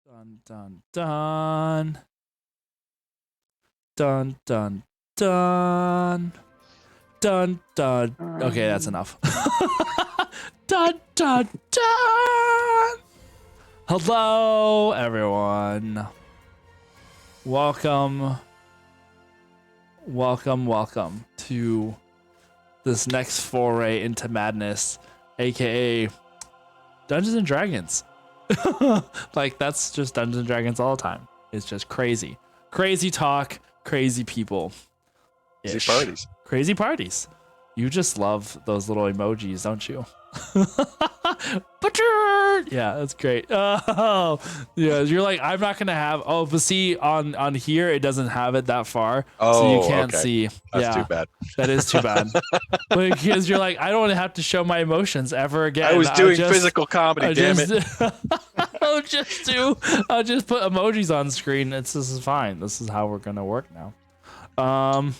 Dun dun dun. Dun dun dun. Dun dun. Okay, that's enough. Dun dun dun. Hello, everyone. Welcome to this next foray into madness, aka Dungeons and Dragons. Like, that's just Dungeons and Dragons all the time. It's just crazy. Crazy talk, crazy people. Crazy parties. Crazy parties. You just love those little emojis, don't you? Butcher! Yeah, that's great. Oh, yeah. You're like, I'm not gonna have. Oh, but see, on here it doesn't have it that far, so you can't see. That's too bad. That is too bad. Because you're like, I don't have to show my emotions ever again. I was doing physical comedy. Damn it! I'll just put emojis on screen. This is fine. This is how we're gonna work now. All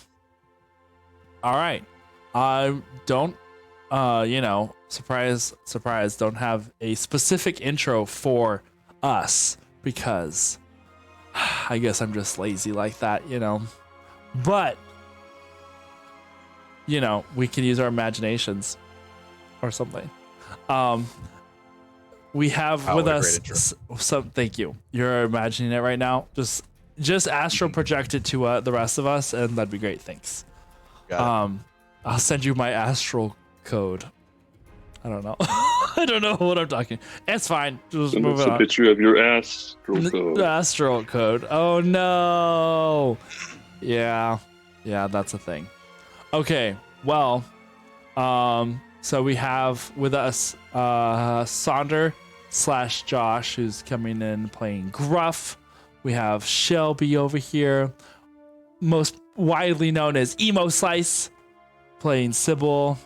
right. I don't. Surprise, don't have a specific intro for us because I guess I'm just lazy like that, you know. But, you know, we can use our imaginations or something. We have Oh, with what a great us some. Thank you. You're imagining it right now. Just astral project it to the rest of us, and that'd be great. Thanks. Got I'll send you my astral code. I don't know. I don't know what I'm talking. It's fine. Just And move it's it a on. picture of your astral code. Astral code. Oh no. Yeah, that's a thing. Okay, well, so we have with us Sonder / Josh, who's coming in playing Gruff. We have Shelby over here, most widely known as Emo Slice, playing Sybil.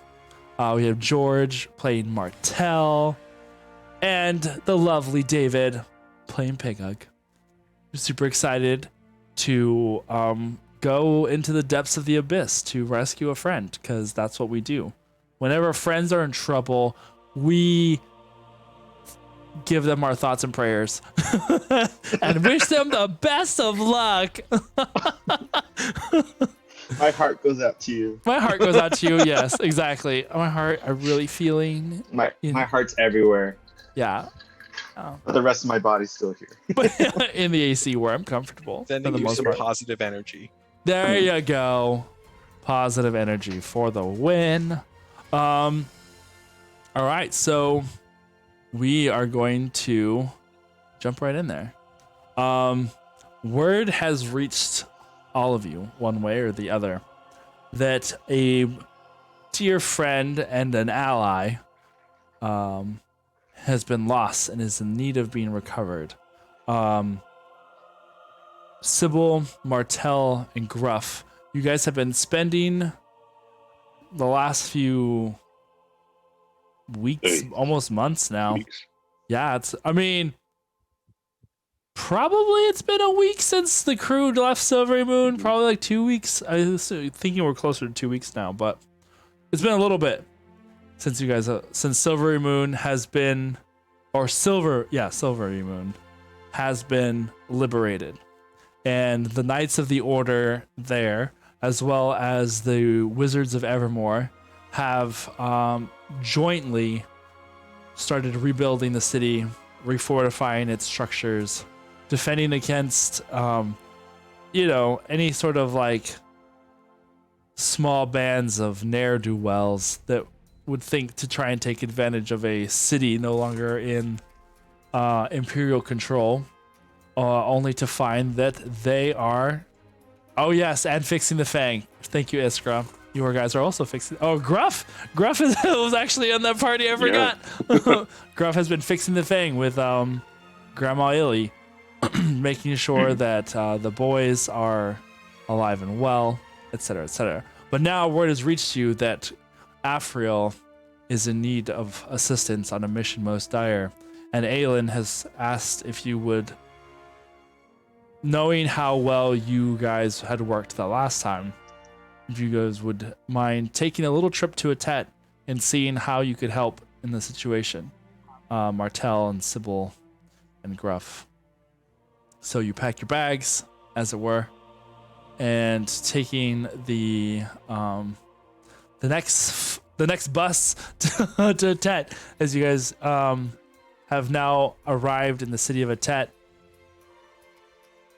We have George playing Martel, and the lovely David playing Pighug. We're super excited to go into the depths of the abyss to rescue a friend, because that's what we do. Whenever friends are in trouble, we give them our thoughts and prayers and wish them the best of luck. My heart goes out to you. My heart goes out to you. Yes, exactly. My heart, I'm really feeling. My heart's everywhere, Yeah. but the rest of my body's still here. But in the AC where I'm comfortable. Sending for the you most some part. positive energy. There you go. Positive energy for the win. All right, so we are going to jump right in there. Word has reached all of you, one way or the other, that a dear friend and an ally has been lost and is in need of being recovered. Sybil, Martel, and Gruff, you guys have been spending the last few weeks, almost months now. Yeah, probably it's been a week since the crew left Silvery Moon. Probably like 2 weeks. I was thinking we're closer to 2 weeks now, but it's been a little bit since you guys, since Silvery Moon has been, Silvery Moon has been liberated. And the Knights of the Order there, as well as the Wizards of Evermore, have jointly started rebuilding the city, refortifying its structures, defending against, any sort of like small bands of ne'er-do-wells that would think to try and take advantage of a city no longer in Imperial control, only to find that they are, and fixing the Fang. Thank you, Iskra. You guys are also fixing. Oh, Gruff was actually on that party. I forgot. Yeah. Gruff has been fixing the Fang with Grandma Illy, making sure that the boys are alive and well, etc., etc. But now word has reached you that Afriel is in need of assistance on a mission most dire, and Aelin has asked if you would, knowing how well you guys had worked the last time, if you guys would mind taking a little trip to Atet and seeing how you could help in the situation. Martel and Sybil and Gruff. So you pack your bags, as it were, and taking the next bus to Atet, as you guys have now arrived in the city of Atet.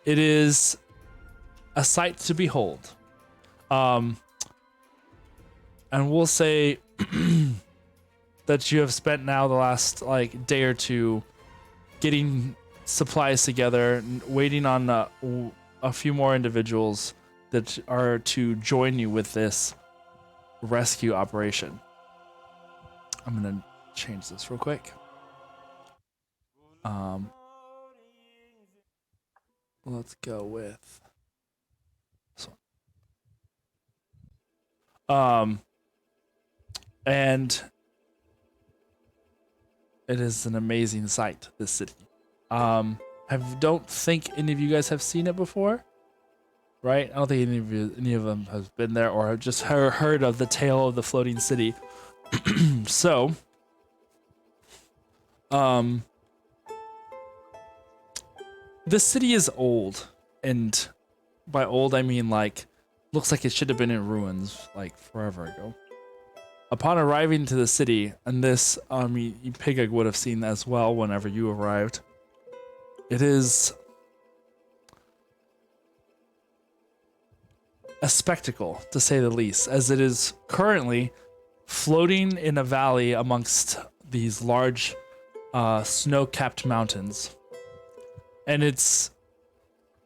It is a sight to behold. And we'll say that you have spent now the last day or two getting supplies together and waiting on a few more individuals that are to join you with this rescue operation. I'm gonna change this real quick. Let's go with this one. And it is an amazing sight, this city. Don't think any of you guys have seen it before, right? I don't think any of them have been there or have just heard of the tale of the floating city. So, this city is old and by old I mean like looks like it should have been in ruins like forever ago. Upon arriving to the city, and this Pigug would have seen as well whenever you arrived, it is a spectacle, to say the least, as it is currently floating in a valley amongst these large snow-capped mountains. And it's,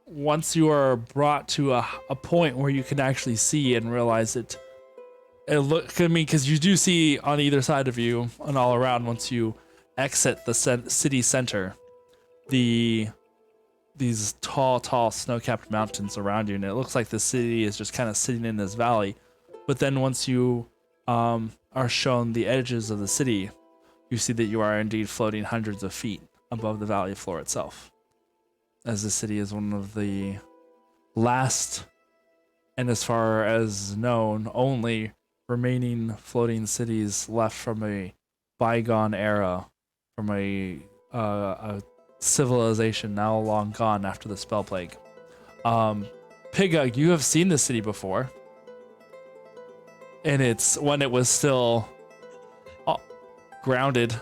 once you are brought to a point where you can actually see and realize it because you do see on either side of you and all around once you exit the city center, these tall snow-capped mountains around you, and it looks like the city is just kind of sitting in this valley. But then once you are shown the edges of the city, you see that you are indeed floating hundreds of feet above the valley floor itself, as the city is one of the last, and as far as known, only remaining floating cities left from a bygone era, from a civilization now long gone after the spell plague. Pigug, you have seen this city before, and it's when it was still grounded,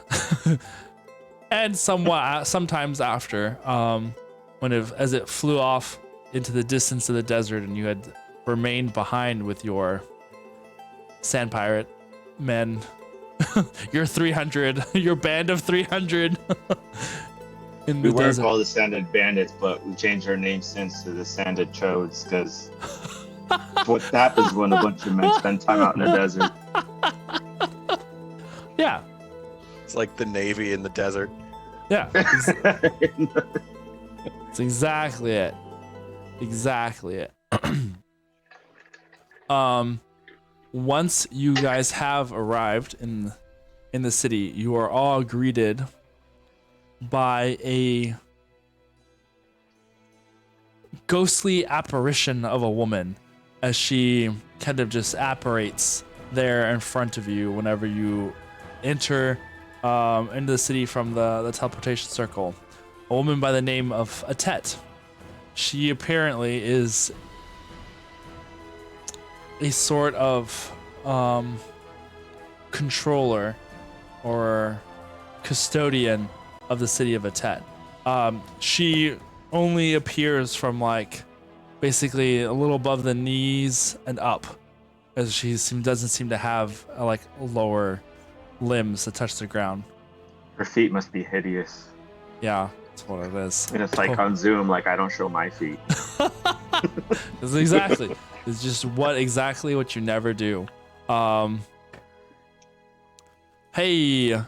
and sometimes after, as it flew off into the distance of the desert, and you had remained behind with your sand pirate men, your 300, your band of 300. In the We weren't desert. called the Sanded Bandits, but we changed our name since to the Sanded Chodes, because what happens when a bunch of men spend time out in the desert. Yeah, It's like the Navy in the desert. yeah. It's exactly it. Exactly it. Once you guys have arrived in the city, you are all greeted by a ghostly apparition of a woman, as she kind of just apparates there in front of you whenever you enter into the city from the teleportation circle. A woman by the name of Atet. She apparently is a sort of controller or custodian of the city of Atet. She only appears from like basically a little above the knees and up, as she doesn't seem to have like lower limbs to touch the ground. Her feet must be hideous. Yeah, that's what it is. And it's like on Zoom, like I don't show my feet. It's exactly. It's just exactly what you never do. Hey.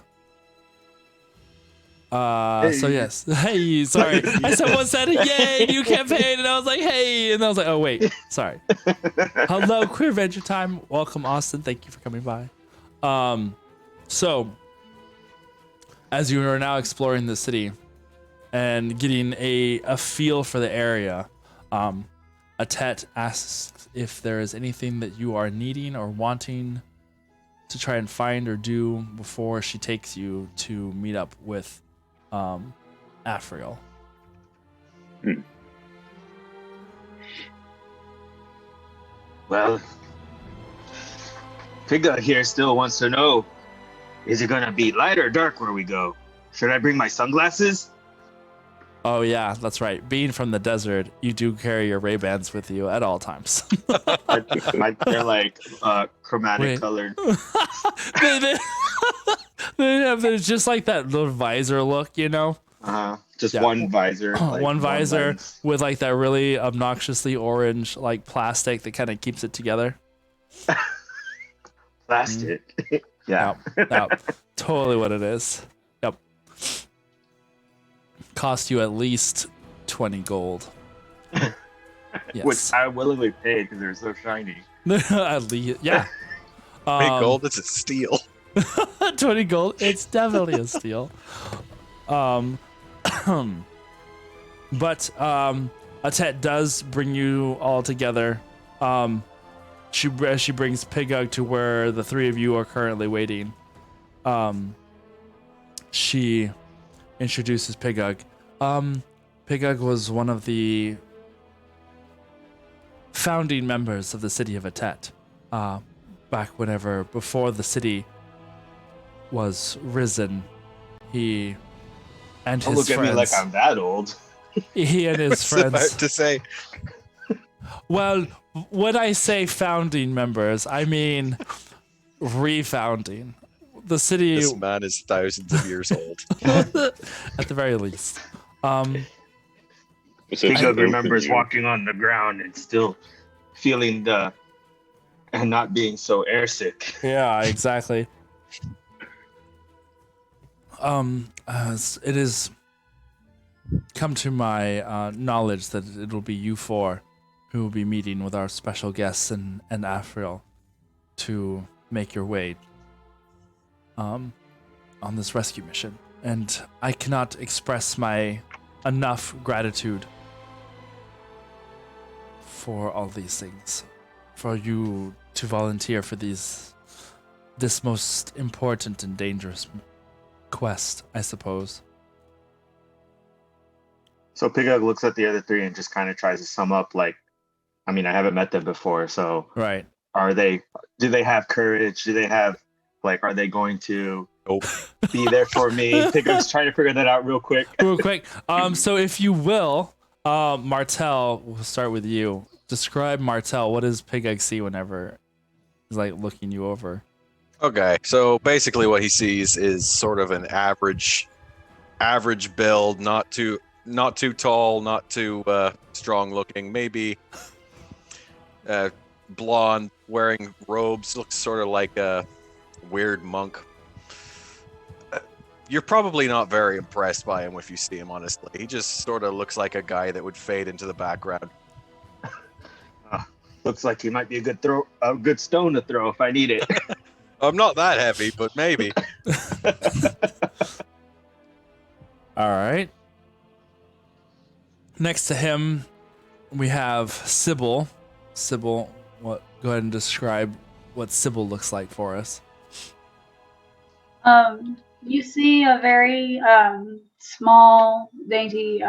So yes. Hey, sorry. Someone said, yay, new campaign, and I was like, hey, and I was like, oh wait, sorry. Hello, Queer Adventure Time. Welcome, Austin. Thank you for coming by. So as you are now exploring the city and getting a feel for the area, Atet asks if there is anything that you are needing or wanting to try and find or do before she takes you to meet up with Afriel. Well, Pigga here still wants to know, is it gonna be light or dark where we go? Should I bring my sunglasses? Oh yeah, that's right. Being from the desert, you do carry your Ray-Bans with you at all times. They're like chromatic colored. There's just like that little visor look, you know? Just Yeah. one visor. like One visor lens. with like that really obnoxiously orange like plastic that kind of keeps it together. Plastic. Yeah. Yep. Totally what it is. Yep. Cost you at least 20 gold. Which Yes. I willingly paid because they're so shiny. At least, yeah. Hey, gold, it's a steal. 20 gold. It's definitely a steal. But Atet does bring you all together. She brings Pigug to where the three of you are currently waiting. She introduces Pigug. Pigug was one of the founding members of the city of Atet. Back before the city was risen, he and Don't his look friends. at me like I'm that old. He and his I was about friends. to say, Well, when I say founding members, I mean refounding. The city, this man is thousands of years old. at the very least. Jacob remembers walking on the ground and still feeling and not being so airsick. Yeah, exactly. As it is come to my knowledge that it will be you four who will be meeting with our special guests and Afriel to make your way on this rescue mission. And I cannot express my enough gratitude for all these things. For you to volunteer for this most important and dangerous quest, I suppose. So Pigog looks at the other three and just kind of tries to sum up, like, I mean, I haven't met them before, so Right. Do they have courage? Do they have, like, are they going to Nope. be there for me? Pigog's trying to figure that out real quick. Real quick. So if you will, Martel, we'll start with you. Describe Martel. What does Pigog see whenever he's like looking you over? Okay, so basically what he sees is sort of an average build, not too tall, not too strong looking, maybe blonde, wearing robes, looks sort of like a weird monk. You're probably not very impressed by him if you see him, honestly. He just sort of looks like a guy that would fade into the background. Looks like he might be a good stone to throw if I need it. I'm not that heavy, but maybe. All right. Next to him, we have Sybil. Sybil, go ahead and describe what Sybil looks like for us. You see a very small, dainty,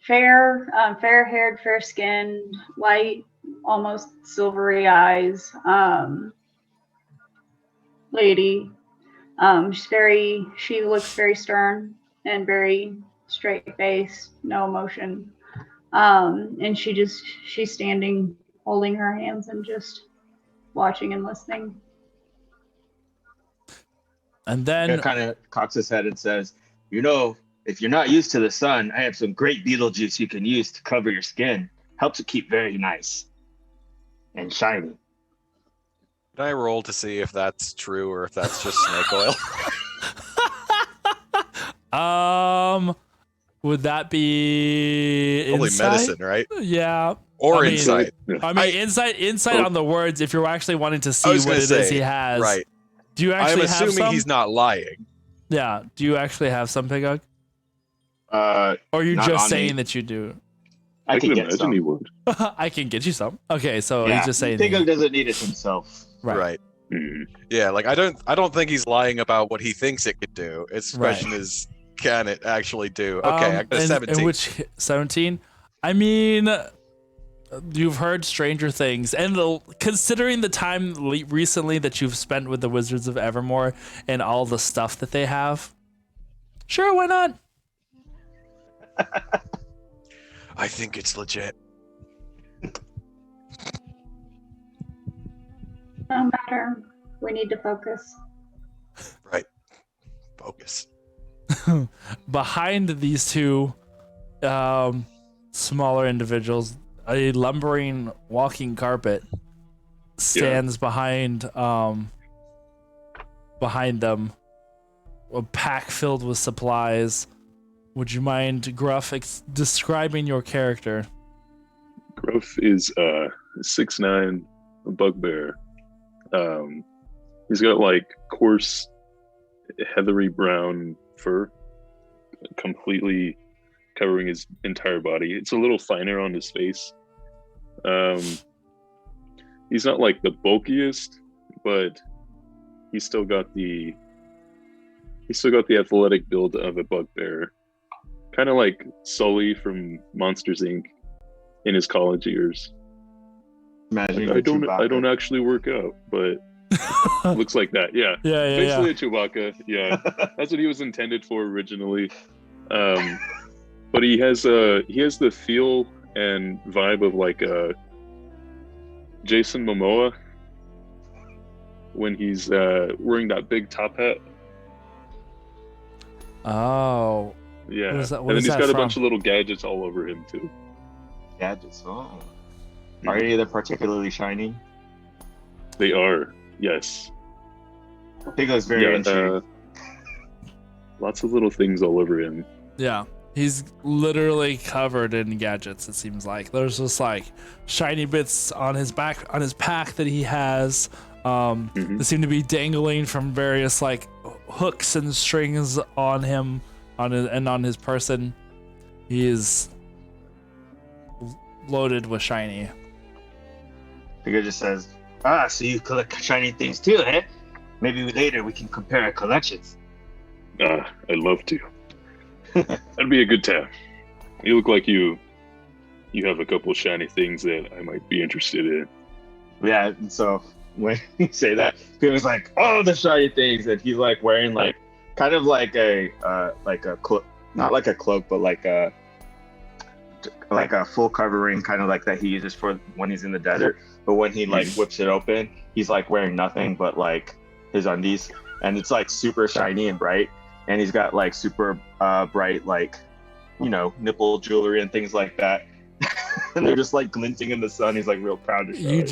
fair-haired, fair-skinned, light, almost silvery eyes lady. She looks very stern and very straight-faced, no emotion. And she's standing, holding her hands and just watching and listening. And then Kind of cocks his head and says, if you're not used to the sun, I have some great beetle juice you can use to cover your skin. Helps it keep very nice and shiny. Can I roll to see if that's true or if that's just snake oil? Would that be Probably insight? medicine, right? Yeah. Or I mean- insight. I mean, insight on the words. If you're actually wanting to I see was what gonna it is say, he has, right. Do you I'm actually have assuming some? he's not lying. Yeah. Do you actually have some, Pigog? Uh, Or are you Not just on saying me. that you do? I can could get imagine some. he would. I can get you some. Okay, so Yeah, he's just saying. Pigog doesn't need it himself. Right. Hmm. Yeah, like I don't think he's lying about what he thinks it could do. Its Right. question is, can it actually do? Okay, I got a and 17. which 17? I mean, you've heard stranger things, and considering the time recently that you've spent with the Wizards of Evermore and all the stuff that they have, sure, why not? I think it's legit. No matter. We need to focus. Right. Focus. Behind these two smaller individuals, a lumbering walking carpet stands behind them, a pack filled with supplies. Would you mind, Gruff, describing your character? Gruff is 6'9", a bugbear. He's got like coarse, heathery brown fur, completely covering his entire body. It's a little finer on his face. He's not like the bulkiest, but he's still got the athletic build of a bugbear. Kind of like Sully from Monsters Inc. in his college years. Imagining I the don't Chewbacca. actually work out, but looks like that. Yeah. Yeah, Basically a Chewbacca. Yeah. That's what he was intended for originally. But he has the feel and vibe of like Jason Momoa when he's wearing that big top hat. Oh, Yeah. What is that- what and is then he's that got a from? bunch of little gadgets all over him too. Gadgets. Oh. Are any of them particularly shiny? They are. Yes. Pigo's very intrigued. Lots of little things all over him. yeah. He's literally covered in gadgets. It seems like there's just like shiny bits on his back, on his pack that he has. Mhm. That seem to be dangling from various like hooks and strings on him, on his person. He is loaded with shiny. Pigo just says, so you collect shiny things too, eh? Maybe later we can compare our collections. I'd love to. That'd be a good time. You look like you have a couple shiny things that I might be interested in. Yeah, and so when you say that, Pigo's like, oh, the shiny things, and he's like wearing like kind of like a cloak, not like a cloak, but like a full covering, kind of like that he uses for when he's in the desert. But when he like whips it open, he's like wearing nothing but like his undies, and it's like super shiny and bright, and he's got like super bright like, you know, nipple jewelry and things like that. And they're just like glinting in the sun. He's like real proud to show You it.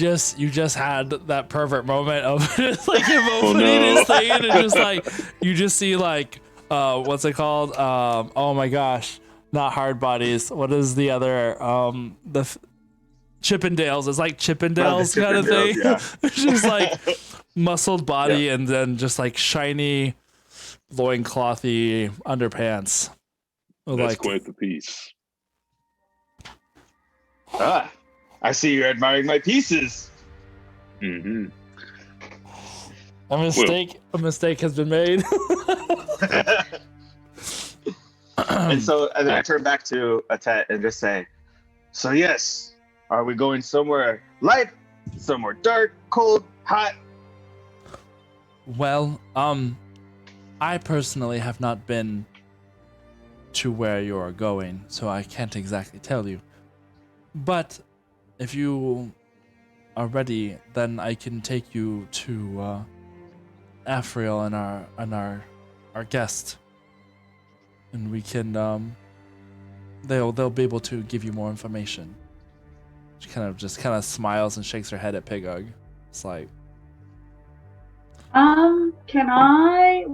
just had that pervert moment of just like him Oh, opening no. his thing, and it's just like you just see like what's it called? Oh my gosh, not Hard Bodies. What is the other Chippendales? It's like Chippendales kind of thing. Chippendales, yeah. It's just like muscled body and then just like shiny loinclothy underpants. That's Like quite the piece. I see you're admiring my pieces. Hmm. a mistake has been made. And then I turn back to Atet and just say, so yes, are we going somewhere light, somewhere dark, cold, hot? Well, I personally have not been to where you're going, so I can't exactly tell you. But if you are ready, then I can take you to Afriel and our guest, and we can they'll be able to give you more information. She kind of smiles and shakes her head at Pigug. It's like, what can I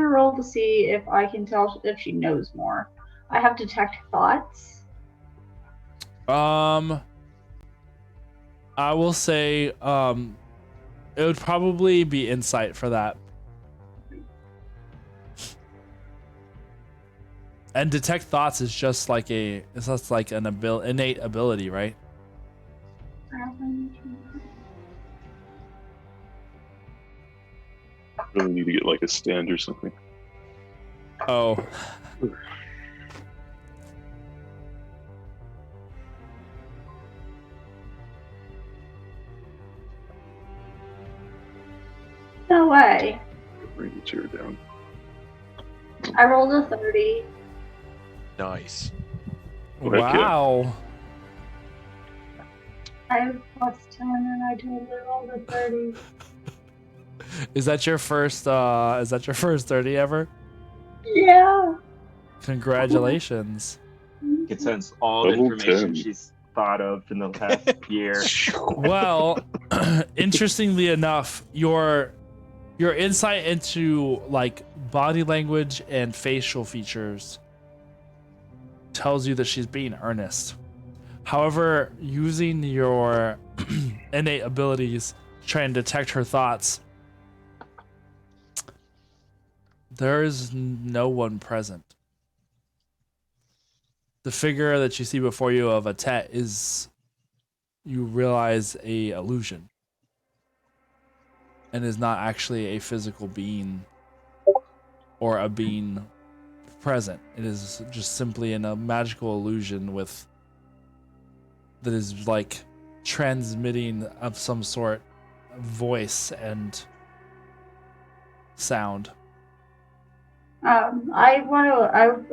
roll to see if I can tell if she knows more? I have detect thoughts. I will say, it would probably be insight for that. And detect thoughts is just like an innate ability, right? Really need to get like a stand or something. Oh. No way. Bring the chair down. I rolled a 30. Nice. Oh, heck yeah. Wow. I have plus 10 and I totally rolled a 30. Is that your first 30 ever? Yeah. Congratulations. You can sense all the Level information 10. she's thought of in the past year. Well, interestingly enough, your insight into like body language and facial features tells you that she's being earnest. However, using your innate abilities to try and detect her thoughts, there is no one present. The figure that you see before you of Atet is, you realize, a illusion, and is not actually a physical being or a being present. It is just simply a magical illusion that is like transmitting of some sort, voice and sound. I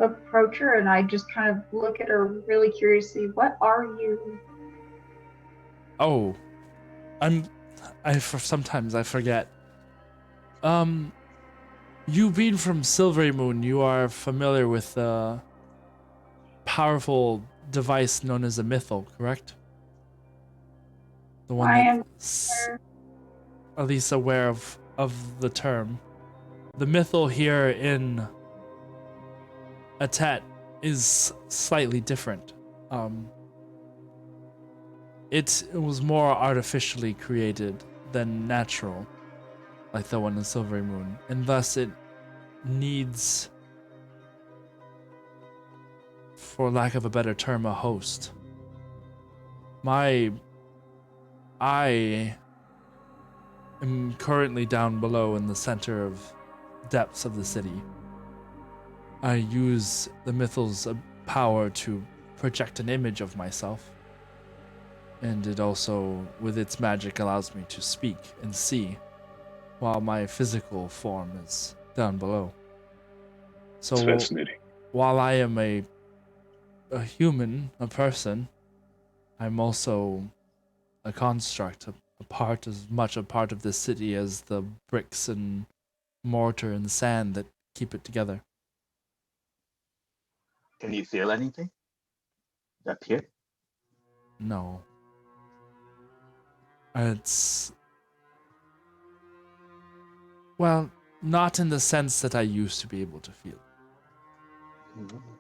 approach her and I just kind of look at her really curiously. What are you? Oh, sometimes I forget. You being from Silvery Moon, you are familiar with the powerful device known as a mythal, correct? The one I that am at least aware of the term. The mythal here in Atet is slightly different. It was more artificially created than natural, like the one in Silvery Moon, and thus it needs, for lack of a better term, a host. I am currently down below in the center of depths of the city. I use the mythal's power to project an image of myself. And it also, with its magic, allows me to speak and see, while my physical form is down below. So It's fascinating. while I am a human, a person, I'm also a construct, as much a part of this city as the bricks and mortar and sand that keep it together. Can you feel anything up here? No. It's... Well, not in the sense that I used to be able to feel.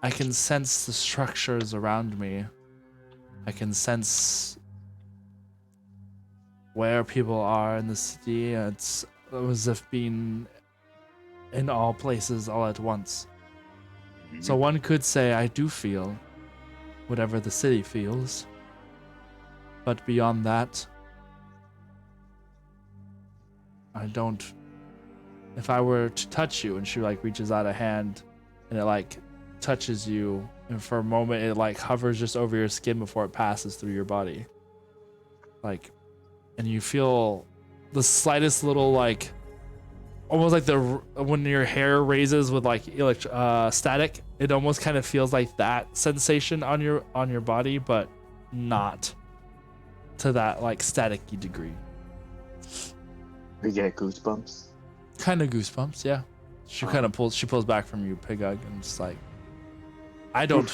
I can sense the structures around me. I can sense where people are in the city. It's as if being in all places all at once. So one could say I do feel whatever the city feels. But beyond that, I don't. If I were to touch you and she like reaches out a hand and it like touches you, and for a moment it like hovers just over your skin before it passes through your body, like, and you feel the slightest little like, almost like when your hair raises with like static, it almost kind of feels like that sensation on your body, but not to that like staticky degree. You get goosebumps. Kind of goosebumps, yeah. She kind of pulls back from you, Pigug, and it's like, I do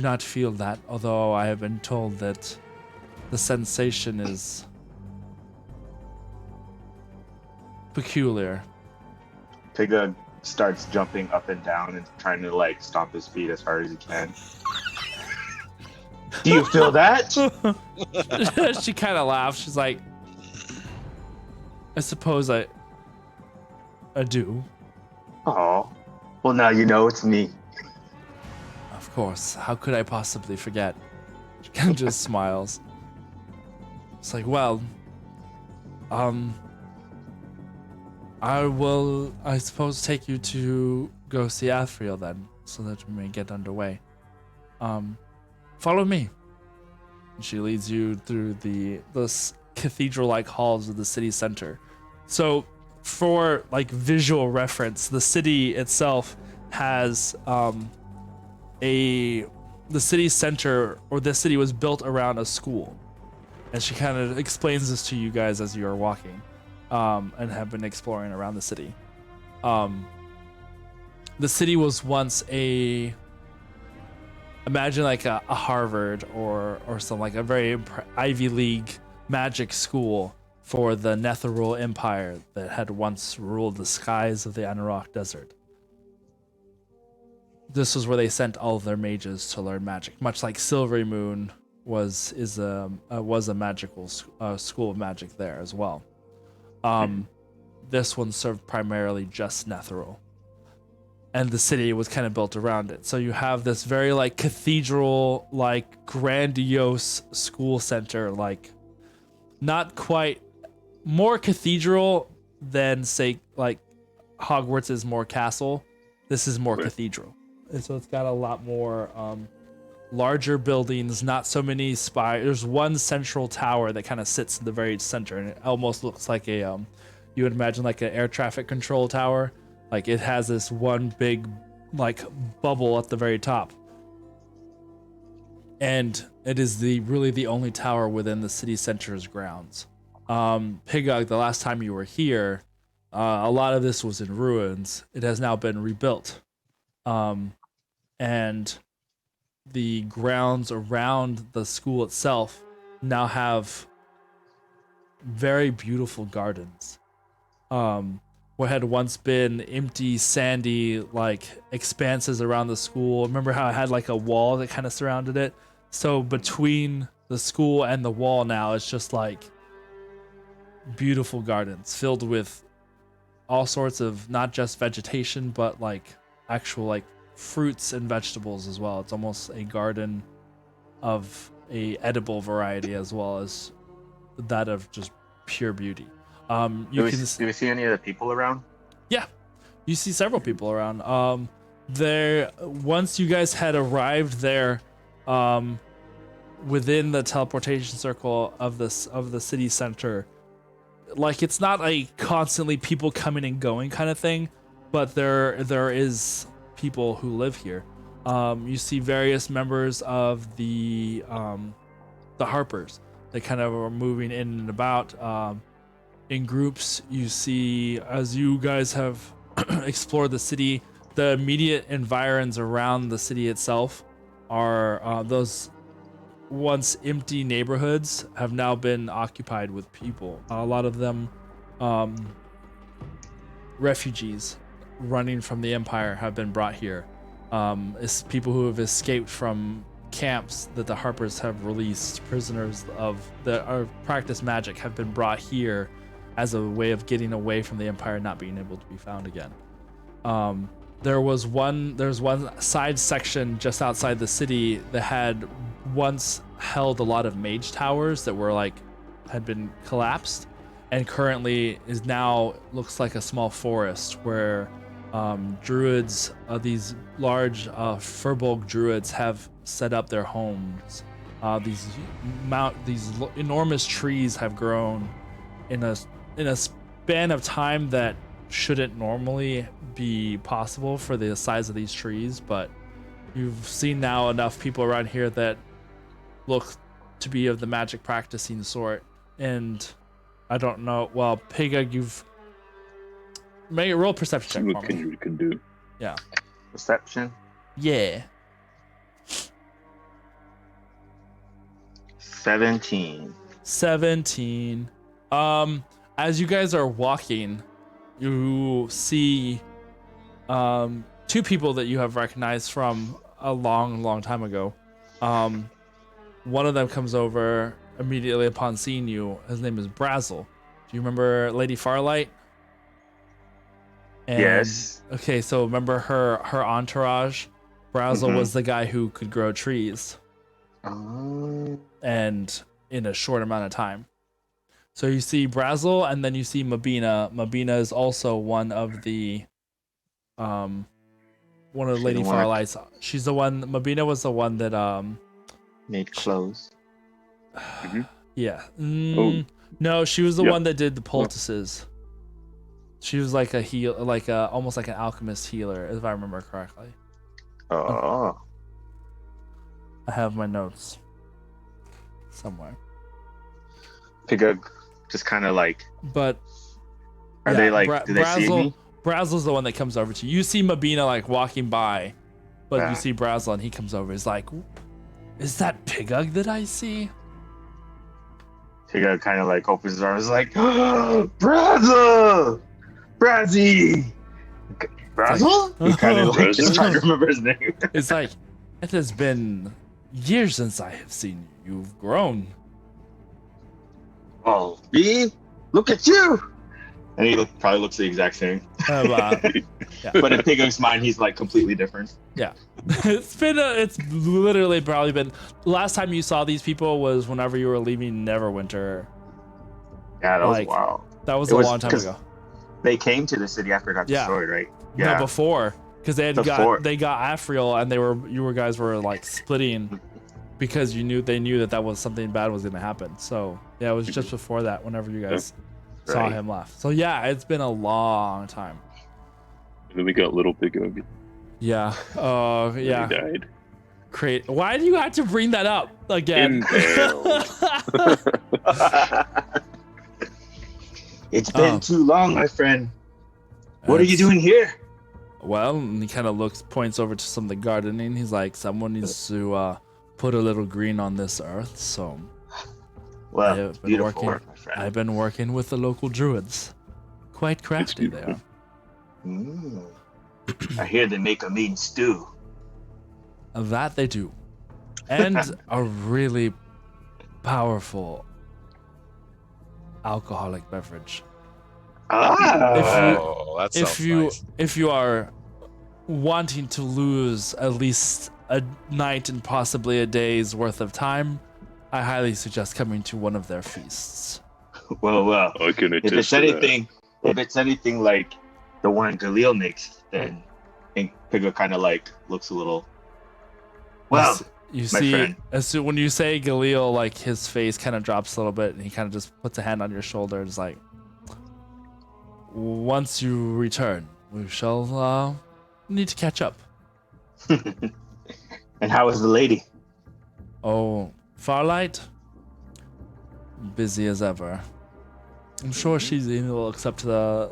not feel that, although I have been told that the sensation is peculiar. Pigug starts jumping up and down and trying to like stomp his feet as hard as he can. Do you feel that? She kind of laughs. She's like, I suppose I do. Oh, well now you know it's me. Of course. How could I possibly forget? She kind of just smiles. It's like, well, I will, I suppose, take you to go see Athriel then, so that we may get underway. Follow me. And she leads you through the cathedral-like halls of the city center. So, for like visual reference, the city itself has the city center, or the city was built around a school, and she kind of explains this to you guys as you are walking, and have been exploring around the city. The city was once imagine like a Harvard or something, like a very Ivy League magic school for the Netherul Empire that had once ruled the skies of the Anurok Desert. This was where they sent all of their mages to learn magic, much like Silvery Moon was a magical school of magic there as well. This one served primarily just Netherul, and the city was kind of built around it. So you have this very like cathedral, like grandiose school center, like not quite, more cathedral than say like Hogwarts is more castle. This is more cathedral. And so it's got a lot more larger buildings, not so many spires. There's one central tower that kind of sits in the very center, and it almost looks like a you would imagine like an air traffic control tower. Like it has this one big like bubble at the very top. And it is really the only tower within the city center's grounds. Pigug, the last time you were here, a lot of this was in ruins. It has now been rebuilt. And the grounds around the school itself now have very beautiful gardens. What had once been empty, sandy, like expanses around the school. Remember how it had like a wall that kind of surrounded it? So between the school and the wall now, it's just like beautiful gardens filled with all sorts of not just vegetation, but like actual like fruits and vegetables as well. It's almost a garden of a edible variety as well as that of just pure beauty. Do we see any of the people around? Yeah, you see several people around. There, once you guys had arrived there, within the teleportation circle of the city center, like it's not a constantly people coming and going kind of thing, but there is people who live here. You see various members of the Harpers. They kind of are moving in and about. In groups, you see, as you guys have explored the city, the immediate environs around the city itself are those once empty neighborhoods have now been occupied with people. A lot of them refugees running from the Empire have been brought here. It's people who have escaped from camps that the Harpers have released. Prisoners that are practice magic have been brought here as a way of getting away from the Empire not being able to be found again. There's one side section just outside the city that had once held a lot of mage towers that were had been collapsed, and currently is now looks like a small forest where druids, these large Furbolg druids, have set up their homes. These enormous trees have grown in a span of time that shouldn't normally be possible for the size of these trees, but you've seen now enough people around here that look to be of the magic practicing sort. And I don't know, well, Pigug, you've made a roll perception See check what for me. Kindred can do. Yeah. Perception. Yeah. 17. As you guys are walking, you see two people that you have recognized from a long time ago. One of them comes over immediately upon seeing you. His name is Brazel. Do you remember Lady Farlight? Yes. Okay, so remember her entourage? Brazel Mhm. was the guy who could grow trees, Oh. and in a short amount of time. So you see Brazel, and then you see Mabina. Mabina is also one of the Lady the one- Farlight's. She's the one. Mabina was the one that Made clothes. yeah. Oh. No, she was the Yeah. one that did the poultices. She was like almost like an alchemist healer, if I remember correctly. Oh. I have my notes somewhere. Pigug just kind of But are yeah, they do they see me? Brazel's the one that comes over to you. You see Mabina walking by, but Yeah. you see Brazel and he comes over. He's like, "Is that Pigug that I see?" Pigug kind of opens his arms like, Brazel! Brazzy! Brazel? He kind of Brazel? just trying to remember his name. It's like, "It has been years since I have seen you. You've grown." Oh, B, look at you! And he probably looks the exact same. Yeah. But in Pigug's mind, he's completely different. It's literally probably been, last time you saw these people was whenever you were leaving Neverwinter. Yeah, that was Like, wow. That was It a was long time 'cause ago. They came to the city after it got Yeah. destroyed, right? No, before, because they got Afriel, and you guys were like splitting because they knew that was something bad was gonna happen. So yeah, it was just before that whenever you guys saw him left. So yeah, it's been a long time. And then we got little Big Ugly. Yeah. Oh yeah. He died. Why do you have to bring that up again? It's been too long, my friend. What are you doing here? Well, and he kind of points over to some of the gardening. He's like, someone needs to put a little green on this earth. So, well, beautiful work, my friend. I've been working with the local druids. Quite crafty they are. I hear they make a mean stew. That they do, and a really powerful alcoholic beverage. If you are wanting to lose at least a night and possibly a day's worth of time, I highly suggest coming to one of their feasts. Well, I can if it's anything like the one Galil makes, then I think Pigga kind of like looks a little. Well, you my see, friend. when you say Galil, like his face kind of drops a little bit, and he kind of just puts a hand on your shoulder. And is like, once you return, we shall need to catch up. And how is the lady? Oh, Farlight, busy as ever. I'm sure she's even looks up to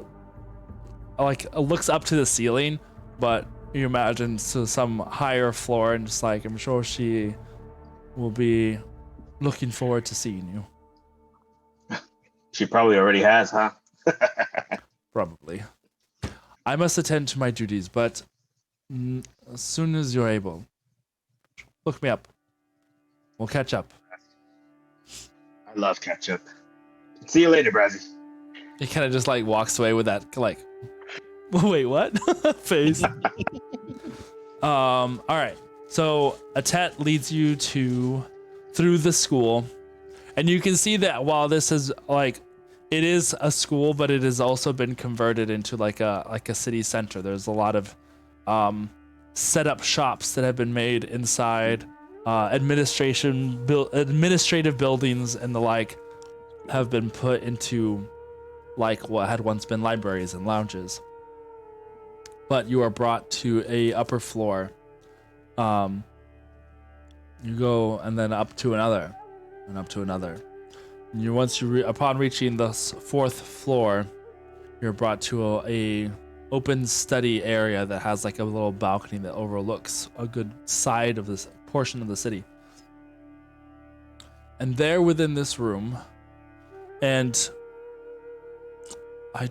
the ceiling, but you imagine to some higher floor, and just like, I'm sure she will be looking forward to seeing you. She probably already has, huh? Probably. I must attend to my duties, but as soon as you're able, look me up. We'll catch up. I love ketchup. See you later, Brazzy. He kind of just like walks away with that like, wait, what? face. All right. So Atet leads you through the school, and you can see that while this is like, it is a school, but it has also been converted into like a city center. There's a lot of set up shops that have been made inside. Administrative buildings and the like have been put into like what had once been libraries and lounges. But you are brought to a upper floor. You go and then up to another, and up to another. And upon reaching the fourth floor, you're brought to a open study area that has like a little balcony that overlooks a good side of this portion of the city. And there within this room, and I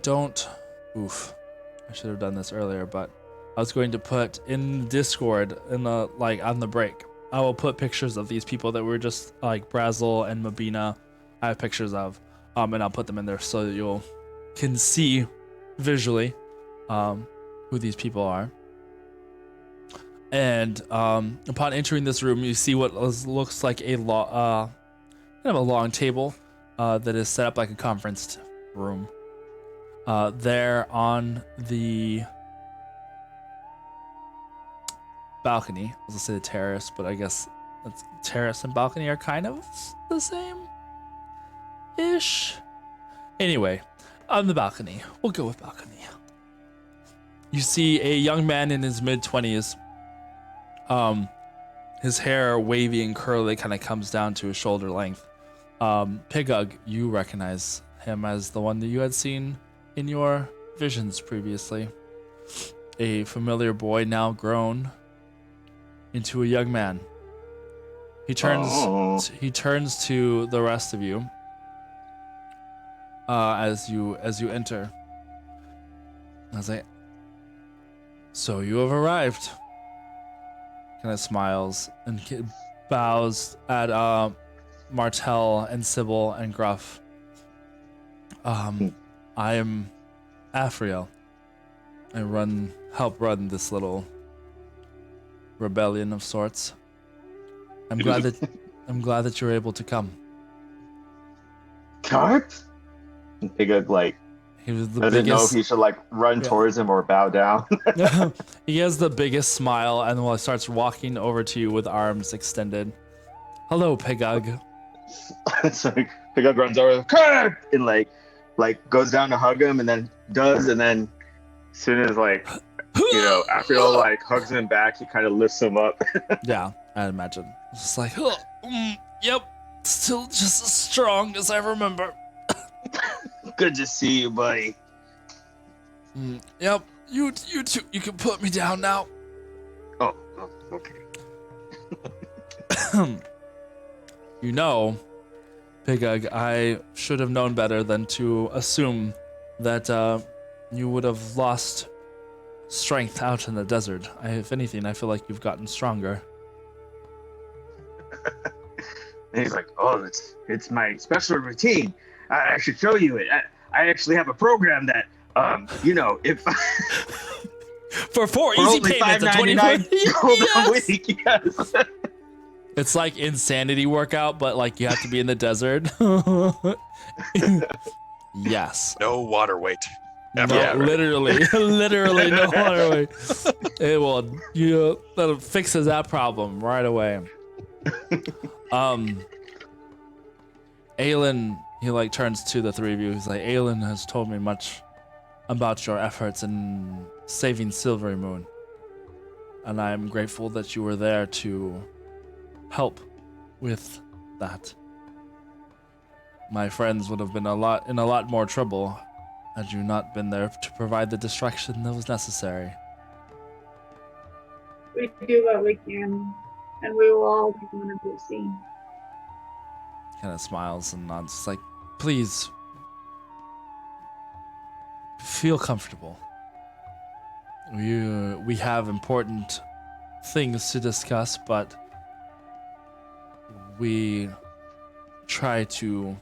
should have done this earlier, but I was going to put in Discord on the break. I will put pictures of these people that were just like Brazel and Mabina. I have pictures of, and I'll put them in there so that you can see visually who these people are. And upon entering this room, you see what looks like a long table that is set up like a conference room. There on the balcony, I was gonna say the terrace, but I guess that's terrace and balcony are kind of the same-ish. Anyway, on the balcony, we'll go with balcony. You see a young man in his mid-20s. His hair wavy and curly kind of comes down to his shoulder length. Pigug, you recognize him as the one that you had seen in your visions previously. A familiar boy now grown into a young man. He turns to the rest of you as you enter. I was like, so you have arrived. Kind of smiles and bows at Martel and Sybil and Gruff. I am Afriel. I help run this little rebellion of sorts. I'm glad that you're able to come. Carp? And Pigug He was the Doesn't know if biggest. he should like run Yeah. towards him or bow down. He has the biggest smile and then starts walking over to you with arms extended. Hello, Pigug. It's like Pigug runs over "Kirk!" and like goes down to hug him and then does, and then as soon as like Afriel like hugs him back, he kind of lifts him up. Yeah, I imagine. It's just like, yep, still just as strong as I remember. Good to see you, buddy. Yep, you too. You can put me down now. Oh, okay. You know, Pigug, I should have known better than to assume that you would have lost strength out in the desert. If anything, I feel like you've gotten stronger. And he's like, "Oh, it's my special routine. I should show you it. I actually have a program that, if For four for easy only payments of $5.99 gold a week, yes." It's like insanity workout, but like you have to be in the desert. Yes. No water weight. No, Ever. Yeah, right. literally no water way. It will, that'll fixes that problem right away. Aelin, he like turns to the three of you. He's like, Aelin has told me much about your efforts in saving Silvery Moon, and I am grateful that you were there to help with that. My friends would have been in a lot more trouble had you not been there to provide the distraction that was necessary. We do what we can, and we will all be one of the scene. Kind of smiles and nods. It's like, please, feel comfortable. We have important things to discuss, but we try to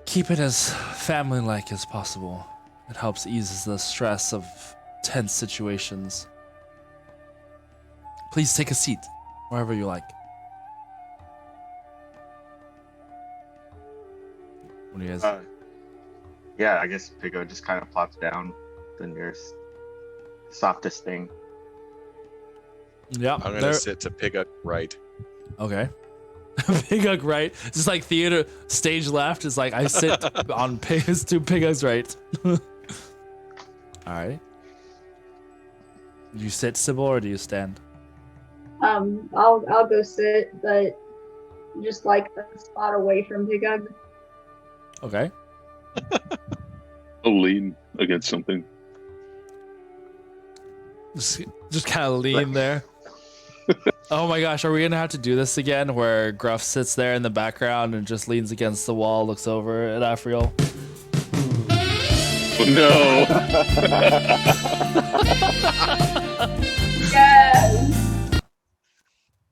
keep it as family-like as possible. It helps ease the stress of tense situations. Please take a seat, wherever you like. What do you guys? Yeah, I guess Pigo just kind of plops down the nearest softest thing. Yeah, I'm gonna sit to Pigug right. Okay. Pigug right. It's just like theater stage left. It's like I sit on Pig's to Pigug's right. Alright. Do you sit, Sybil, or do you stand? I'll go sit, but just like a spot away from Pigug. Okay. I'll lean against something. Just kind of lean there. Oh my gosh, are we gonna have to do this again where Gruff sits there in the background and just leans against the wall, looks over at Afriel? Oh, no. Yes.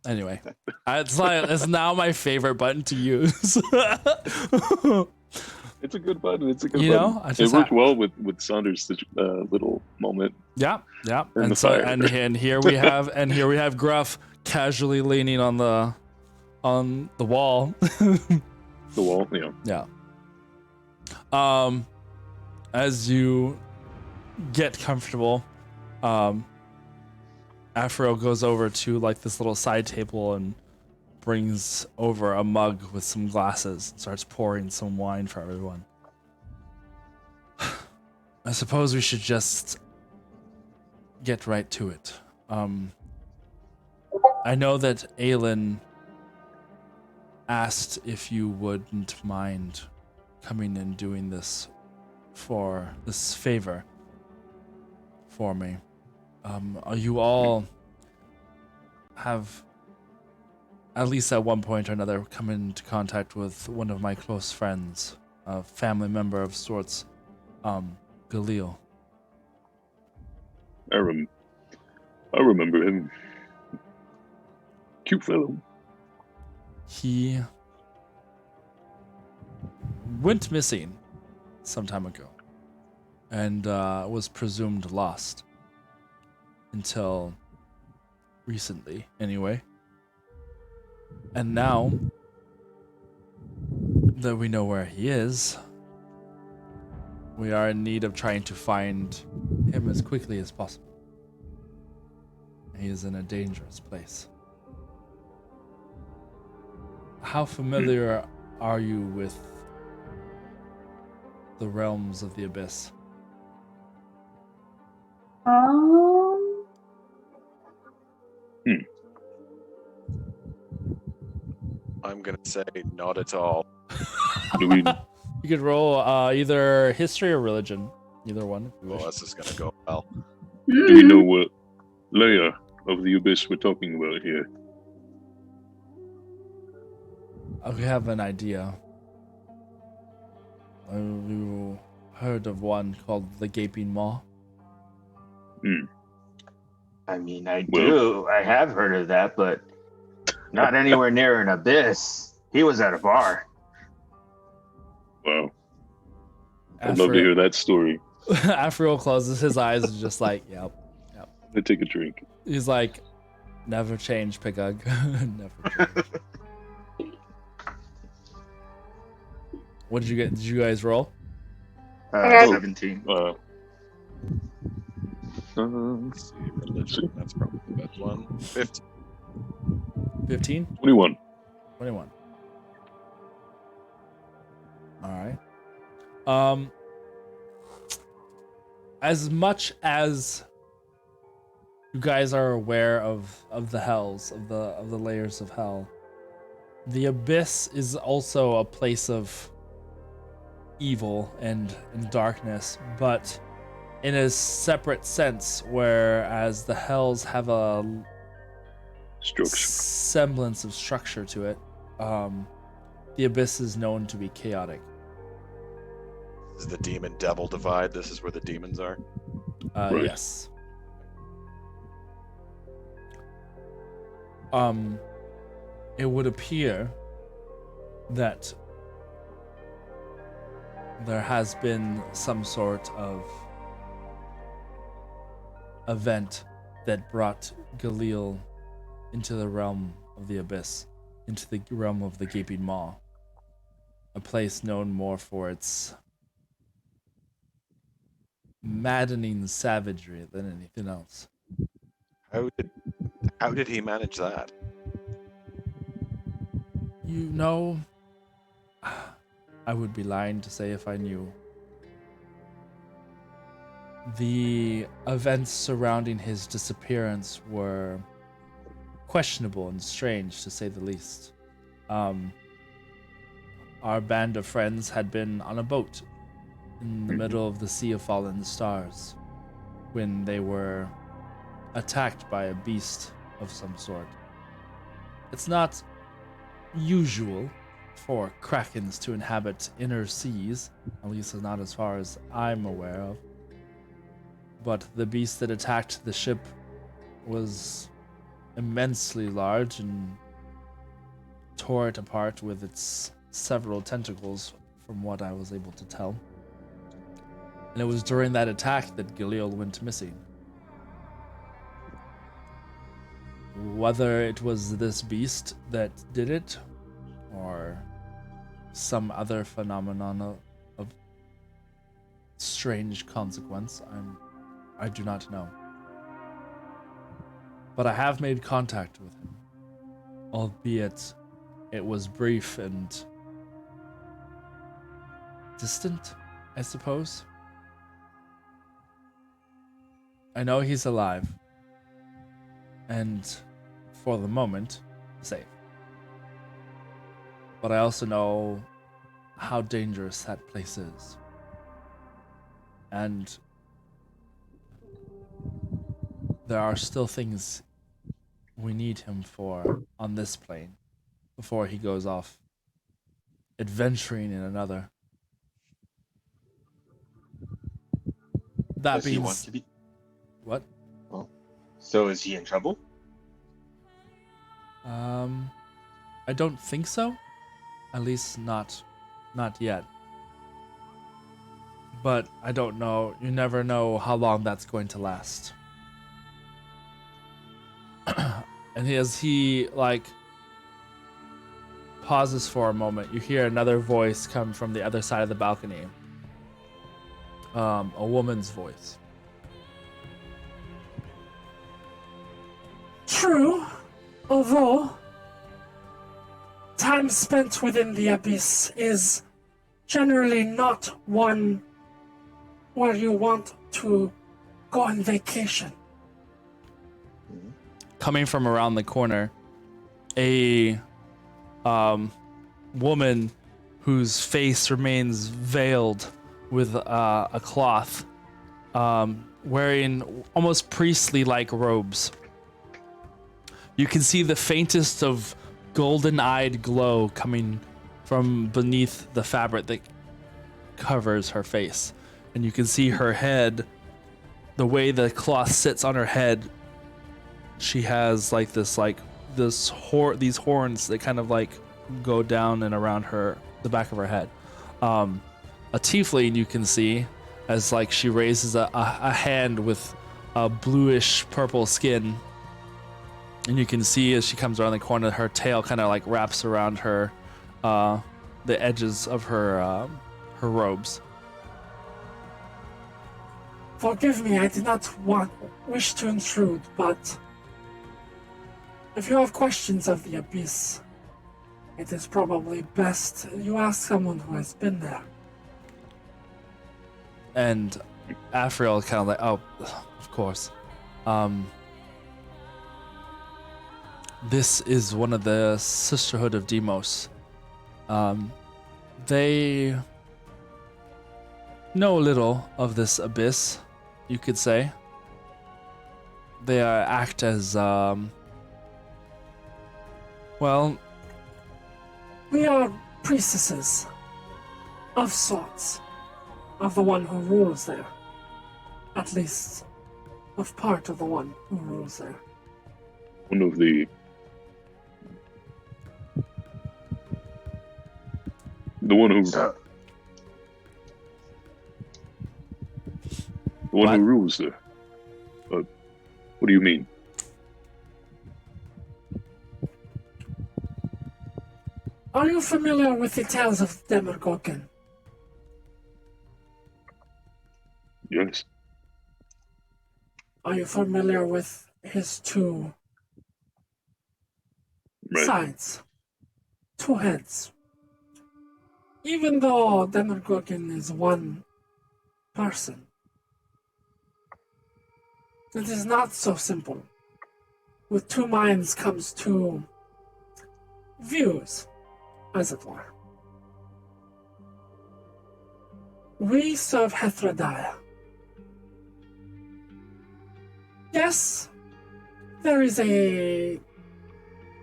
Anyway, it's now my favorite button to use. It's a good button. It's a good You button. know, I It just worked well with Saunders' little moment. Yeah. In And the so fire. and here we have Gruff casually leaning on the wall. The wall, yeah. Yeah. As you get comfortable, Afro goes over to like this little side table and brings over a mug with some glasses and starts pouring some wine for everyone. I suppose we should just get right to it. I know that Aelin asked if you wouldn't mind coming and doing this favor for me. You all have, at least at one point or another, come into contact with one of my close friends, a family member of sorts, Galil. I remember him. Cute fellow. He went missing some time ago and was presumed lost until recently, anyway. And now that we know where he is, We are in need of trying to find him as quickly as possible. He is in a dangerous place. How familiar are you with the realms of the abyss? I'm gonna say not at all. Do we? You could roll either history or religion. Either one, if you Well, wish. this is gonna go well. Do we know what layer of the abyss we're talking about here? We have an idea. You heard of one called the Gaping Maw? I mean, I Well- do. I have heard of that, but not anywhere near an abyss. He was at a bar. Wow, I'd love to hear that story. Afriel closes his eyes and just like, yep. I take a drink. He's like, never change, Pigug. Never change. What did you get? Did you guys roll? Okay. 17. Let's see, religion. That's probably the best one. 15. 15? 21. 21. All right. As much as you guys are aware of the hells, of the layers of hell, the abyss is also a place of evil and darkness, but in a separate sense, whereas the hells have a Structure. semblance of structure to it. The abyss is known to be chaotic. This is the demon devil divide. This is where the demons are. Right. Yes. It would appear that there has been some sort of event that brought Galil into the realm of the abyss, into the realm of the Gaping Maw, a place known more for its maddening savagery than anything else. How did he manage that? You know, I would be lying to say if I knew. The events surrounding his disappearance were questionable and strange, to say the least. Our band of friends had been on a boat in the middle of the Sea of Fallen Stars when they were attacked by a beast of some sort. It's not usual for krakens to inhabit inner seas, at least not as far as I'm aware of. But the beast that attacked the ship was immensely large and tore it apart with its several tentacles, from what I was able to tell. And it was during that attack that Galil went missing. Whether it was this beast that did it, or some other phenomenon of strange consequence, I do not know. But I have made contact with him, albeit it was brief and distant, I suppose. I know he's alive, and for the moment, safe. But I also know how dangerous that place is. And there are still things we need him for on this plane before he goes off adventuring in another. That Does he being want to be? what? So is he in trouble? I don't think so. At least not yet. But I don't know. You never know how long that's going to last. And as he like pauses for a moment, you hear another voice come from the other side of the balcony. a woman's voice. True, although time spent within the abyss is generally not one where you want to go on vacation. Coming from around the corner, a woman whose face remains veiled with a cloth, wearing almost priestly-like robes. You can see the faintest of golden-eyed glow coming from beneath the fabric that covers her face. And you can see her head, the way the cloth sits on her head, she has like these horns that kind of like go down and around the back of her head. A tiefling you can see as like she raises a hand with a bluish purple skin, and you can see as she comes around the corner, her tail kind of like wraps around her, the edges of her robes. Forgive me, I did not wish to intrude, but if you have questions of the abyss, it is probably best you ask someone who has been there. And Afriel kind of like, oh, of course. This is one of the Sisterhood of Demos. They know a little of this abyss, you could say. They act as, well... We are priestesses of sorts, of the one who rules there. At least, of part of the one who rules there. One of the one who the one What? who rules there. What do you mean? Are you familiar with the tales of Demogorgon? Yes. Are you familiar with his two Right. sides? Two heads. Even though Demogorgon is one person, it is not so simple. With two minds comes two views, as it were. We serve Hethradaya. Yes, there is a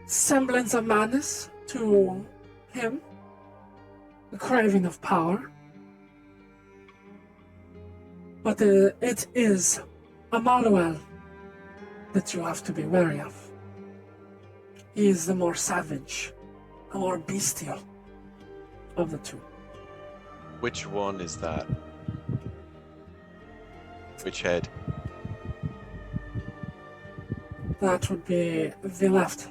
semblance of madness to him, a craving of power. But it is a Maluel that you have to be wary of. He is the more savage, the more bestial of the two. Which one is that? Which head? That would be the left.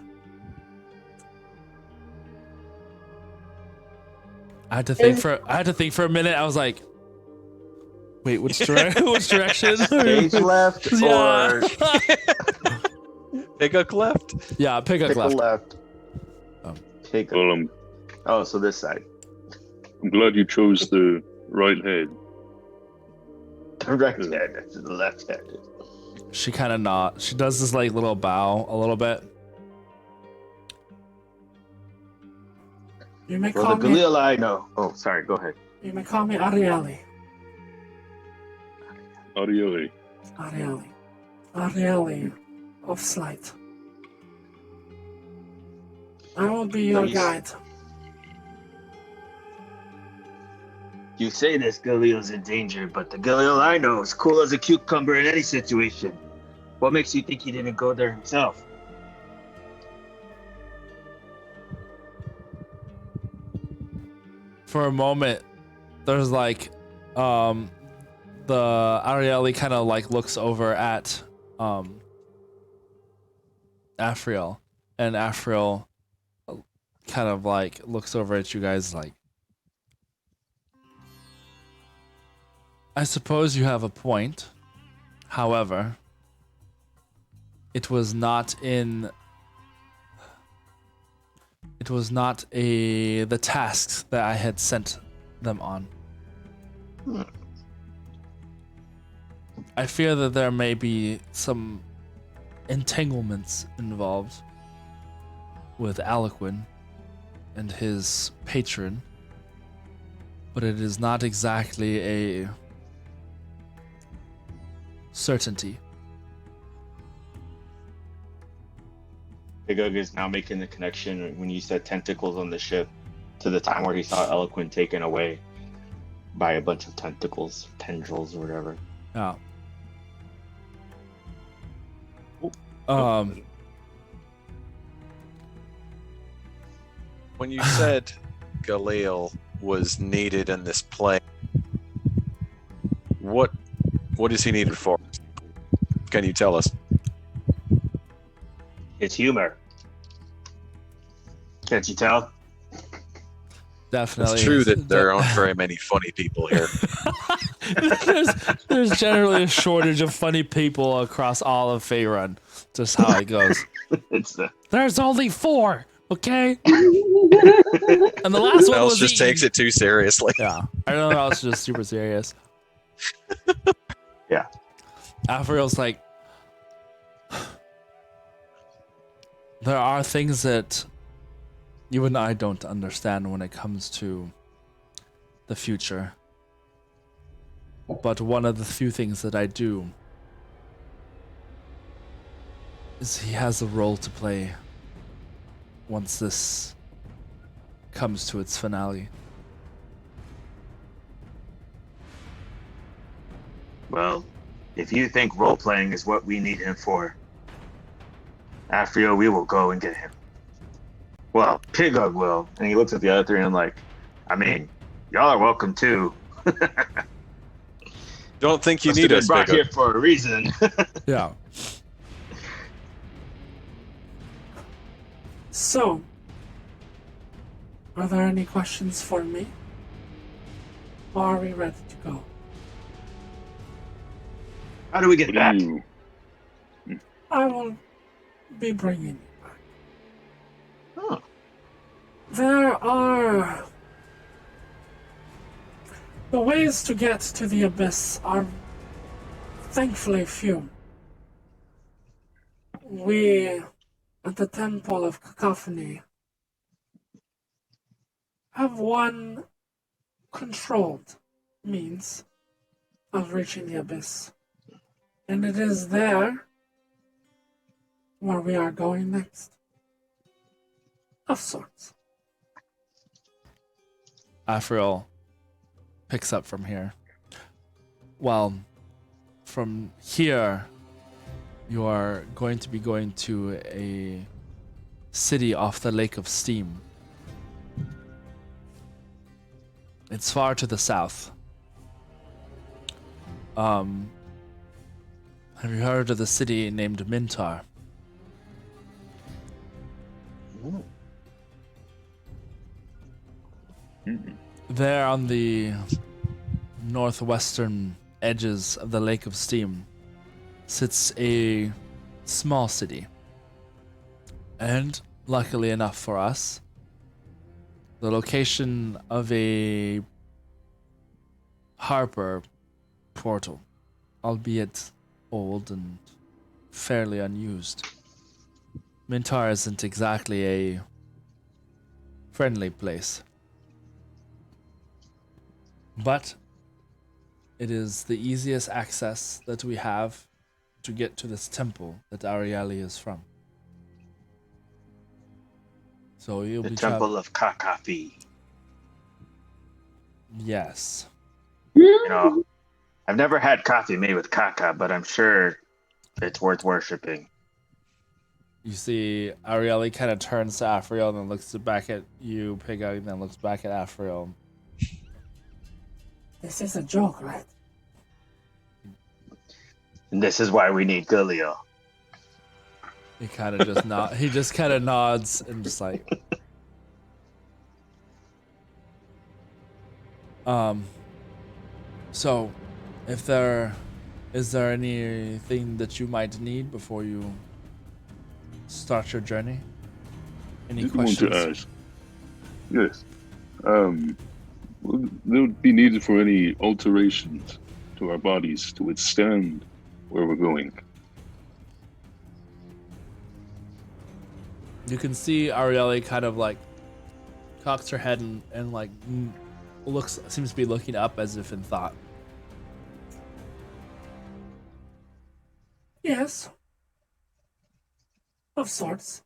I had to think for a minute. I was like, wait, which direction? Stage left Yeah. or Piguk left? Yeah, pick up pick a left. left? Oh. Pick a... Well, Oh, so this side. I'm glad you chose the right head. Right handed to the left handed. She kind of not. She does this like little bow a little bit. You may For call the me. Galil I know. Oh, sorry, go ahead. You may call me Arieli. Arieli. Arieli. Arieli of Slight. I will be your Nice. guide. You say this Galil's in danger, but the Galil I know is cool as a cucumber in any situation. What makes you think he didn't go there himself? For a moment, there's like, the Arieli kind of like looks over at, Afriel, and Afriel kind of like looks over at you guys like, I suppose you have a point. However, it was not the tasks that I had sent them on. I fear that there may be some entanglements involved with Aliquin and his patron, but it is not exactly a certainty. Bigug is now making the connection when you said tentacles on the ship to the time where he saw Eloquent taken away by a bunch of tentacles, tendrils, or whatever. Yeah. When you said Galil was needed in this play, what is he needed for? Can you tell us? It's humor. Can't you tell? Definitely. It's true that there aren't very many funny people here. there's generally a shortage of funny people across all of Faerun. Just how it goes. There's only 4, okay? And the last one else was just takes it too seriously. Yeah, everyone else is just super serious. Yeah. Afriel's like, there are things that you and I don't understand when it comes to the future. But one of the few things that I do is he has a role to play once this comes to its finale. Well, if you think role playing is what we need him for, Afriel, we will go and get him. Well, Pigug will. And he looks at the other 3 and I'm like, I mean, y'all are welcome too. Don't think you Must need have us, been brought Bigger. here for a reason. Yeah. So, are there any questions for me? Or are we ready to go? How do we get back? Ooh. I will be bringing you back. Oh, There are... The ways to get to the Abyss are thankfully few. We, at the Temple of Cacophony, have one controlled means of reaching the Abyss. And it is there where we are going next. Of sorts. Afriel picks up from here. Well, from here, you are going to be going to a city off the Lake of Steam. It's far to the south. Have you heard of the city named Mintar? There on the northwestern edges of the Lake of Steam sits a small city. And luckily enough for us, the location of a harbor portal, albeit old and fairly unused. Mintar isn't exactly a friendly place. But it is the easiest access that we have to get to this temple that Ariali is from. So you'll the be Temple of Kakafi. Yes. You know, I've never had coffee made with kaka, but I'm sure it's worth worshipping. You see Arieli kind of turns to Afriel and then looks back at you, Pigug, and then looks back at Afriel. This is a joke, right? And this is why we need Galil. He kind of just he just kind of nods and just like so Is there anything that you might need before you start your journey? Any Did want questions? to ask. Yes. Will there be needed for any alterations to our bodies to withstand where we're going? You can see Arielle kind of like cocks her head and like seems to be looking up as if in thought. Yes. Of sorts.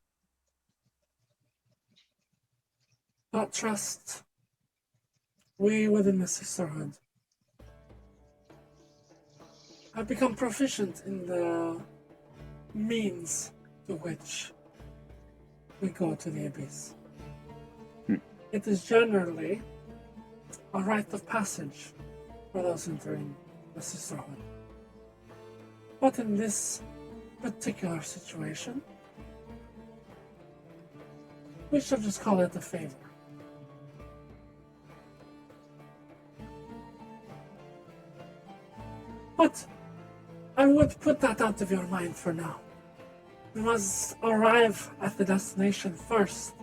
But trust, we within the Sisterhood have become proficient in the means to which we go to the Abyss. It is generally a rite of passage for those entering the Sisterhood. But in this particular situation, we shall just call it a favor. But I would put that out of your mind for now. We must arrive at the destination first.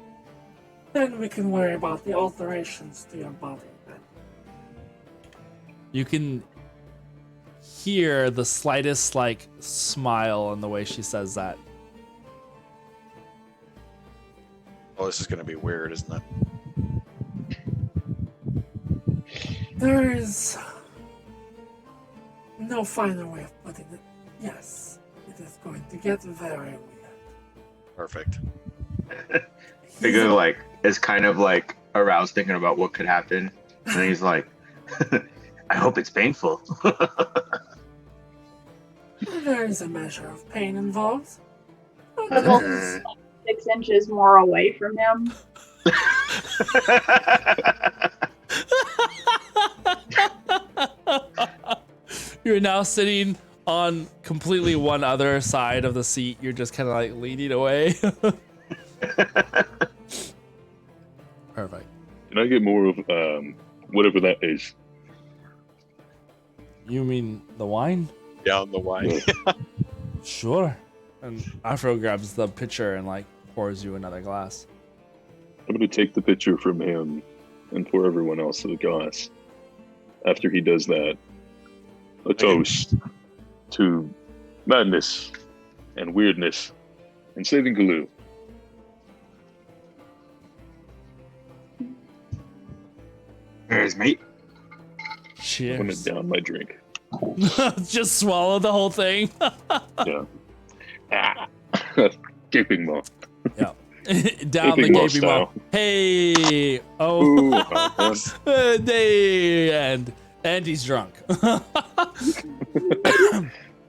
Then we can worry about the alterations to your body. You can hear the slightest like smile in the way she says that. Oh, this is going to be weird, isn't it? There is no finer way of putting it. Yes, it is going to get very weird. Perfect. Figure like is kind of like aroused thinking about what could happen, and he's like, "I hope it's painful." There is a measure of pain involved. The most 6 inches more away from him. You're now sitting on completely one other side of the seat. You're just kind of like leaning away. Perfect. Can I get more of whatever that is? You mean the wine? Down the wine. Yeah. Sure. And Afro grabs the pitcher and like pours you another glass. I'm going to take the picture from him and pour everyone else a glass. After he does that, a toast to madness and weirdness and saving Galoo. Cheers, mate. I'm going Cheers. to down my drink. Just swallow the whole thing. Yeah. Gaping maw. Yeah. Down the Gaping maw gaping mouth. style. Hey. Oh. Ooh, man. Hey. And he's drunk.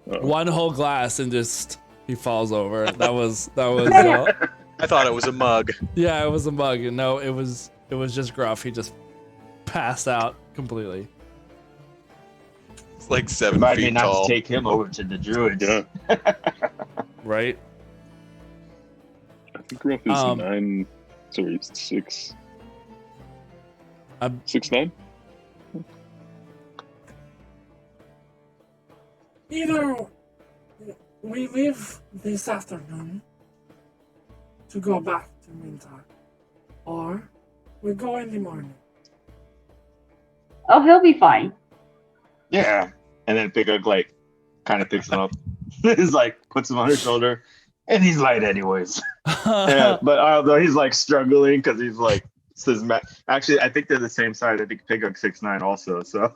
One whole glass and just he falls over. That was I thought it was a mug. yeah, it was a mug. No, it was just Gruff. He just passed out completely. It's like 7 Remind me feet not tall. to take him over to the druids. Yeah. Right? I think Ruff is Um, 9. Sorry, 6. I'm- 6'9"? Either we leave this afternoon to go back to Mintar, or we go in the morning. Oh, he'll be fine. Yeah. And then Pigug like kind of picks him up. He's like puts him on his shoulder, and he's light anyways. Yeah, but although he's like struggling because he's like says actually I think they're the same size. I think Pigug's 6'9" also. So.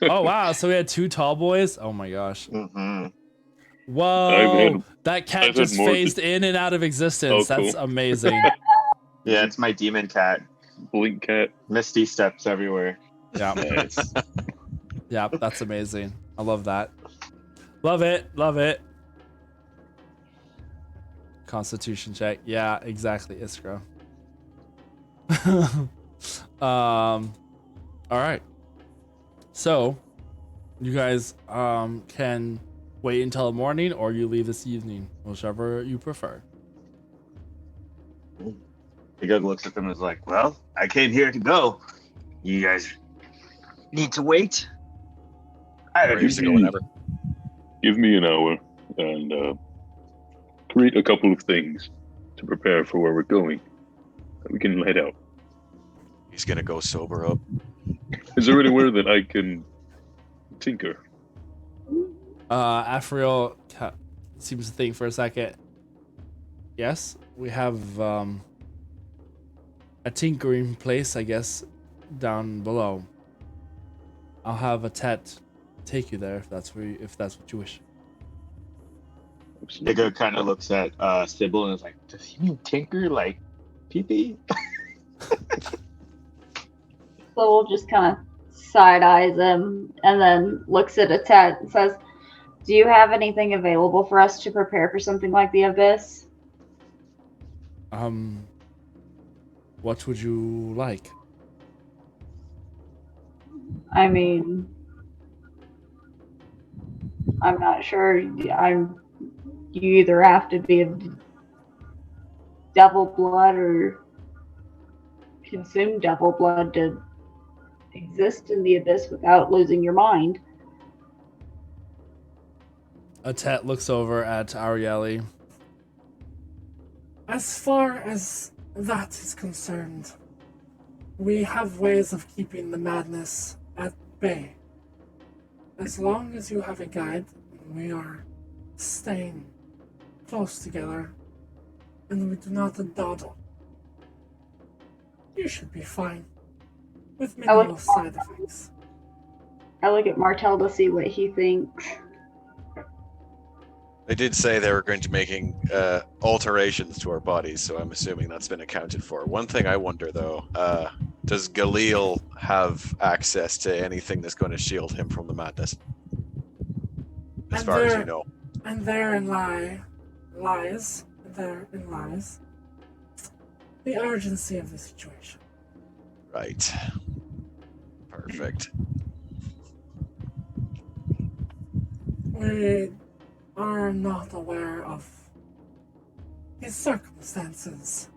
Oh wow, so we had 2 tall boys? Oh my gosh. Mhm. Whoa. That cat I've had just more phased in and out of existence. Oh, cool. That's amazing. Yeah, it's my demon cat. Blink cat. Misty steps everywhere. Yeah. Nice. Yeah, that's amazing. I love that. Love it. Love it. Constitution check. Yeah, exactly, Iskra. All right. So, you guys can wait until the morning, or you leave this evening, whichever you prefer. Pigug looks at them and is like, "Well, I came here to go. You guys need to wait." I We're don't used to go know. whenever. Give me an hour and create a couple of things to prepare for where we're going. We can head out. He's gonna go sober up. Is there anywhere that I can tinker? Afriel seems to think for a second. Yes, we have a tinkering place, I guess, down below. I'll have a Tet take you there if that's what you wish. Absolutely. Nigga kind of looks at Sybil and is like, "Does he mean tinker like pee-pee?" So we'll just kind of side eyes him and then looks at a Tet and says, "Do you have anything available for us to prepare for something like the abyss?" What would you like? I mean, I'm not sure. You either have to be a devil blood or consume devil blood to exist in the abyss without losing your mind. Tet looks over at Arieli. As far as that is concerned, we have ways of keeping the madness at bay. As long as you have a guide, and we are staying close together, and we do not dawdle, you should be fine, with minimal side effects. I look at Martel to see what he thinks. They did say they were going to be making alterations to our bodies, so I'm assuming that's been accounted for. One thing I wonder, though, does Galil have access to anything that's going to shield him from the madness? As And far as there- you know. And therein lies the urgency of the situation. Right. Perfect. We are not aware of his circumstances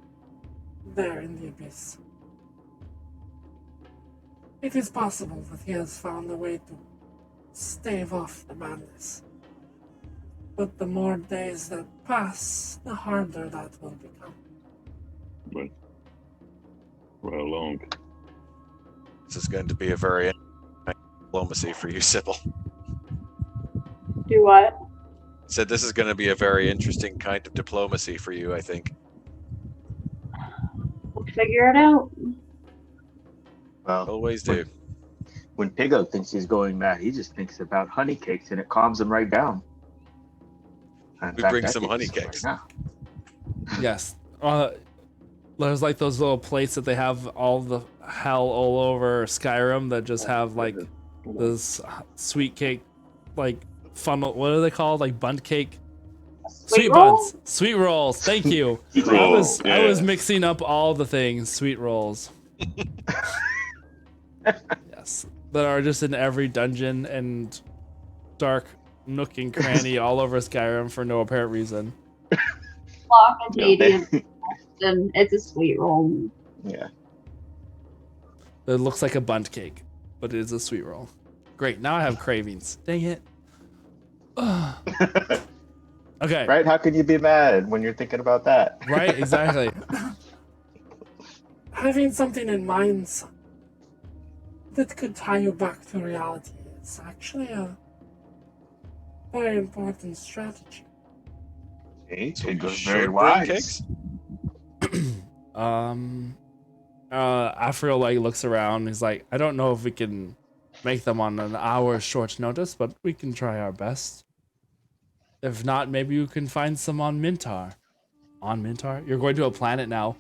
there in the abyss. It is possible that he has found a way to stave off the madness. But the more days that pass, the harder that will become. But right along. This is going to be a very diplomacy for you, Sybil. Do what? Said this is going to be a very interesting kind of diplomacy for you, I think. We'll figure it out. Well, Always do. when Piggo thinks he's going mad, he just thinks about honey cakes and it calms him right down. In We fact, bring I some think honey so cakes. right now. Yes. There's like those little plates that they have all the hell all over Skyrim that just have like this sweet cake, like funnel. What are they called? Like bundt cake. Sweet roll? buns. Sweet rolls. Thank you. Sweet I rolls, was yeah. mixing up all the things. Sweet rolls. Yes. That are just in every dungeon and dark nook and cranny all over Skyrim for no apparent reason. Block and Yeah. medium, and it's a sweet roll. Yeah. It looks like a bundt cake, but it is a sweet roll. Great. Now I have cravings. Dang it. Okay. Right? How can you be mad when you're thinking about that? Right, exactly. Having something in mind that could tie you back to reality is actually a very important strategy. See, So it goes should very bring wise. cakes? Afriel like looks around. He's like, I don't know if we can make them on an hour's short notice, but we can try our best. If not, maybe you can find some on Mintar. On Mintar? You're going to a planet now.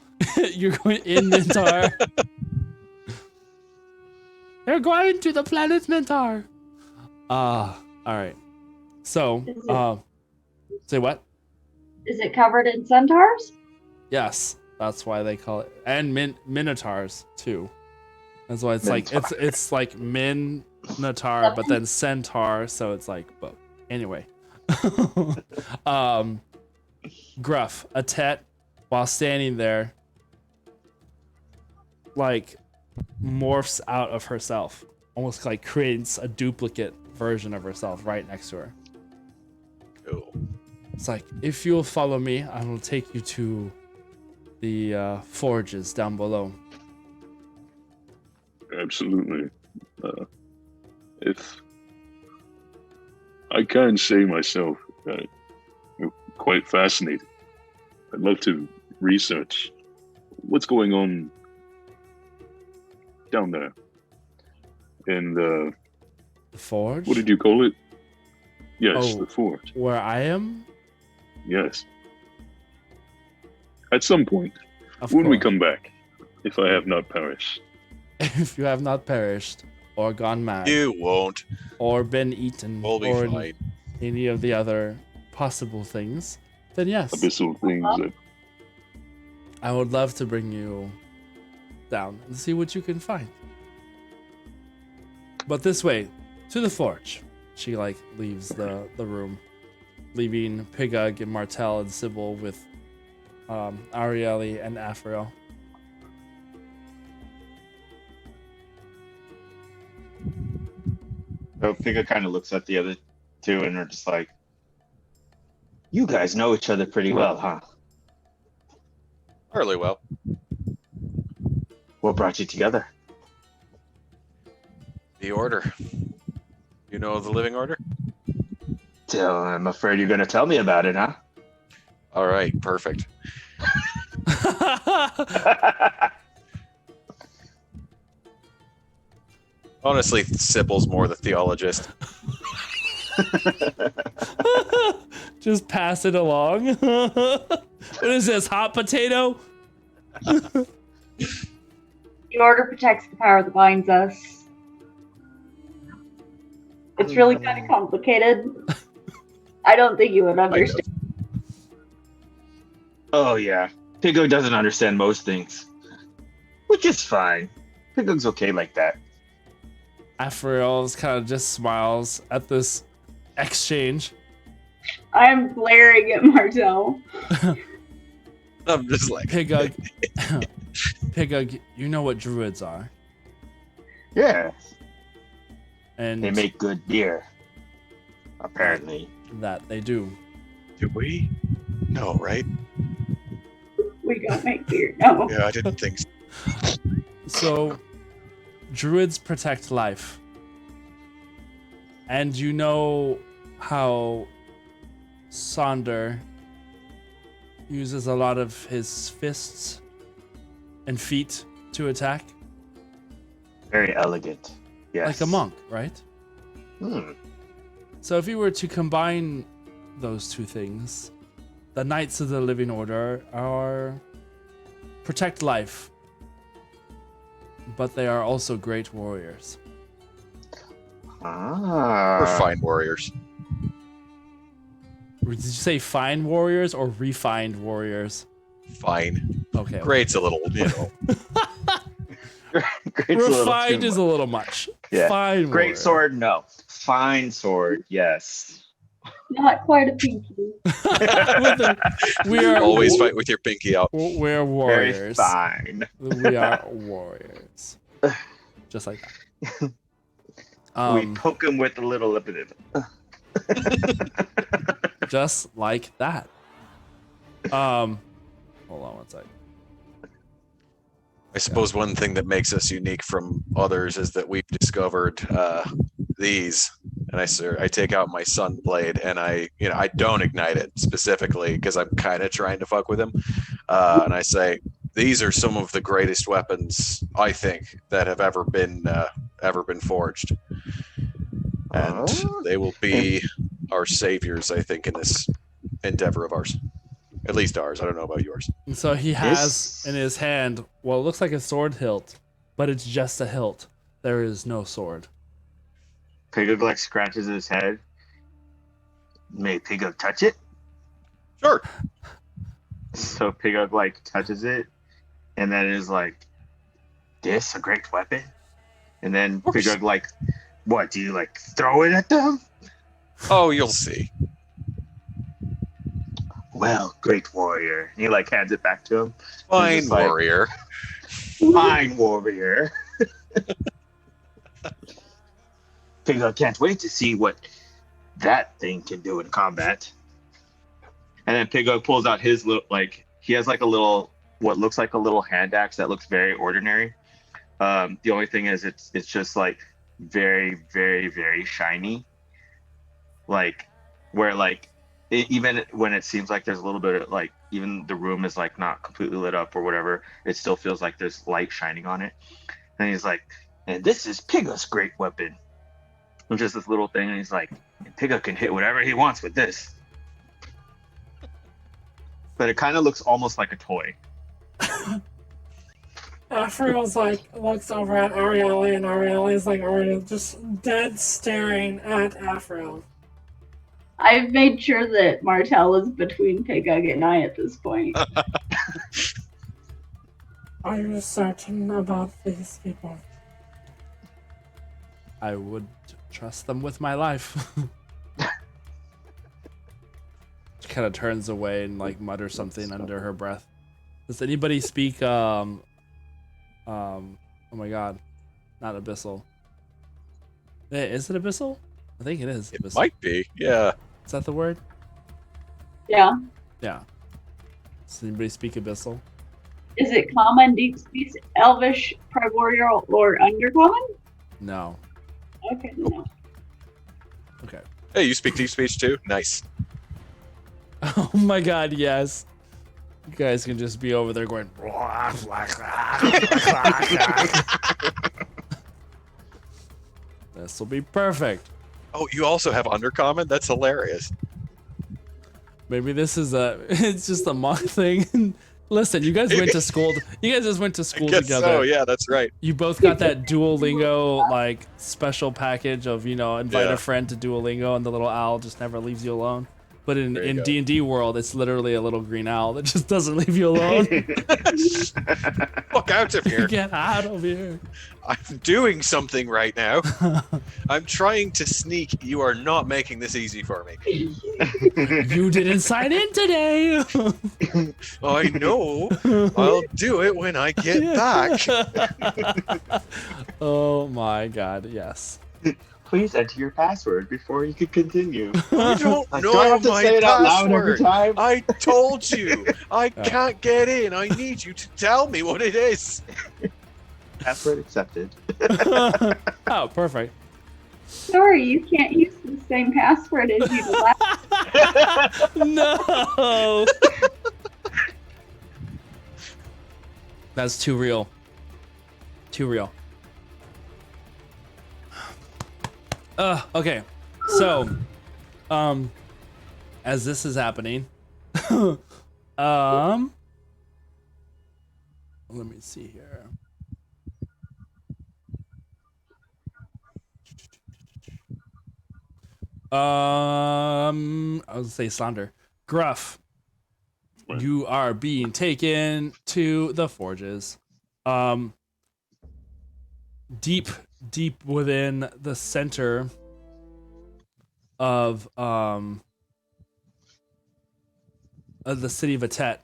You're going in Mintar. They're going to the planet Mintar. All right. So, say what? Is it covered in centaurs? Yes, that's why they call it, and minotaurs too. That's why it's like Minotaur. it's like minotaur, but then centaur, so it's like both. Anyway, Gruff, a Tet, while standing there, like morphs out of herself, almost like creates a duplicate version of herself right next to her. Cool. It's like, if you'll follow me, I will take you to the forges down below. Absolutely. If I can say myself, I'm quite fascinated. I'd love to research what's going on down there. And The forge? what did you call it? Yes, Oh. the forge. Where I am? Yes. At some point, Of when we course. come back, if I have not perished. If you have not perished, or gone mad, You won't. or been eaten, We'll be or fine. any of the other possible things, then yes, Abyssal things that I would love to bring you down and see what you can find. But this way, to the forge. She like leaves the room, leaving Pigug and Martel and Sybil with Arieli and Afriel. So Pigga kind of looks at the other two and are just like, "You guys know each other pretty well, huh? Fairly well. What brought you together?" The order. You know the living order? So I'm afraid you're gonna tell me about it, huh? All right, perfect. Honestly, Sybil's more the theologist. Just pass it along. What is this, hot potato? The order protects the power that binds us. It's really kind of complicated. I don't think you would understand. Oh yeah, Piggo doesn't understand most things, which is fine. Piggo's okay like that. Afriel kind of just smiles at this exchange. I'm glaring at Martel. I'm just like, Pigug, Pigug, you know what druids are, Yeah, and they make good beer. Apparently. that they do. do we? No, right? We don't make beer. No. Yeah, I didn't think so. So, druids protect life. And you know how Sonder uses a lot of his fists and feet to attack? Very elegant. Yes. Like a monk, right? Hmm. So if you were to combine those two things, the Knights of the Living Order are protect life, but they are also great warriors. Ah. We're fine warriors. Did you say fine warriors or refined warriors? Fine. Okay. Great's a little, you know. Great's a little Refined too is a little much. Yeah. Fine. Great warrior. sword, no. Fine sword, yes. Not quite a pinky. We are Always fight with your pinky out. We're Very warriors. fine. We are warriors. Just like that. We poke him with a little lip of it. Just like that. Hold on one second. I suppose one thing that makes us unique from others is that we've discovered these. And I take out my sun blade and I don't ignite it specifically because I'm kind of trying to fuck with him. And I say, these are some of the greatest weapons I think that have ever been forged, and they will be our saviors. I think in this endeavor of ours, at least ours. I don't know about yours. And so he has This- in his hand what looks like a sword hilt, but it's just a hilt. There is no sword. Pigug like scratches his head. May Pigug touch it? Sure. So Pigug like touches it, and then is like, "This a great weapon?" And then course. Pigug like, "What do you like? Throw it at them?" Oh, you'll see. Well, great warrior. And he like hands it back to him. Fine just like- warrior. Fine warrior. Piglet can't wait to see what that thing can do in combat. And then Piglet pulls out his little, like, he has like a little, what looks like a little hand axe that looks very ordinary. The only thing is it's just like very, very, very shiny. Like, where like, even when it seems like there's a little bit of like, even the room is like not completely lit up or whatever, it still feels like there's light shining on it. And he's like, and this is Piglet's great weapon. Which is this little thing, and he's like, Piglet can hit whatever he wants with this. But it kind of looks almost like a toy. Afriel's like looks over at Arielle, and Arielle is like already just dead staring at Afriel. I've made sure that Martel is between Pigug and I at this point. Are you certain about these people? I would trust them with my life. She kind of turns away and like mutters something under her breath. Does anybody speak oh my god, not abyssal. Is it abyssal? I think it is. It Abyssal. might be, yeah. Is that the word? Yeah. Yeah. Does anybody speak abyssal? Is it common, deep speech, elvish, primordial, or undercommon? No. Okay, no. Okay. Hey, you speak deep speech too? Nice. Oh my god, yes. You guys can just be over there going. This will be perfect. Oh, you also have undercommon? That's hilarious. Maybe this is it's just a monk thing. Listen, you guys went to school. You guys just went to school I guess together. so, yeah, that's right. You both got that Duolingo like special package of, invite Yeah. a friend to Duolingo, and the little owl just never leaves you alone. But There you in go. D&D world, it's literally a little green owl that just doesn't leave you alone. Fuck out of here. Get out of here. I'm doing something right now. I'm trying to sneak. You are not making this easy for me. You didn't sign in today. I know. I'll do it when I get back. Oh my god, yes. Please enter your password before you can continue. I don't Like, know do I have to my say it out loud every password. time? I told you. I can't get in. I need you to tell me what it is. Password accepted. Oh, perfect. Sorry, you can't use the same password as you did last. No. That's too real. Too real. Okay. So, as this is happening, let me see here. I was gonna say Sonder. Gruff, Right. you are being taken to the forges. Deep within the center of the city of Atet.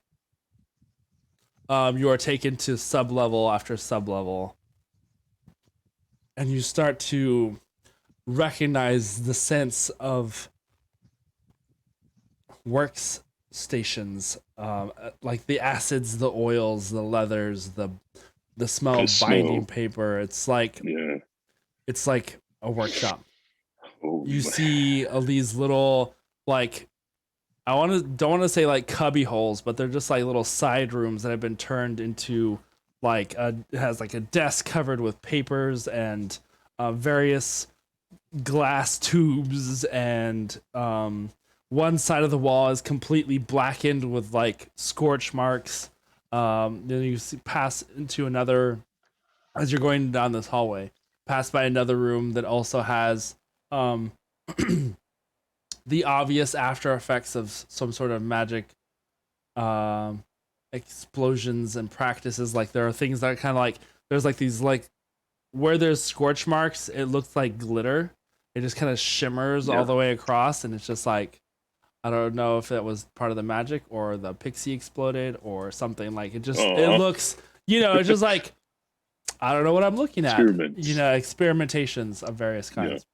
You are taken to sub-level after sub-level. And you start to recognize the sense of workstations, like the acids, the oils, the leathers, the smell The of smell. binding paper. It's like Yeah. a workshop. Oh, You my- see these little like don't want to say like cubby holes, but they're just like little side rooms that have been turned into like it has like a desk covered with papers and various glass tubes, and one side of the wall is completely blackened with like scorch marks. Then you pass into another as you're going down this hallway. Pass by another room that also has the obvious after effects of some sort of magic explosions and practices. Like there are things that are kind of like there's like these like where there's scorch marks, it looks like glitter. It just kind of shimmers all the way across, and it's just like I don't know if that was part of the magic or the pixie exploded or something. Like it just it Aw. looks, it's just like I don't know what I'm looking at. Experiments. Experimentations of various kinds.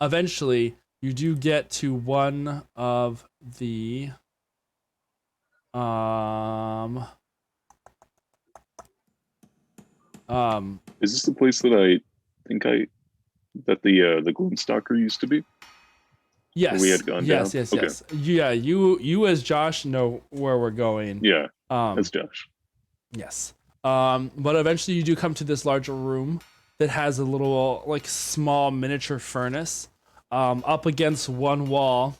eventually you do get to one of the Is this the place that I think that the Gloomstalker used to be? yes, we had gone yes, down? yes, Okay. yes. Yeah, you as Josh know where we're going. Yeah, Um, that's Josh. yes. But eventually you do come to this larger room that has a little like small miniature furnace. Up against one wall,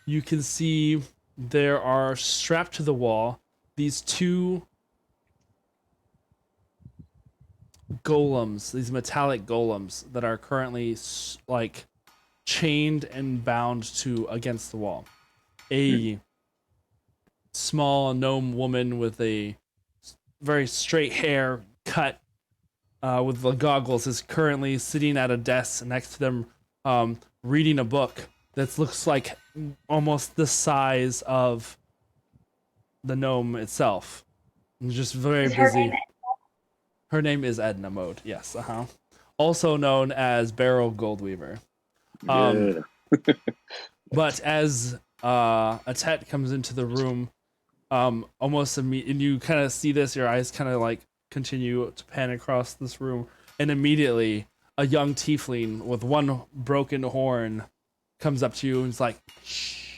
you can see there are strapped to the wall these two golems, these metallic golems that are currently like chained and bound to against the wall. A small gnome woman with a very straight hair cut with the goggles is currently sitting at a desk next to them, reading a book that looks like almost the size of the gnome itself. And just very Is her busy. name Her name is Edna Mode. Yes, also known as Beryl Goldweaver. Yeah. But as Atet comes into the room, almost immediately, and you kind of see this, your eyes kind of like continue to pan across this room, and immediately a young tiefling with one broken horn comes up to you and is like, shh.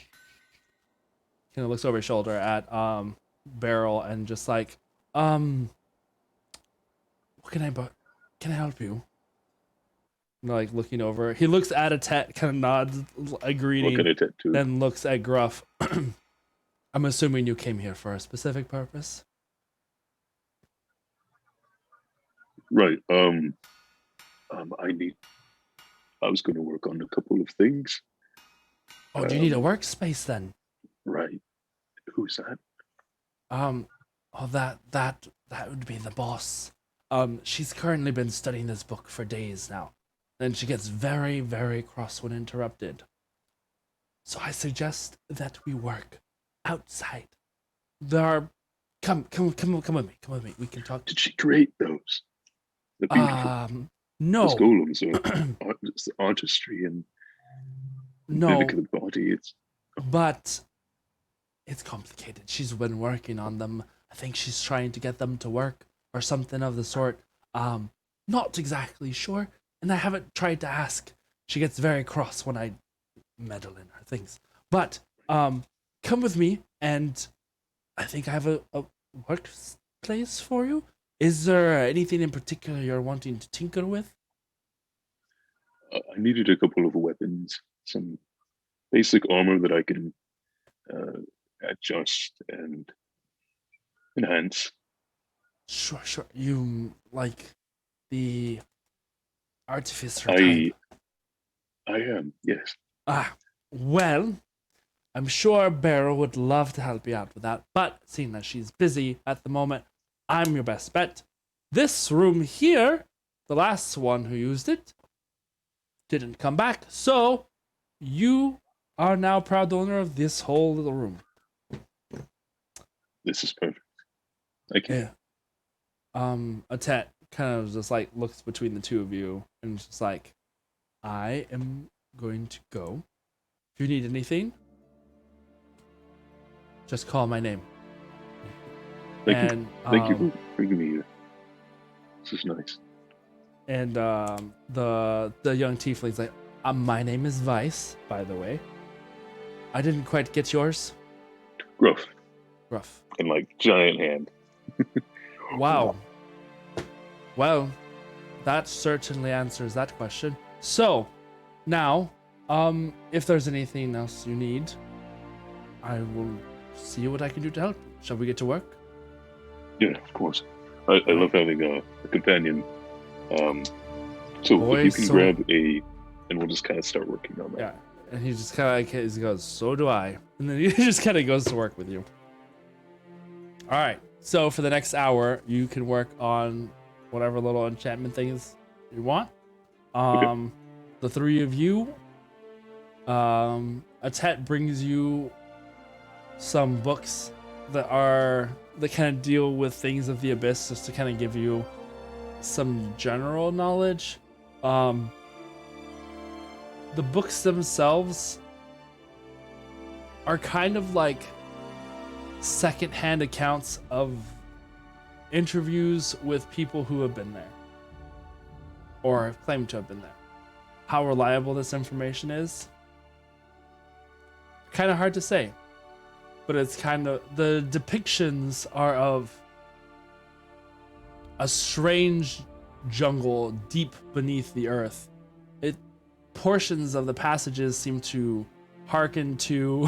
Kind of looks over his shoulder at Beryl and just like, what can I help you? Like looking over, he looks at Atet, kind of nods, agreeing, Look at it too. then looks at Gruff. I'm assuming you came here for a specific purpose. Right. I was going to work on a couple of things. Oh, do you need a workspace then? Right. Who's that? Oh, that would be the boss. She's currently been studying this book for days now. Then she gets very, very cross when interrupted. So I suggest that we work outside. Come with me. We can talk. Did she create those? The beautiful No, those golems are it's artistry and no, mimic of the body. It's but it's complicated. She's been working on them. I think she's trying to get them to work or something of the sort. Not exactly sure, and I haven't tried to ask. She gets very cross when I meddle in her things. But come with me, and I think I have a workplace for you. Is there anything in particular you're wanting to tinker with? I needed a couple of weapons, some basic armor that I can adjust and enhance. Sure. You like the artificer type? I am, yes. Well, I'm sure Beryl would love to help you out with that, but seeing that she's busy at the moment, I'm your best bet. This room here, the last one who used it, didn't come back, so you are now proud owner of this whole little room. This is perfect. Thank you. Yeah. Atet kind of just like looks between the two of you and just like, I am going to go. If you need anything, just call my name. Thank you. Thank you for bringing me here. This is nice. And the young tiefling's like, my name is Vice, by the way. I didn't quite get yours. Gruff. Gruff. And like giant hand. Wow. Well, that certainly answers that question. So, now, if there's anything else you need, I will see what I can do to help. Shall we get to work? Yeah, of course. I love having a companion. So if you can grab and we'll just kind of start working on that. Yeah, and he just kind of like he goes, so do I, and then he just kind of goes to work with you. All right, so for the next hour, you can work on whatever little enchantment things you want. Okay. The three of you, Atet brings you some books that kind of deal with things of the abyss, just to kind of give you some general knowledge. the books themselves are kind of like secondhand accounts of interviews with people who have been there or have claimed to have been there. How reliable this information is, kind of hard to say, but it's kind of, the depictions are of a strange jungle deep beneath the earth. Portions of the passages seem to hearken to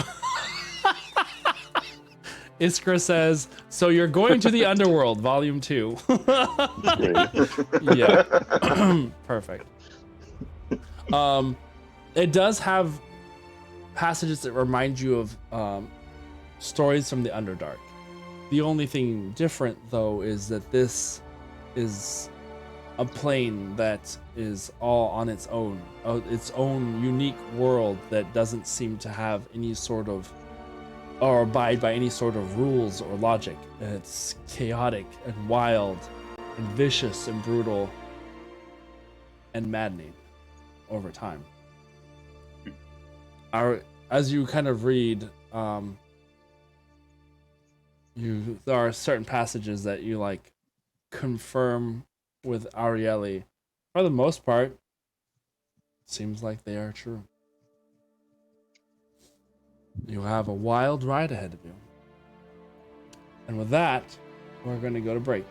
Iskra says, so you're going to the underworld, volume 2. Yeah. Perfect. It does have passages that remind you of stories from the Underdark. The only thing different, though, is that this is a plane that is all on its own unique world that doesn't seem to have any sort of, or abide by any sort of rules or logic. It's chaotic and wild and vicious and brutal and maddening over time. As you kind of read, there are certain passages that you like confirm with Arieli. For the most part, seems like they are true. You have a wild ride ahead of you. And with that, we're going to go to break.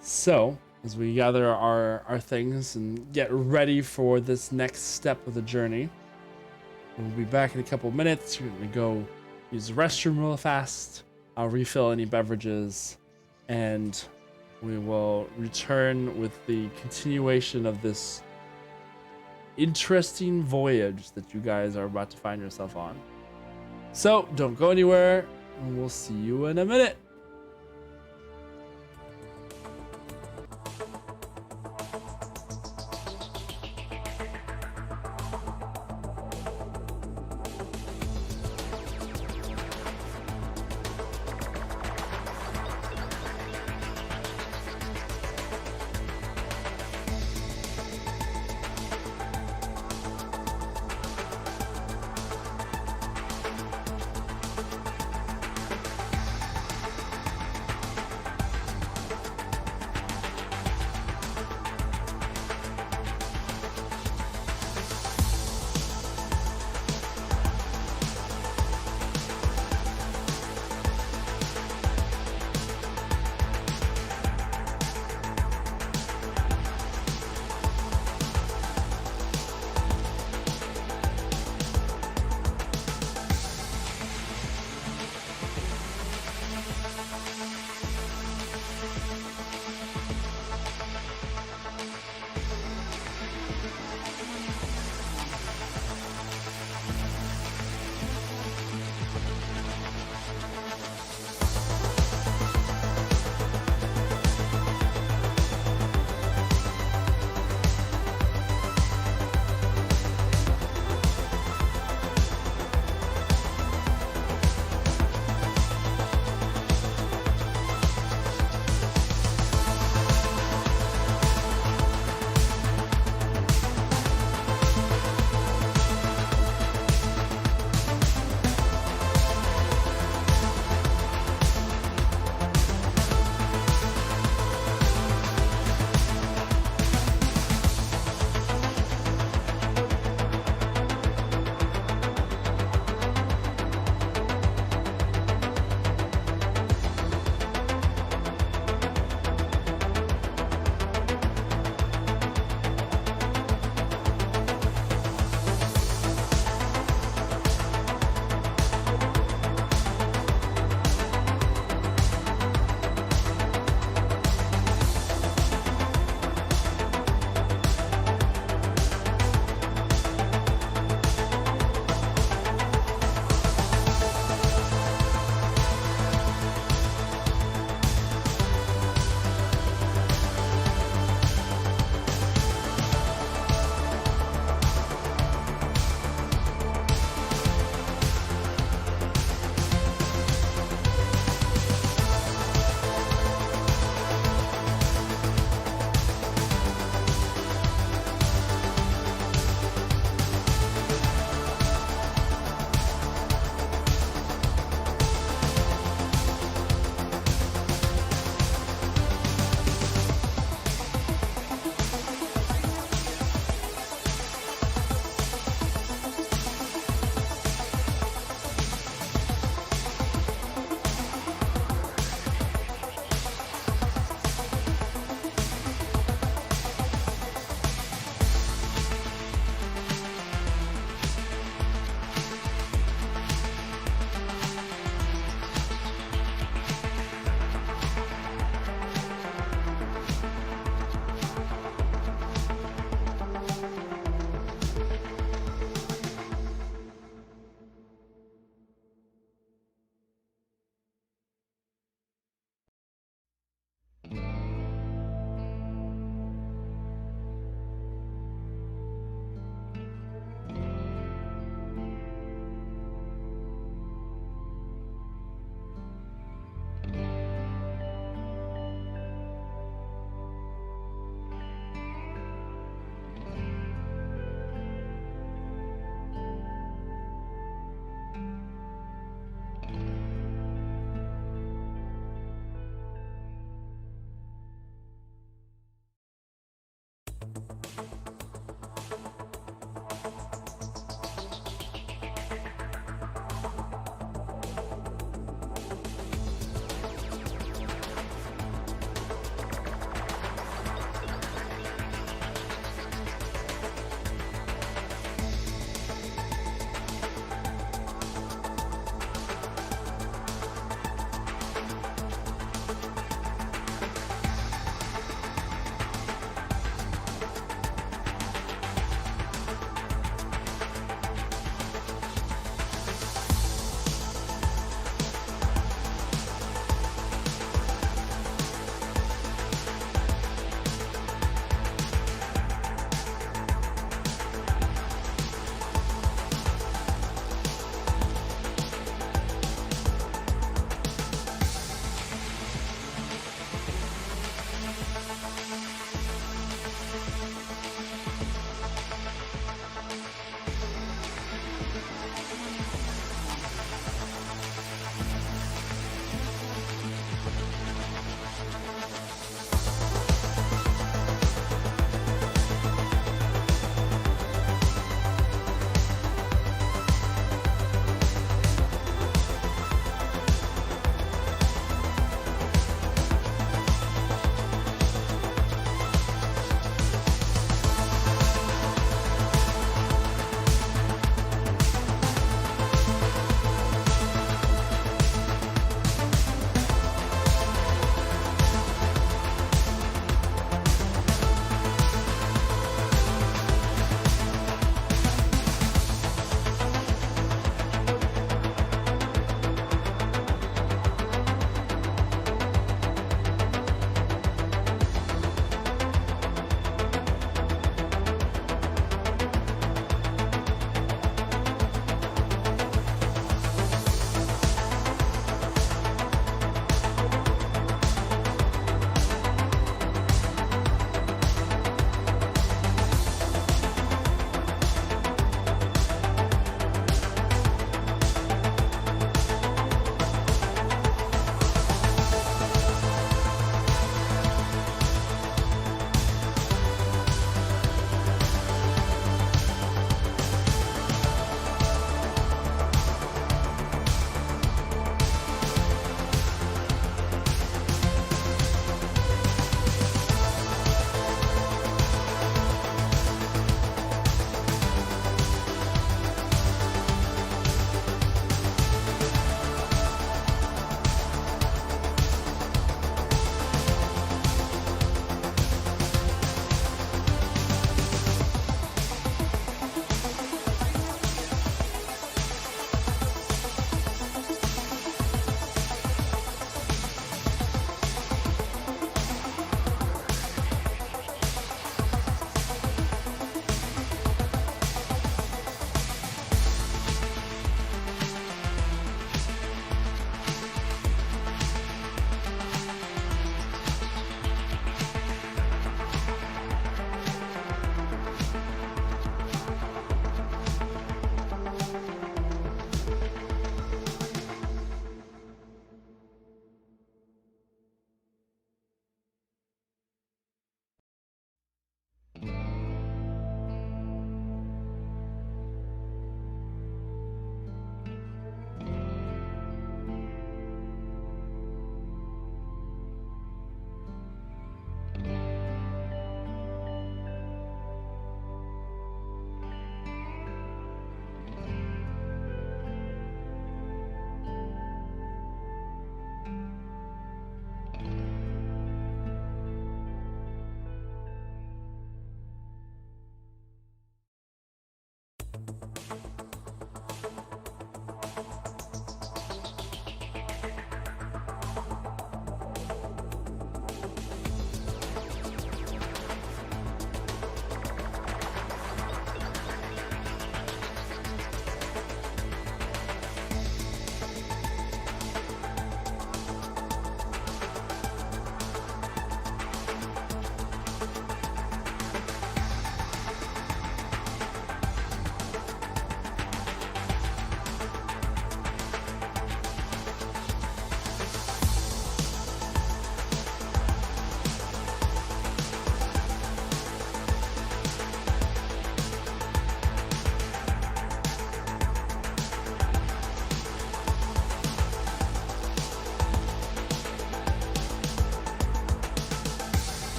So, as we gather our things and get ready for this next step of the journey, we'll be back in a couple minutes. We're going to go use the restroom real fast. I'll refill any beverages, and we will return with the continuation of this interesting voyage that you guys are about to find yourself on. So, don't go anywhere, and we'll see you in a minute.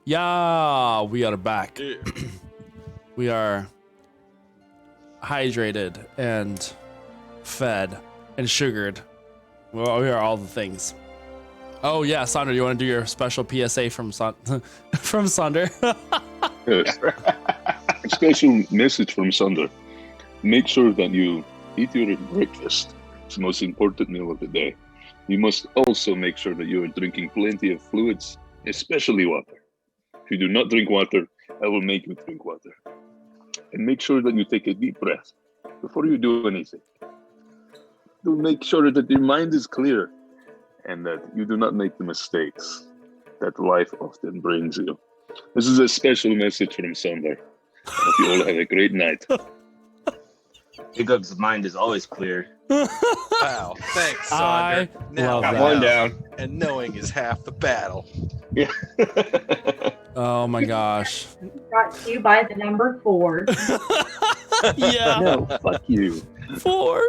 Yeah, we are back. We are hydrated and fed and sugared. Well, we are all the things. Oh yeah, Sonder, you want to do your special PSA from from Sonder? Special message from Sunder. Make sure that you eat your breakfast. It's the most important meal of the day. You must also make sure that you are drinking plenty of fluids, especially water. If you do not drink water, I will make you drink water. And make sure that you take a deep breath before you do anything. To make sure that your mind is clear and that you do not make the mistakes that life often brings you. This is a special message from Sunder. Hope you all have a great night. Hiccups' mind is always clear. Wow, thanks, I Sonder. Now love Got that. one down. and knowing is half the battle. Yeah. Oh my gosh. Brought to you by the number 4. Yeah. No, fuck you. 4.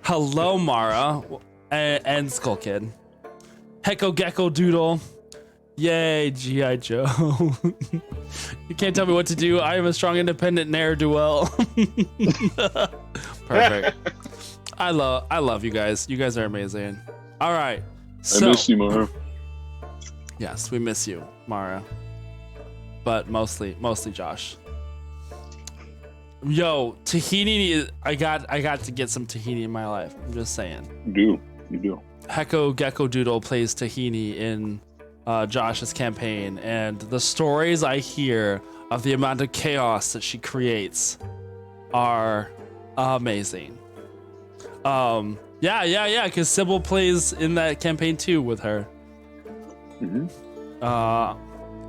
Hello, Mara and Skull Kid. Hecko Gecko Doodle. Yay, G.I. Joe. You can't tell me what to do. I am a strong, independent ne'er-do-well. Perfect. I love you guys. You guys are amazing. All right. So, I miss you, Mara. yes, we miss you, Mara. But mostly Josh. Yo, tahini. I got to get some tahini in my life. I'm just saying. You do. Hecko Gecko Doodle plays tahini in Josh's campaign, and the stories I hear of the amount of chaos that she creates are amazing. Yeah, because Sybil plays in that campaign too with her. Mm-hmm.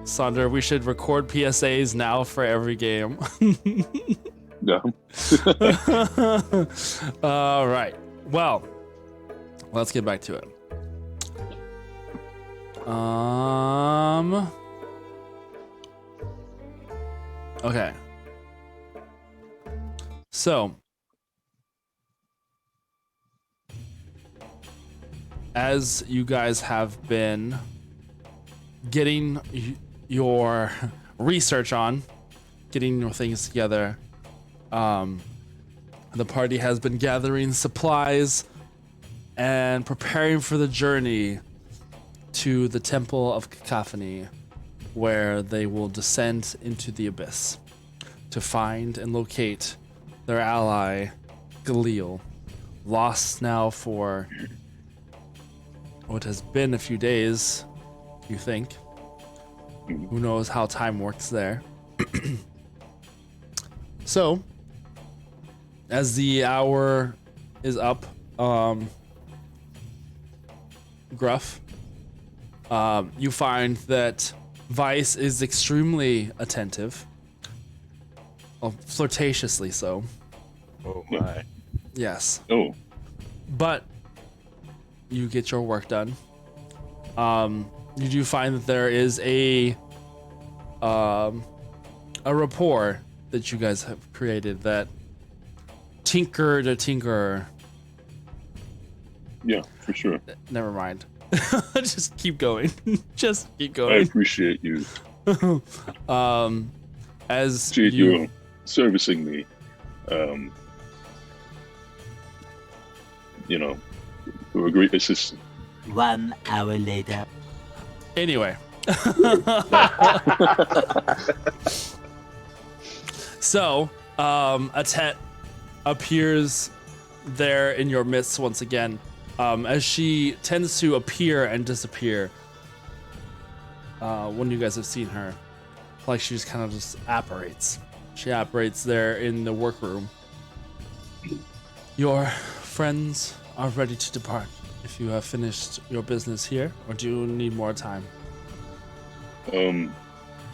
Sonder, we should record PSAs now for every game. Yeah. All right. Well, let's get back to it. Okay. So, as you guys have been getting your research on, getting your things together, the party has been gathering supplies and preparing for the journey to the Temple of Cacophony, where they will descend into the abyss to find and locate their ally, Galil, lost now for what has been a few days, you think. Who knows how time works there. So, as the hour is up, Gruff, you find that Vice is extremely attentive. Well, flirtatiously so. Oh my. Yes. Oh, But you get your work done. You do find that there is a rapport that you guys have created that tinker to tinker. yeah, for sure. Never mind. Just keep going. Just keep I going. appreciate you. As Appreciate you you servicing me. You're a great assistant. 1 hour later. Anyway. So, Atet appears there in your midst once again, as she tends to appear and disappear when you guys have seen her. Like she just kind of just apparates. She apparates there in the workroom. Your friends are ready to depart. If you have finished your business here, or do you need more time? Can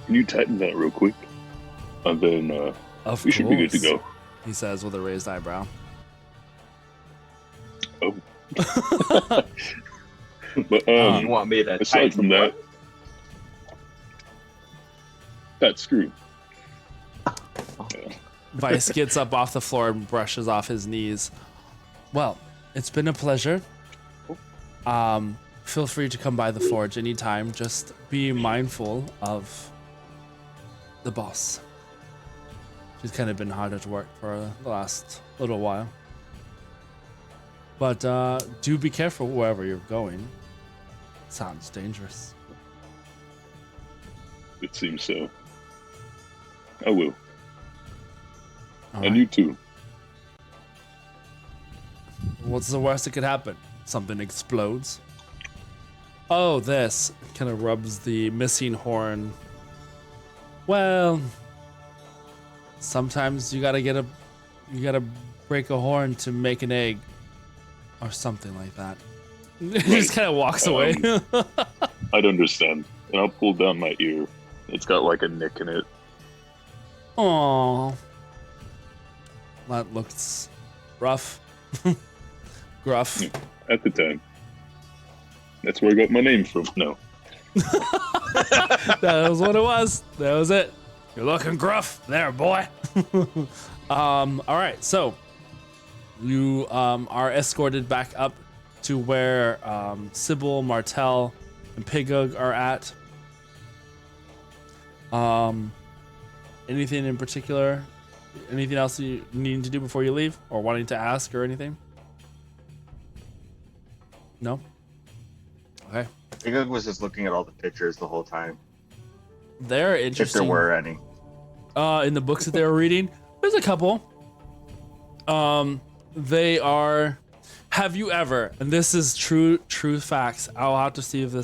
you tighten that real quick? And then Of we should be good to course, go. he says with a raised eyebrow. Oh. But You want me to aside from that, what? that screw. Vice gets up off the floor and brushes off his knees. Well, it's been a pleasure. feel free to come by the forge anytime. Just be mindful of the boss. She's kind of been hard at work for the last little while. But do be careful wherever you're going. Sounds dangerous. It seems so. I will. All And right. you too. What's the worst that could happen? Something explodes. Oh, this kind of rubs the missing horn. Well, sometimes you gotta break a horn to make an egg, or something like that. He just kind of walks away. I'd understand. And I'll pull down my ear. It's got like a nick in it. Aww, that looks rough. Gruff. At the time. That's where I got my name from. No. That was what it was. That was it. You're looking gruff there, boy. All right, so you are escorted back up to where Sybil, Martel, and Pigug are at. Anything in particular? Anything else you need to do before you leave, or wanting to ask, or anything? No. Okay. Igug was just looking at all the pictures the whole time, They're if interesting. there were any. In the books that they were reading, there's a couple. They are. Have you ever? And this is true facts. I'll have to see if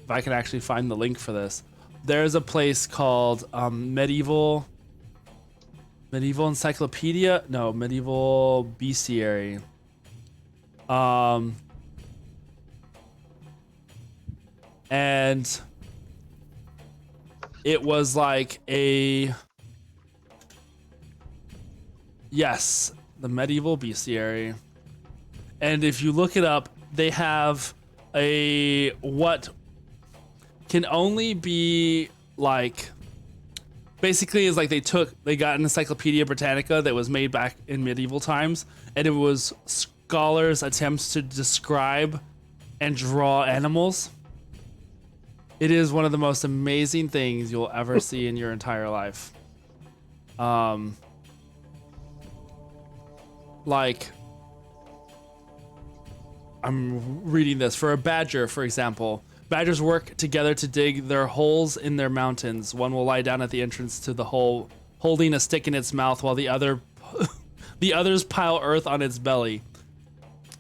I can actually find the link for this. There's a place called Medieval Encyclopedia. No, Medieval Bestiary. And it was like the Medieval Bestiary. And if you look it up, they have what can only be like, basically is like they got an Encyclopedia Britannica that was made back in medieval times, and it was scholars' attempts to describe and draw animals. It is one of the most amazing things you'll ever see in your entire life. Like, I'm reading this. For a badger, for example, badgers work together to dig their holes in their mountains. One will lie down at the entrance to the hole, holding a stick in its mouth, while the others pile earth on its belly.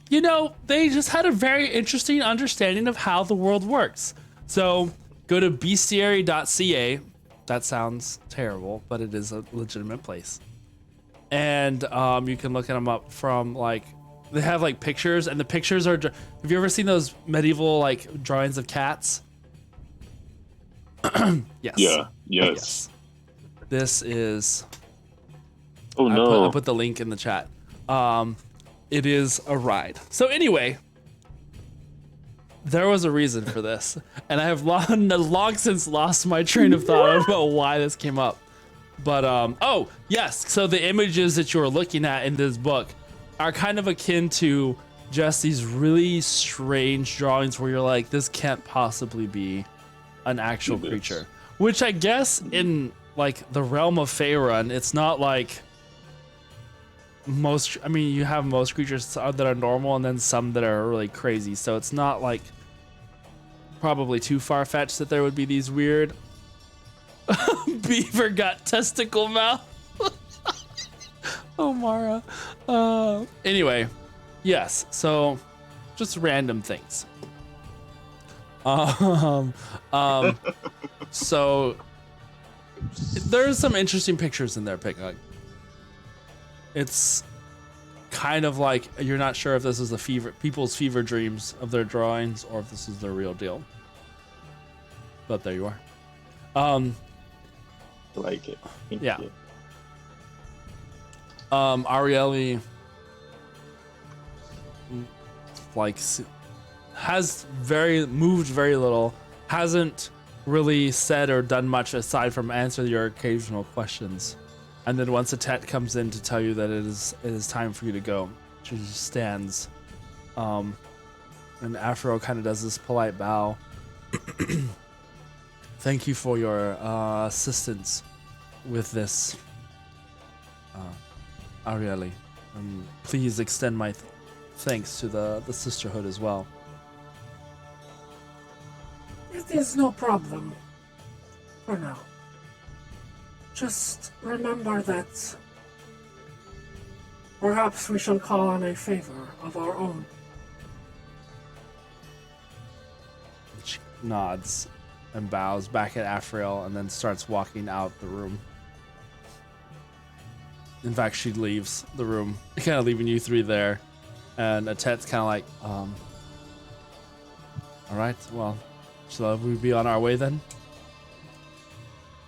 You know, they just had a very interesting understanding of how the world works. So go to bestiary.ca. That sounds terrible, but it is a legitimate place. And you can look at them up from like, they have like pictures, and the pictures are. Have you ever seen those medieval like drawings of cats? Yes. Yeah. Yes. This is. Oh no. I'll put the link in the chat. It is a ride. So anyway, there was a reason for this, and I have long since lost my train of thought about why this came up. But oh yes, so the images that you're looking at in this book are kind of akin to just these really strange drawings where you're like, this can't possibly be an actual creature. Which I guess in like the realm of Faerun, it's not like most. I mean, you have most creatures that are normal, and then some that are really crazy. So it's not like probably too far-fetched that there would be these weird beaver got testicle mouth. Oh, Mara. Anyway, yes. So, just random things. So there's some interesting pictures in there, Pigug. It's kind of like you're not sure if this is people's fever dreams of their drawings or if this is the real deal. But there you are. I like it. Thank Yeah. you. Arieli like has moved very little, hasn't really said or done much aside from answer your occasional questions. And then once Atet comes in to tell you that it is time for you to go, she just stands And Afro kind of does this polite bow. Thank you for your assistance with this, Arieli. Please extend my thanks to the Sisterhood as well. It is no problem. For now. Just remember that perhaps we shall call on a favor of our own. She nods and bows back at Afriel and then starts walking out the room. In fact, she leaves the room, kind of leaving you three there. And Atet's kind of like, all right, well, shall we be on our way then?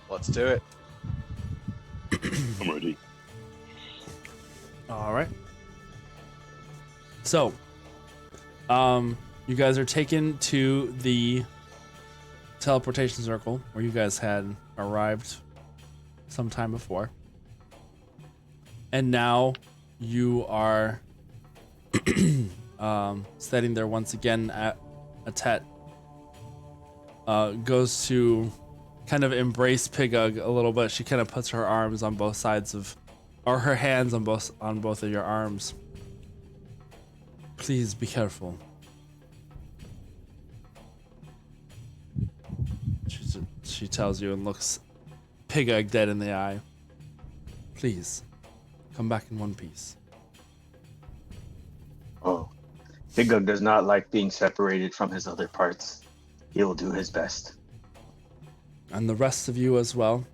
Let's do it. I'm ready. All right. So, you guys are taken to the teleportation circle where you guys had arrived sometime before. And now you are standing there once again at Atet. Goes to kind of embrace Pigug a little bit. She kind of puts her arms on both sides of, or her hands on both of your arms. Please be careful. She tells you and looks Pigug dead in the eye. Please, come back in one piece. Oh, Pigug does not like being separated from his other parts. He will do his best. And the rest of you as well.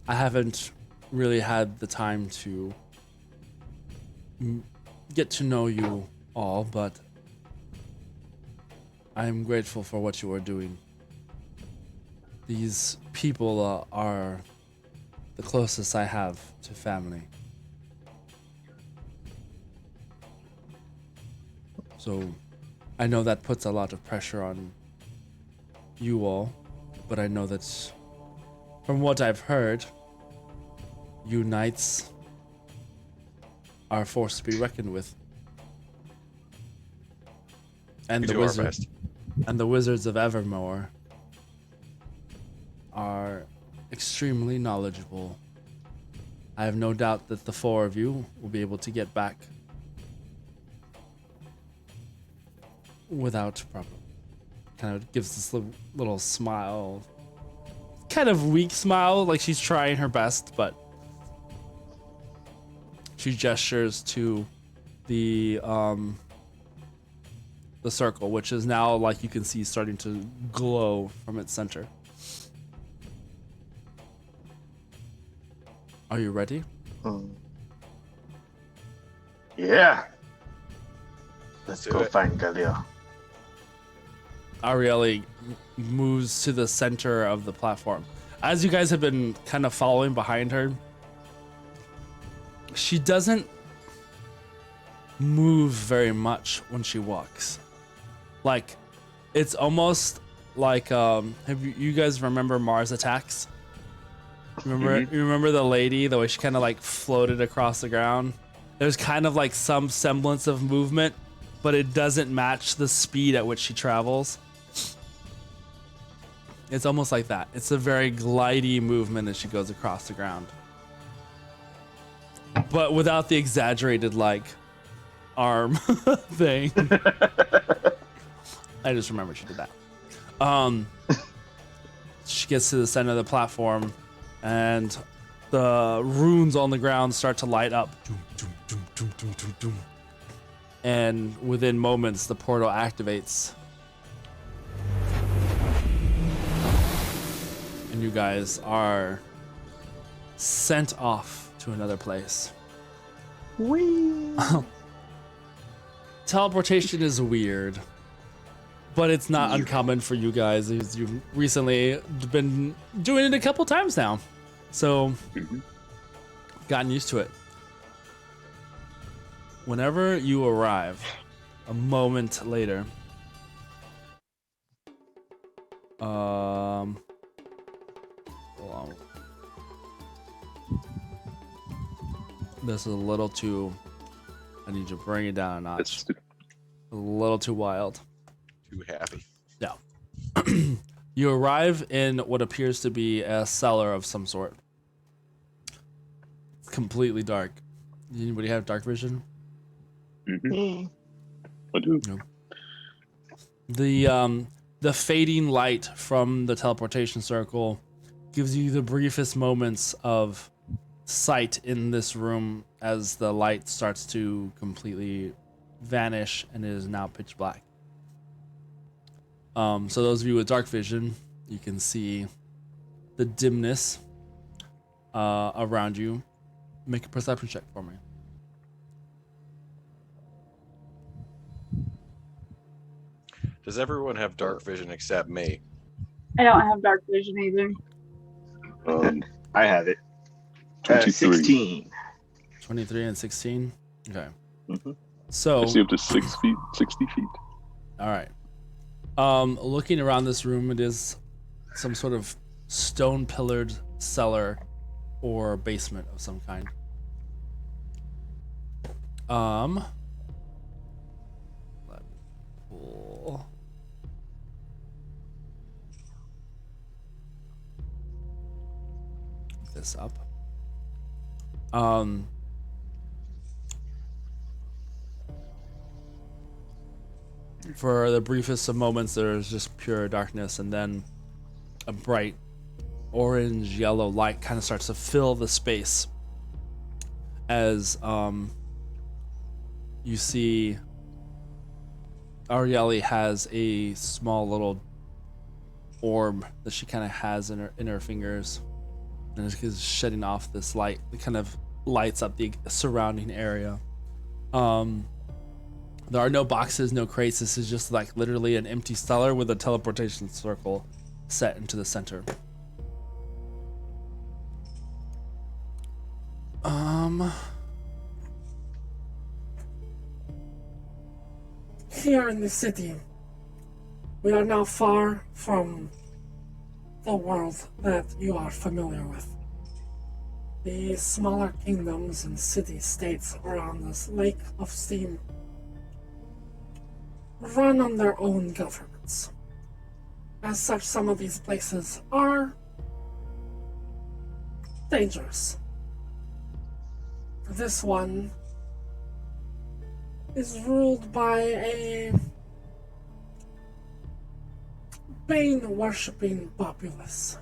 I haven't really had the time to get to know you all, but I am grateful for what you are doing. These people are the closest I have to family. So I know that puts a lot of pressure on you all, but I know that from what I've heard, you knights are a force to be reckoned with. And We do our best. And the wizards of Evermore are extremely knowledgeable. I have no doubt that the four of you will be able to get back without problem. Kind of gives this little smile, kind of weak smile, like she's trying her best, but she gestures to the circle, which is now, like you can see, starting to glow from its center. Are you ready? Yeah. Let's Do go it. find Galil. Arieli moves to the center of the platform. As you guys have been kind of following behind her, she doesn't move very much when she walks. Like, it's almost like, have you guys remember Mars Attacks? Remember, you remember the lady, the way she kind of like floated across the ground? There's kind of like some semblance of movement, but it doesn't match the speed at which she travels. It's almost like that. It's a very glidey movement as she goes across the ground. But without the exaggerated, like, arm thing. I just remembered she did that. She gets to the center of the platform, and the runes on the ground start to light up. And within moments, the portal activates. And you guys are sent off to another place. Whee! Teleportation is weird, but it's not uncommon for you guys. You've recently been doing it a couple times now, so gotten used to it. Whenever you arrive, a moment later, hold on. This is a little too. I need to bring it down a notch. That's A little too wild. too happy. You arrive in what appears to be a cellar of some sort. It's completely dark. Anybody have dark vision? Mm-hmm. I do. The fading light from the teleportation circle gives you the briefest moments of sight in this room as the light starts to completely vanish and it is now pitch black. So those of you with dark vision, you can see the dimness around you. Make a perception check for me. Does everyone have dark vision except me? I don't have dark vision either. I have it. 23. 16. 23 and 16. Okay. Mhm. So I see up to 6 feet, 60 feet. all right. Looking around this room, it is some sort of stone pillared cellar or basement of some kind. Let me pull this up. For the briefest of moments, there's just pure darkness, and then a bright orange yellow light kind of starts to fill the space as you see Arieli has a small little orb that she kind of has in her fingers, and is shedding off this light that kind of lights up the surrounding area. There are no boxes, no crates. This is just like literally an empty cellar with a teleportation circle set into the center. Here in the city, we are now far from the world that you are familiar with. The smaller kingdoms and city-states around this lake of steam run on their own governments. As such, some of these places are dangerous. This one is ruled by a Bane-worshipping populace.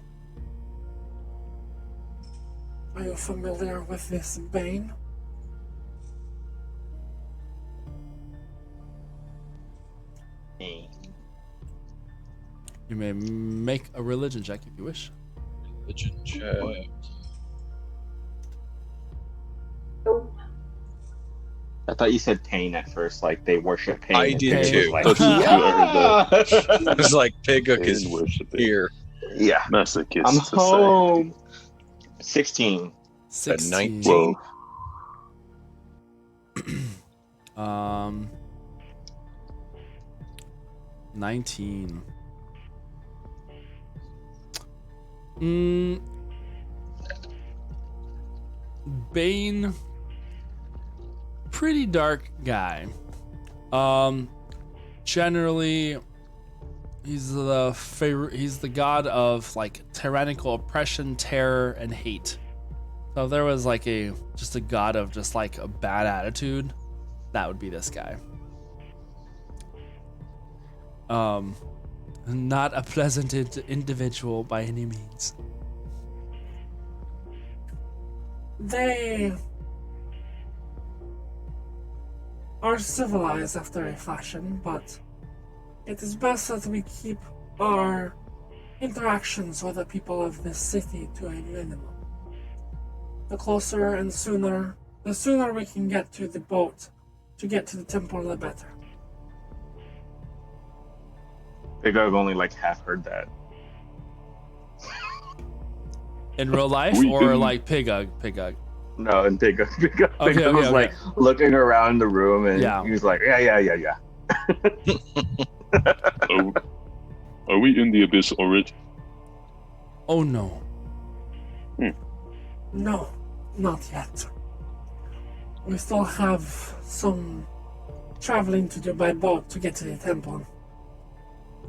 Are you familiar with this Bane? You may make a religion check if you wish. Religion check. Oh, I thought you said pain at first, like they worship pain. I and did pain too. was That's Like, yeah. It's like Pighook is Pain worshiping. here. yeah. Masochist I'm society. home. 16. 16. 19. Whoa. 19. Bane, pretty dark guy. Generally, he's the god of like tyrannical oppression, terror, and hate. So if there was like just a god of just like a bad attitude, that would be this guy. Not a pleasant individual by any means. They are civilized after a fashion, but it is best that we keep our interactions with the people of this city to a minimum. The closer and the sooner we can get to the boat to get to the temple, the better. Big I've only like half heard that. In real life We or can- like Pigug? No, and Big Okay, was okay. like looking around the room and Yeah. he was like, yeah. Are we in the abyss already? Oh no. No, not yet. We still have some traveling to do by boat to get to the temple.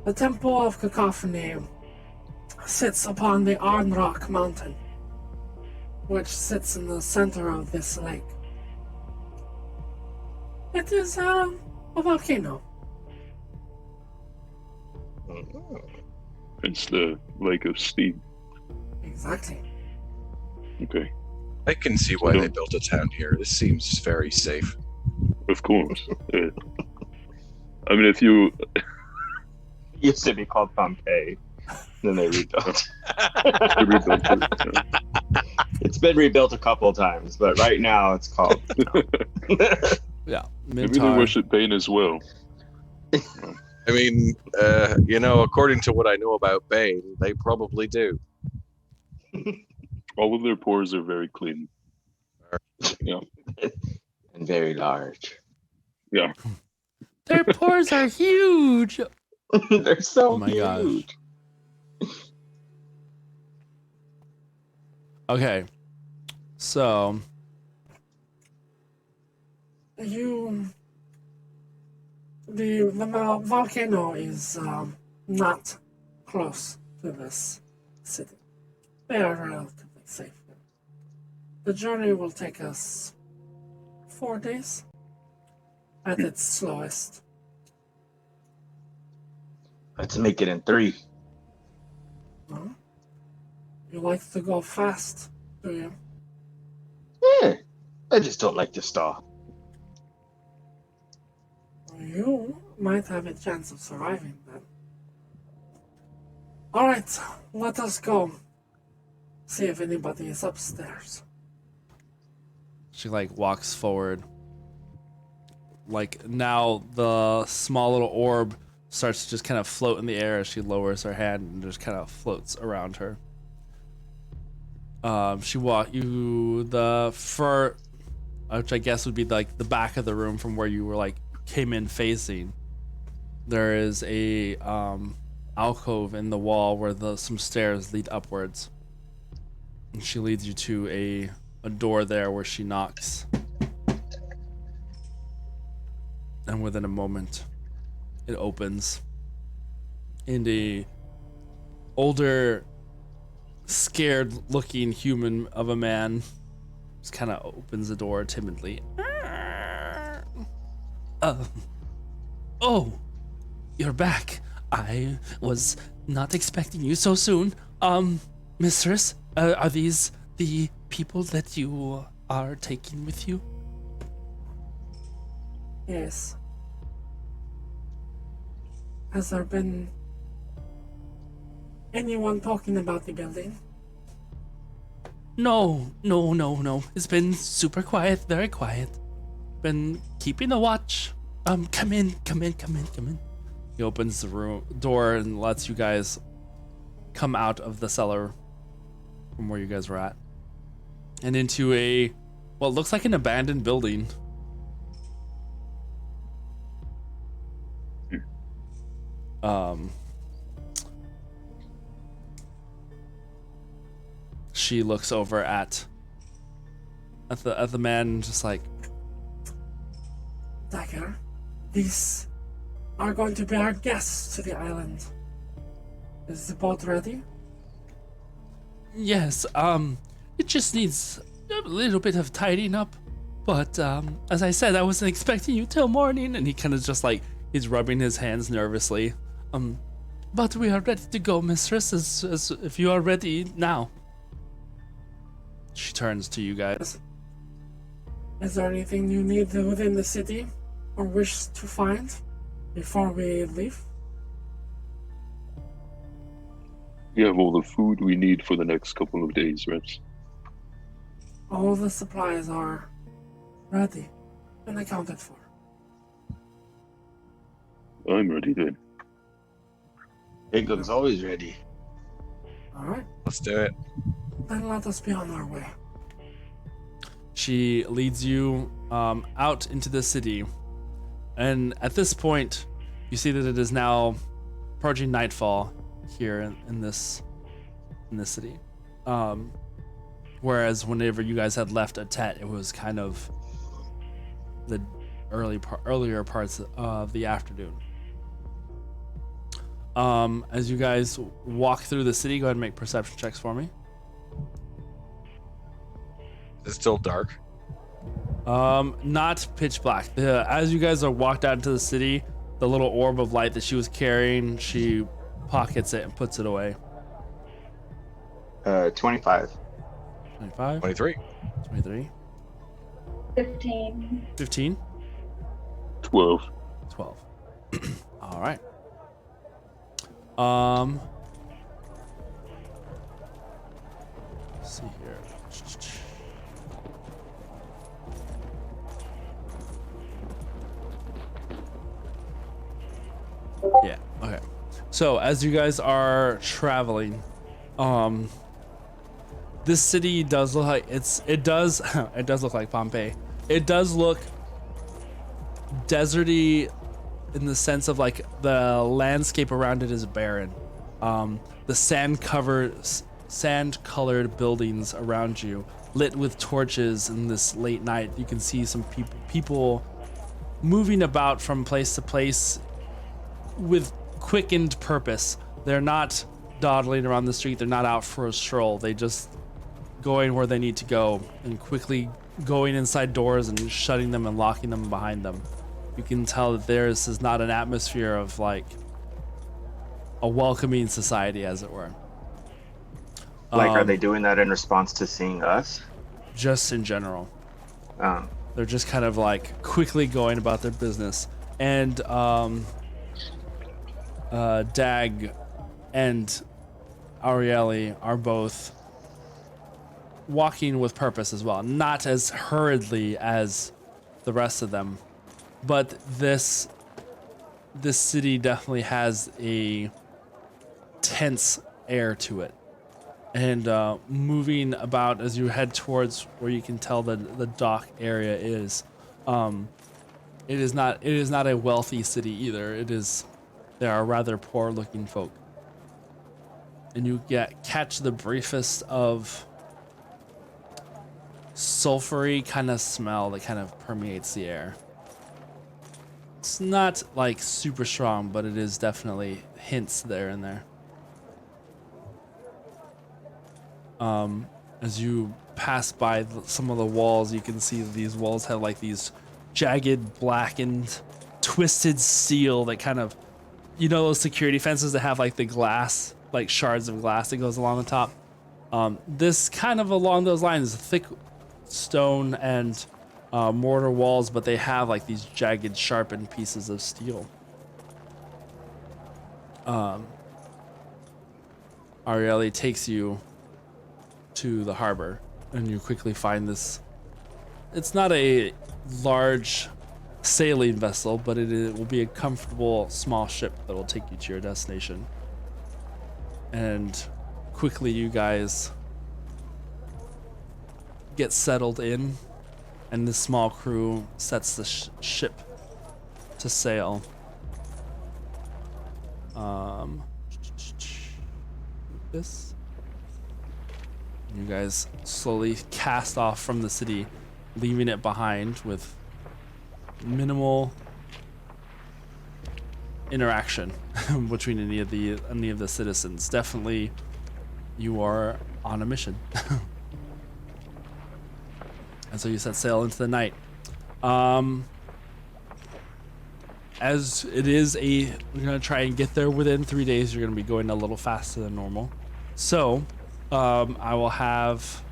The Temple of Cacophony sits upon the Arnrock Mountain, which sits in the center of this lake. It is a volcano. It's the Lake of Steam. Exactly. Okay, I can see why they built a town here. This seems very safe. of course. I mean, if you It used to be called Pompeii. Then they rebuilt. rebuilt it, It's been rebuilt a couple of times, but right now it's called. Yeah. maybe they Mintar. worship Bane as well. I mean, according to what I know about Bane, they probably do. All of their pores are very clean. Yeah, And very large. yeah. Their pores are huge. They're so Oh my gosh. huge. Okay. So, The volcano is not close to this city. They are relatively safe. The journey will take us 4 days at its slowest. Let's make it in 3. Huh? You like to go fast, do you? Yeah, I just don't like to stall. You might have a chance of surviving then. Alright, let us go. See if anybody is upstairs. she like walks forward. Like now the small little orb starts to just kind of float in the air as she lowers her hand and just kind of floats around her. She walk you the fur, which I guess would be like the back of the room from where you were like came in facing. There is a alcove in the wall where some stairs lead upwards. And she leads you to a door there where she knocks. And within a moment, it opens. And a older, scared-looking human of a man just kind of opens the door timidly. Oh, you're back. I was not expecting you so soon. Mistress, are these the people that you are taking with you? Yes. Has there been anyone talking about the building? No. It's been super quiet, very quiet. Been keeping a watch. Come in. He opens the door and lets you guys come out of the cellar from where you guys were at. And into what looks like an abandoned building. She looks over at the man, just like, Dagger, these are going to be our guests to the island. Is the boat ready? yes, it just needs a little bit of tidying up. But as I said, I wasn't expecting you till morning. And he kind of just like, he's rubbing his hands nervously. But we are ready to go, mistress, as if you are ready now. She turns to you guys. Is there anything you need within the city or wish to find before we leave? We have all the food we need for the next couple of days, Reps. All the supplies are ready and accounted for. I'm ready then. England's always ready. Alright, Let's do it. then let us be on our way. She leads you out into the city. And at this point, you see that it is now approaching nightfall here in this city. Whereas whenever you guys had left Atet, it was kind of the earlier parts of the afternoon. As you guys walk through the city, go ahead and make perception checks for me. It's still dark. Not pitch black. As you guys are walked out into the city, the little orb of light that she was carrying, she pockets it and puts it away. 25. 25, 23. 23, 15. 15, 12. 12. All right. Let's see here. Yeah, okay. So as you guys are traveling, this city does look like it does look like Pompeii. It does look deserty in the sense of like the landscape around it is barren. The sand-colored buildings around you, lit with torches in this late night. You can see some people moving about from place to place with quickened purpose. They're not dawdling around the street. They're not out for a stroll. They just going where they need to go and quickly going inside doors and shutting them and locking them behind them. You can tell that theirs is not an atmosphere of like a welcoming society, as it were. Like, are they doing that in response to seeing us? Just in general. Um, They're just kind of like quickly going about their business. And Dag and Arieli are both walking with purpose as well. Not as hurriedly as the rest of them. But this city definitely has a tense air to it. And moving about as you head towards where you can tell the dock area is, it is not a wealthy city either. There are rather poor looking folk. And you catch the briefest of sulfury kind of smell that kind of permeates the air. It's not like super strong, but it is definitely hints there and there. As you pass by some of the walls, you can see these walls have like these jagged, blackened, twisted steel that kind of, you know, those security fences that have like the glass, like shards of glass that goes along the top. This kind of along those lines, thick stone and mortar walls, but they have like these jagged, sharpened pieces of steel. Arieli takes you to the harbor, and you quickly find this. It's not a large sailing vessel, but it will be a comfortable small ship that will take you to your destination. And quickly you guys get settled in, and this small crew sets the ship to sail. This. You guys slowly cast off from the city, leaving it behind with minimal interaction between any of the citizens. Definitely, you are on a mission. And so you set sail into the night. As it is we're gonna try and get there within 3 days. You're gonna be going a little faster than normal. So, I will have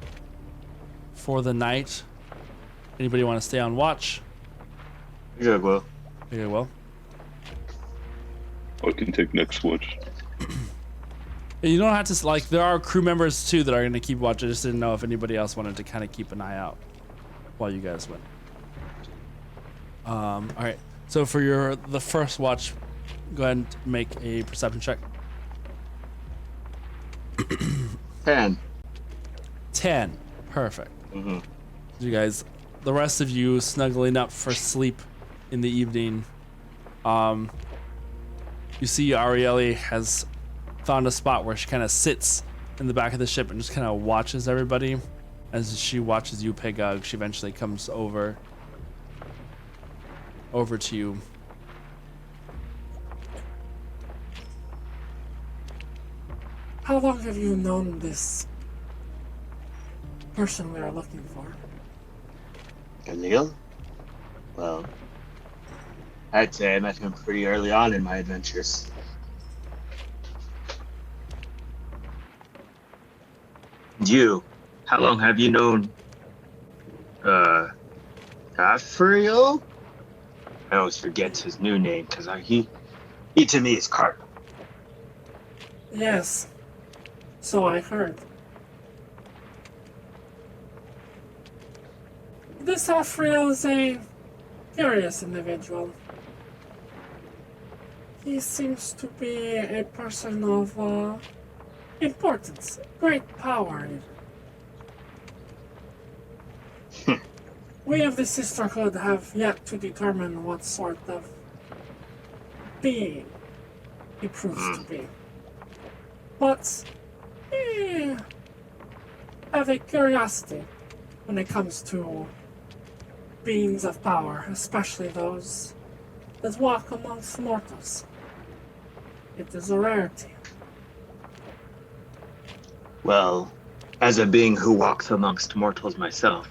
for the night. Anybody want to stay on watch? Yeah, well. Okay, well. I can take next watch. You don't have to, like, there are crew members too that are going to keep watch. I just didn't know if anybody else wanted to kind of keep an eye out while you guys went. All right. So for the first watch, go ahead and make a perception check. 10. Perfect. Mm-hmm. You guys, the rest of you snuggling up for sleep in the evening. You see Arieli has found a spot where she kind of sits in the back of the ship and just kind of watches everybody. As she watches you, Pegug, she eventually comes over to you. How long have you known this person we are looking for? Galil? Well, I'd say I met him pretty early on in my adventures. You, how long have you known, Afrio? I always forget his new name, because he to me is Carp. Yes. So I heard. This Afriel is a curious individual. He seems to be a person of importance, great power even. We of the Sisterhood have yet to determine what sort of being he proves to be. But we have a curiosity when it comes to beings of power, especially those that walk amongst mortals. It is a rarity. Well, as a being who walks amongst mortals myself,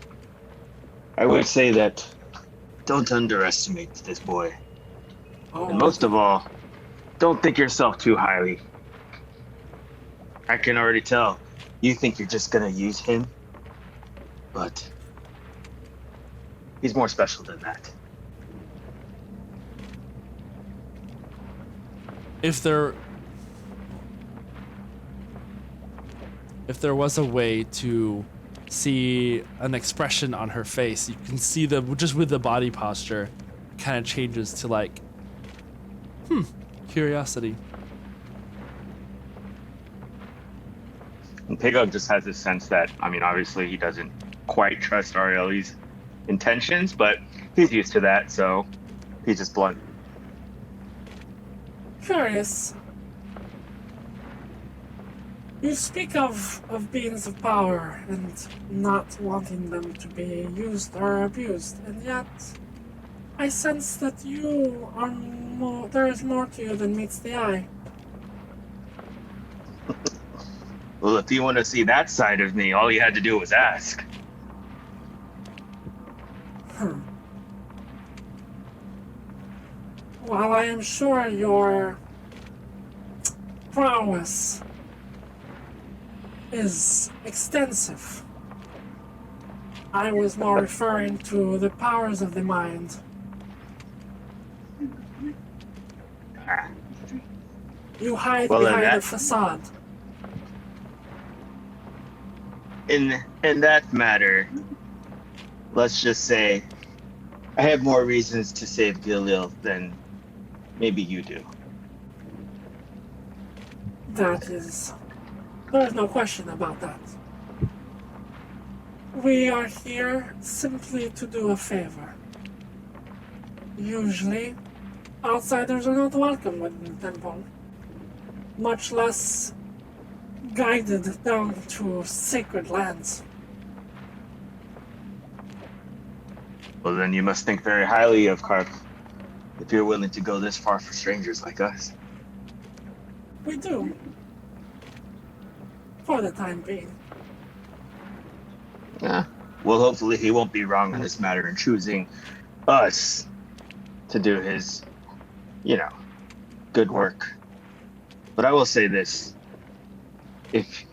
I would say that don't underestimate this boy. Oh, And most of all, don't think yourself too highly. I can already tell you think you're just gonna use him, but he's more special than that. If there was a way to see an expression on her face, you can see just with the body posture, kind of changes to like, curiosity. And Pigog just has this sense that, I mean, obviously he doesn't quite trust Arielli's intentions, but he's used to that, so he's just blunt. curious. You speak of beings of power and not wanting them to be used or abused, and yet I sense that you are more, there is more to you than meets the eye. Well, if you want to see that side of me, all you had to do was ask. While I am sure your prowess is extensive, I was more referring to the powers of the mind. Ah, You hide Well, then behind a that- facade. In that matter, let's just say I have more reasons to save Gilil than maybe you do. There's no question about that. We are here simply to do a favor. Usually, outsiders are not welcome within the temple, much less guided down to sacred lands. Well, then you must think very highly of Karp if you're willing to go this far for strangers like us. We do. For the time being. Yeah. Well, hopefully he won't be wrong in this matter in choosing us to do his, good work. But I will say this. If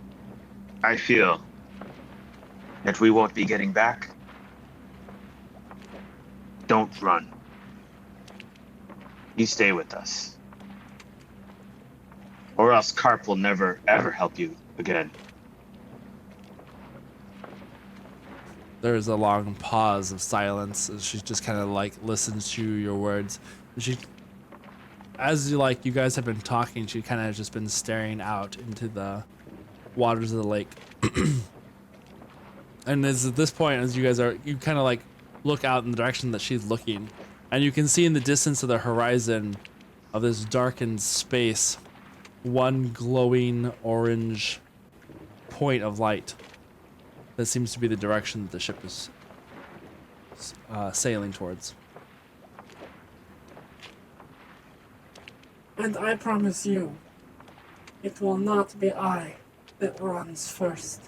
I feel that we won't be getting back, don't run. You stay with us. Or else Karp will never, ever help you again. There's a long pause of silence as she just kind of like listens to your words. She, as you guys have been talking, she kind of just been staring out into the waters of the lake. And as at this point, as you kind of like look out in the direction that she's looking, and you can see in the distance of the horizon of this darkened space, one glowing orange point of light. That seems to be the direction that the ship is sailing towards. And I promise you, it will not be I that runs first.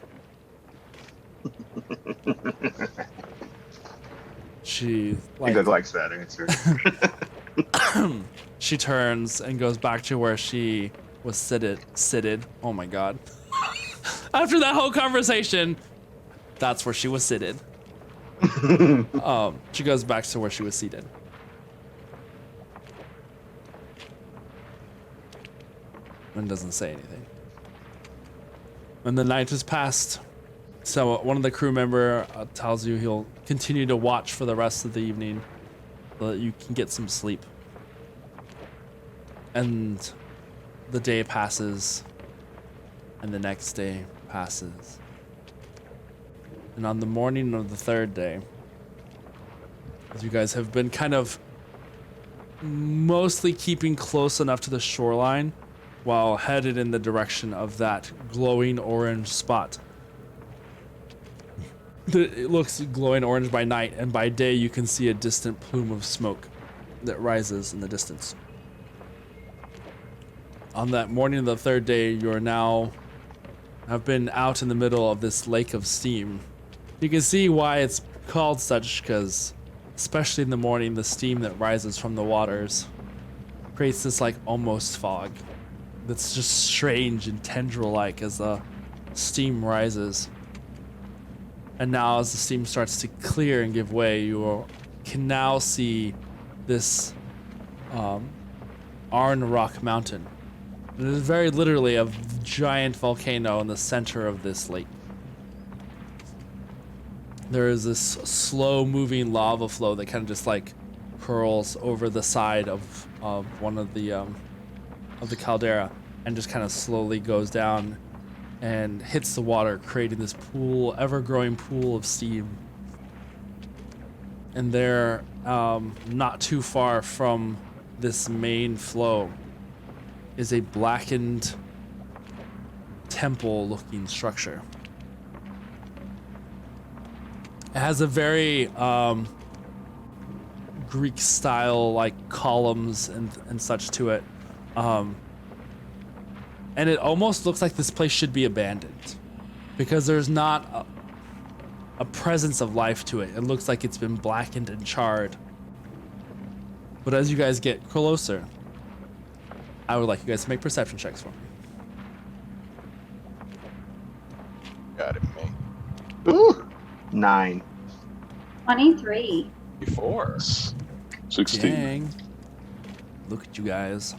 She Like, likes that answer. she turns and goes back to where she was seated. Oh my god. After that whole conversation, that's where she was seated. She goes back to where she was seated. And doesn't say anything. And the night has passed. So one of the crew member tells you he'll continue to watch for the rest of the evening so that you can get some sleep. And the day passes, and the next day passes. And on the morning of the third day, as you guys have been kind of mostly keeping close enough to the shoreline while headed in the direction of that glowing orange spot. It looks glowing orange by night, and by day you can see a distant plume of smoke that rises in the distance. On that morning of the third day, you are now have been out in the middle of this lake of steam. You can see why it's called such, because especially in the morning, the steam that rises from the waters creates this like almost fog that's just strange and tendril-like as the steam rises. And now as the steam starts to clear and give way, you can now see this Arn Rock Mountain. It is very literally a giant volcano in the center of this lake. There is this slow-moving lava flow that kind of just like curls over the side of one of the caldera and just kind of slowly goes down and hits the water, creating this pool, ever-growing pool of steam. And there, not too far from this main flow, is a blackened temple-looking structure. It has a very Greek-style like columns and such to it. And it almost looks like this place should be abandoned because there's not a presence of life to it. It looks like it's been blackened and charred. But as you guys get closer, I would like you guys to make perception checks for me. Got it, me. Ooh, 9. 23. Before. 16. Dang. Look at you guys.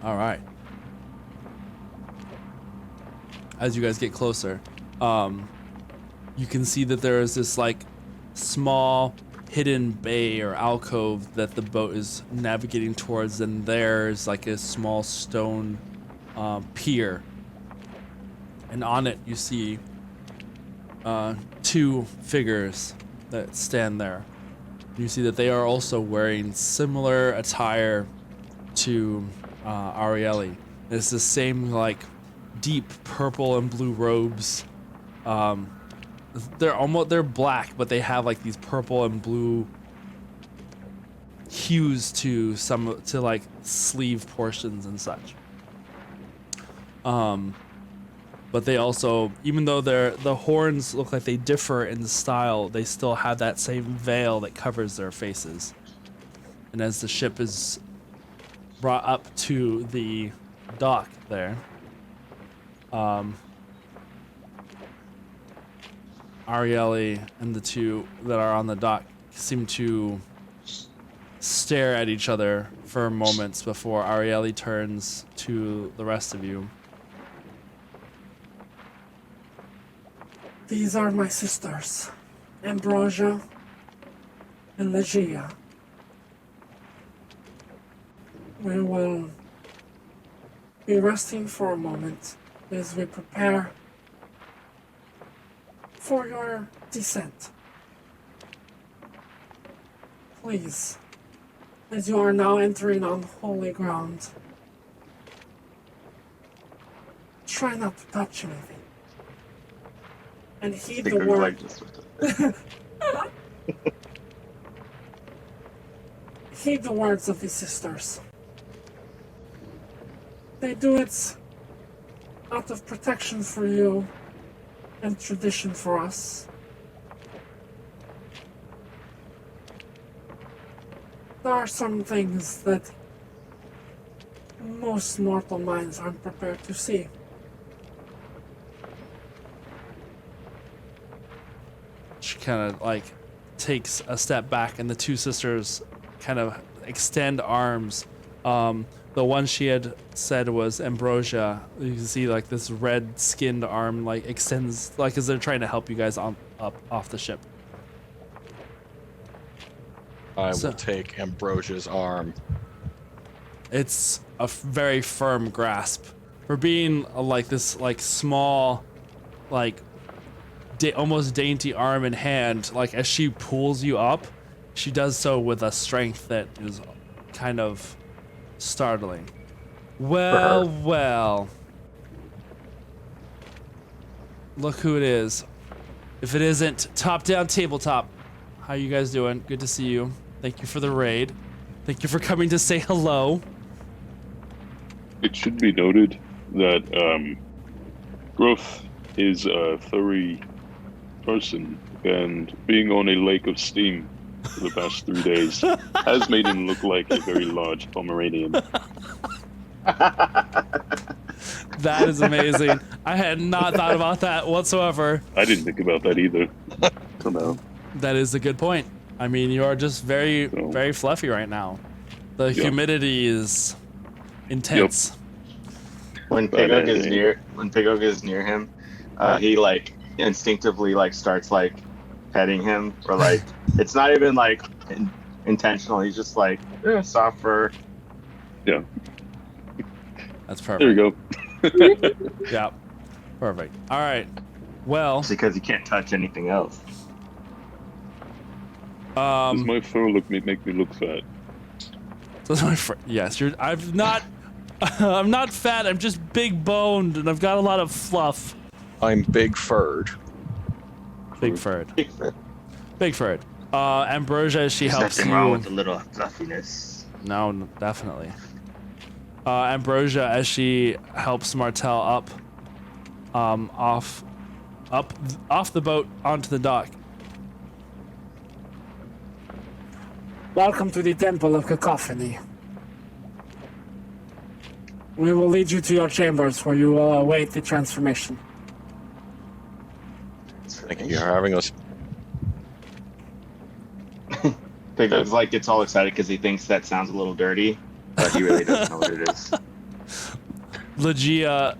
All right. As you guys get closer, you can see that there is this like small hidden bay or alcove that the boat is navigating towards, and there's like a small stone pier, and on it you see two figures that stand there. You see that they are also wearing similar attire to Arieli. It's the same like deep purple and blue robes. They're black, but they have like these purple and blue hues to like sleeve portions and such. But they also, even though the horns look like they differ in style, they still have that same veil that covers their faces. And as the ship is brought up to the dock there, Arieli and the two that are on the dock seem to stare at each other for moments before Arieli turns to the rest of you. These are my sisters, Ambrosia and Legia. We will be resting for a moment as we prepare for your descent. Please, as you are now entering on holy ground, try not to touch anything. And heed the word. Like Heed the words of these sisters. They do it out of protection for you and tradition for us. There are some things that most mortal minds aren't prepared to see. She kind of like takes a step back, and the two sisters kind of extend arms. The one she had said was Ambrosia. You can see like this red-skinned arm like extends, like as they're trying to help you guys up off the ship. I So- will take Ambrosia's arm. It's a very firm grasp for being like this like small, like almost dainty arm and hand. Like as she pulls you up, she does so with a strength that is kind of startling. Well, well. Look who it is. If it isn't Top Down Tabletop. How you guys doing? Good to see you. Thank you for the raid. Thank you for coming to say hello. It should be noted that Growth is a furry person, and being on a lake of steam for the past 3 days has made him look like a very large Pomeranian. That is amazing. I had not thought about that whatsoever. I didn't think about that either. Till now. That is a good point. I mean, you are just very, very fluffy right now. The Yeah. humidity is intense. When Pigog is near him, he like instinctively like starts like petting him, or like it's not even like intentional. He's just like soft fur. Yeah, That's there perfect. you go. Yeah. Perfect. All right. Well, It's because he can't touch anything else. Does my fur make me look fat? that's my yes, I'm not I'm not fat. I'm just big boned and I've got a lot of fluff. I'm big furred. Big furred. Big furred. Ambrosia, she There's helps nothing you. wrong with a little fluffiness. No, definitely. Ambrosia, as she helps Martel up, off the boat onto the dock. Welcome to the Temple of Cacophony. We will lead you to your chambers where you will await the transformation. Thank you for having us. Pigog's like gets all excited because he thinks that sounds a little dirty, but he really doesn't know what it is. Legia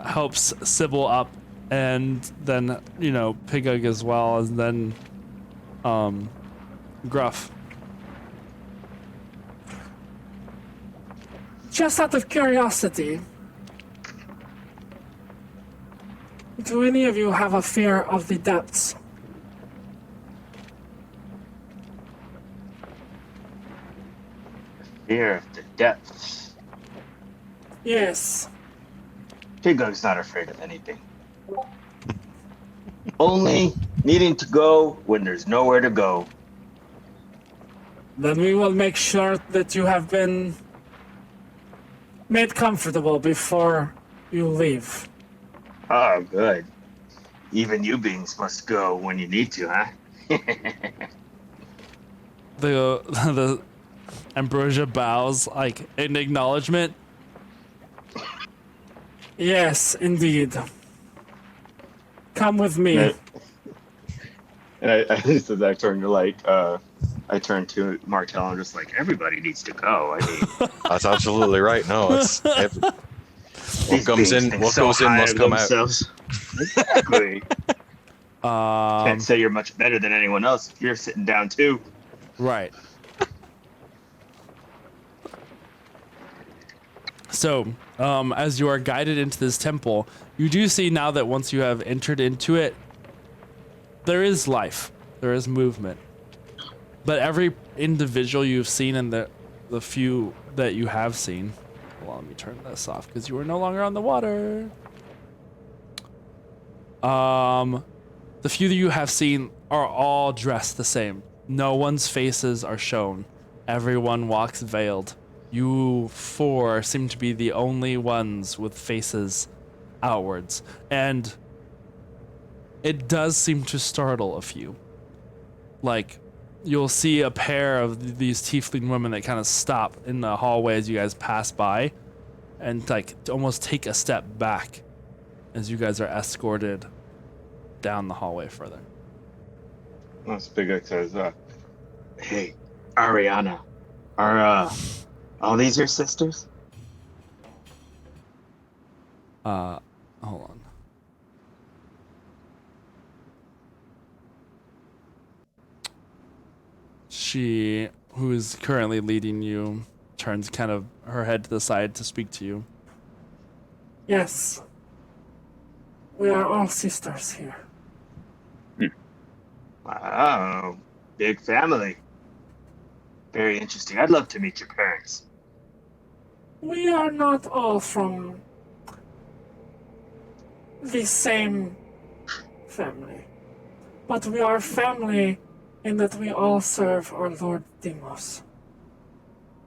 helps Sybil up, and then Pigog as well, and then Gruff. Just out of curiosity, do any of you have a fear of the depths? Fear of the depths. Yes. Pigog's not afraid of anything. Only needing to go when there's nowhere to go. Then we will make sure that you have been made comfortable before you leave. Oh, good. Even you beings must go when you need to, huh? The Ambrosia bows like in acknowledgement. Yes, indeed. Come with me. And I just as I turn to I turn to Martel and I'm just like, everybody needs to go. I mean, That's absolutely right. No, it's what these comes beings in. think What so goes in high must of come out. themselves. Exactly. Can't say you're much better than anyone else if you're sitting down too. Right. So, as you are guided into this temple, you do see now that once you have entered into it, there is life, there is movement. But every individual you've seen and the few that you have seen, well, let me turn this off because you are no longer on the water. The few that you have seen are all dressed the same. No one's faces are shown. Everyone walks veiled. You four seem to be the only ones with faces outwards, and it does seem to startle a few. Like, you'll see a pair of these tiefling women that kind of stop in the hallway as you guys pass by, and like almost take a step back as you guys are escorted down the hallway further. Spigot says, "Hey, Ariana, are all these your sisters?" Hold on. She, who is currently leading you, turns kind of her head to the side to speak to you. Yes. We are all sisters here. Wow, big family. Very interesting. I'd love to meet your parents. We are not all from the same family, but we are family in that we all serve our Lord Demos.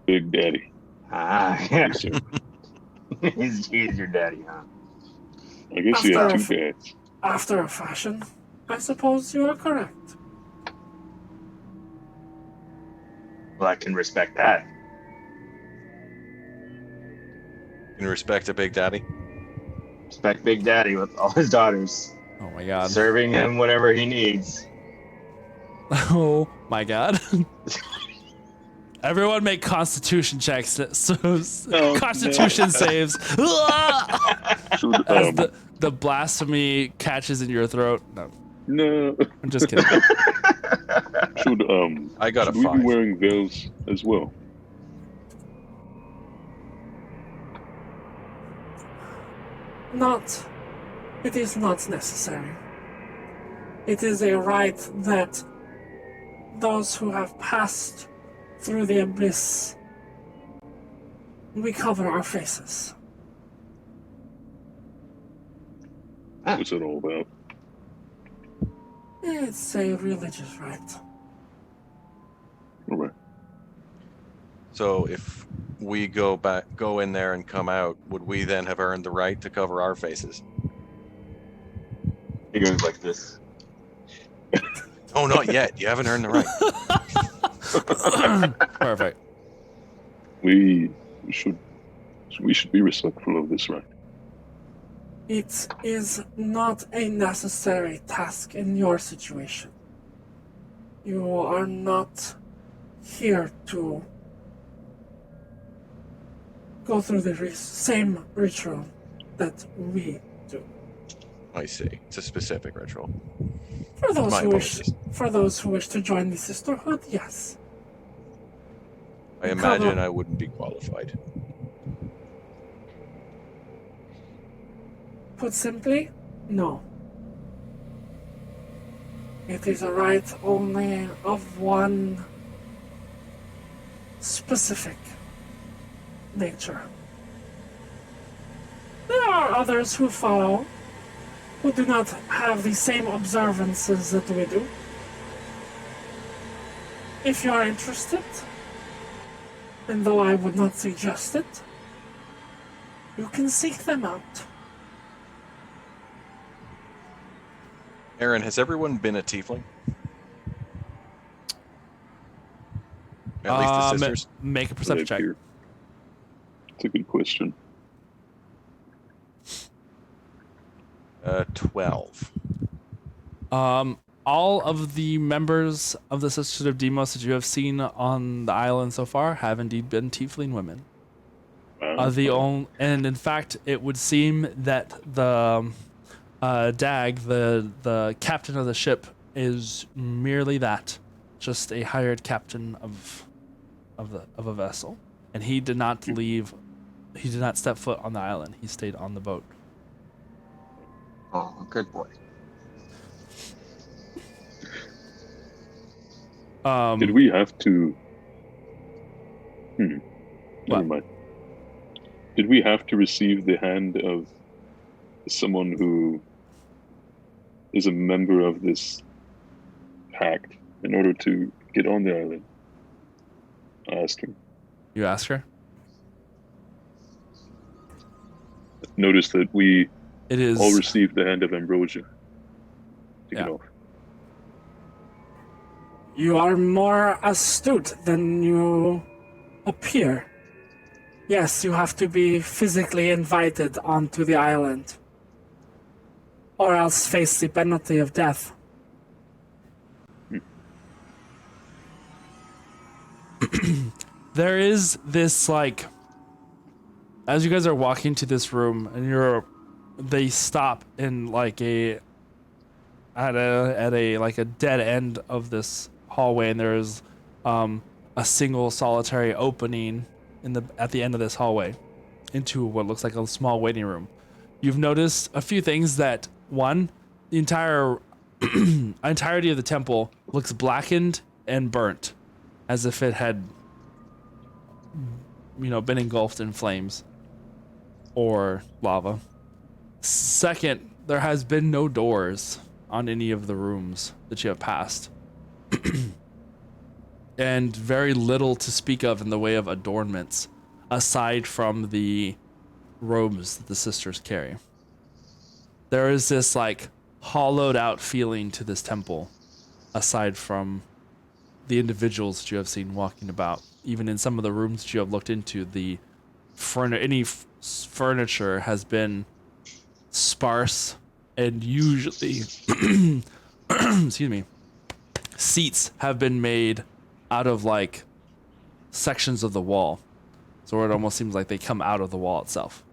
Big Daddy. Ah, yeah. Yes, sir. he's your daddy, huh? I guess you have After- two dads. After a fashion, I suppose you are correct. Well, I can respect that. In respect to Big Daddy. Respect Big Daddy with all his daughters, Oh my god. serving him whatever he needs. Oh my god. Everyone make constitution checks. So constitution saves. Should, As the blasphemy catches in your throat. No, no. I'm just kidding. Should I got a should we 5. be wearing veils as well? Not. It is not necessary. It is a right that those who have passed through the abyss, we cover our faces. What's it all about? It's a religious right. All right. So if we go in there and come out, would we then have earned the right to cover our faces? He goes like this. Oh, not yet. You haven't earned the right. Perfect. We should be respectful of this right. It is not a necessary task in your situation. You are not here to go through the same ritual that we do. I see. It's a specific ritual. For those My who wish, apologies. for those who wish to join the sisterhood, yes. I imagine I wouldn't be qualified. Put simply, no. It is a right only of one specific nature. There are others who follow, who do not have the same observances that we do. If you are interested, and though I would not suggest it, you can seek them out. Aaron, has everyone been a tiefling? At least the sisters? Make a perception Right check. here. It's a good question. 12. All of the members of the Sisters of Demos that you have seen on the island so far have indeed been tiefling women. And in fact, it would seem that the Dag, the captain of the ship, is merely that, just a hired captain of a vessel, and he did not leave. He did not step foot on the island. He stayed on the boat. Oh, good boy. Did we have to? What? Never mind. Did we have to receive the hand of someone who is a member of this pact in order to get on the island? I asked him. You ask her. notice that we It is. all received the hand of ambrosia. Take Yeah. it off. You are more astute than you appear. Yes, you have to be physically invited onto the island, or else face the penalty of death. There is this like, as you guys are walking to this room, and they stop in like at a like a dead end of this hallway, and there's a single solitary opening at the end of this hallway into what looks like a small waiting room. You've noticed a few things. That one, the entire entirety of the temple looks blackened and burnt, as if it had been engulfed in flames or lava. Second, there has been no doors on any of the rooms that you have passed. And very little to speak of in the way of adornments, aside from the robes that the sisters carry. There is this like hollowed out feeling to this temple, aside from the individuals that you have seen walking about. Even in some of the rooms that you have looked into, the furniture has been sparse, and usually excuse me, seats have been made out of like sections of the wall, so it almost seems like they come out of the wall itself.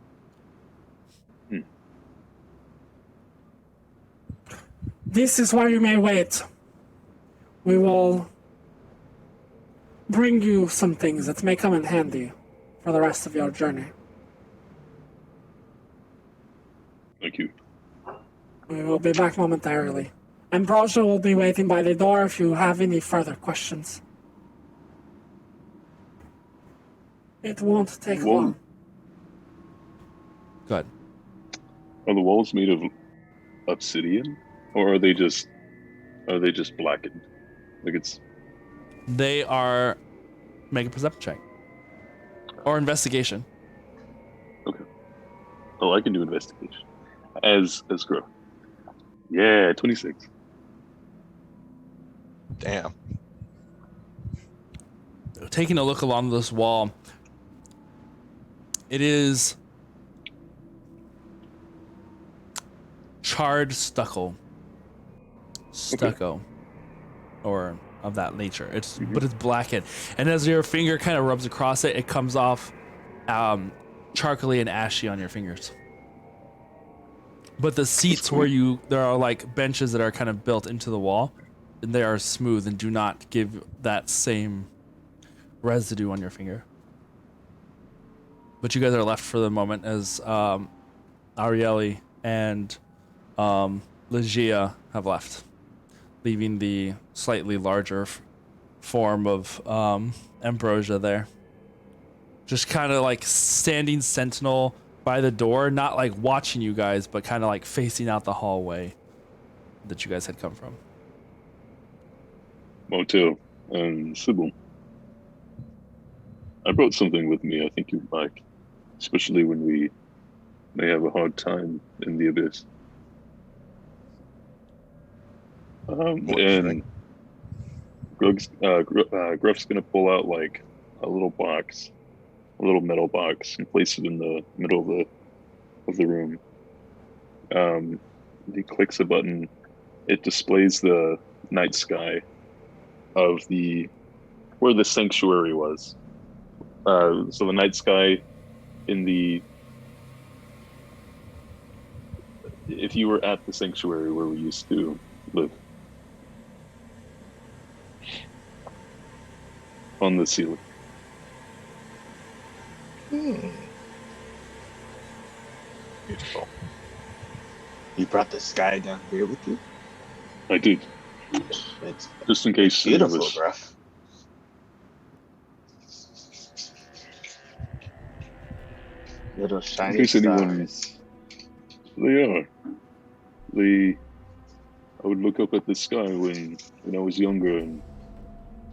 This is where you may wait. We will bring you some things that may come in handy for the rest of your journey. Thank you. We will be back momentarily. Ambrosia will be waiting by the door if you have any further questions. It won't take Well- long. Good. Are the walls made of obsidian, or are they just blackened? Like it's They are. Make a perception check or investigation. oh, I can do investigation as Grow. Yeah, 26. Damn. Taking a look along this wall, it is charred stucco, or of that nature. But it's blackened, and as your finger kind of rubs across it, it comes off charcoaly and ashy on your fingers. But the seats where there are like benches that are kind of built into the wall, and they are smooth and do not give that same residue on your finger. But you guys are left for the moment as Arieli and Legia have left, leaving the slightly larger form of Ambrosia there. Just kind of like standing sentinel by the door, not like watching you guys, but kind of like facing out the hallway that you guys had come from. Motel and Sybil. I brought something with me I think you'd like, especially when we may have a hard time in the abyss. And Gruff's gonna pull out like a little box, a little metal box, and place it in the middle of the room. He clicks a button. It displays the night sky of where the sanctuary was. So the night sky if you were at the sanctuary where we used to live, on the ceiling. Beautiful. You brought the sky down here with you? I did, It's just in case it beautiful, was. bro. Little shiny case anyone- stars. They are. I would look up at the sky when I was younger, and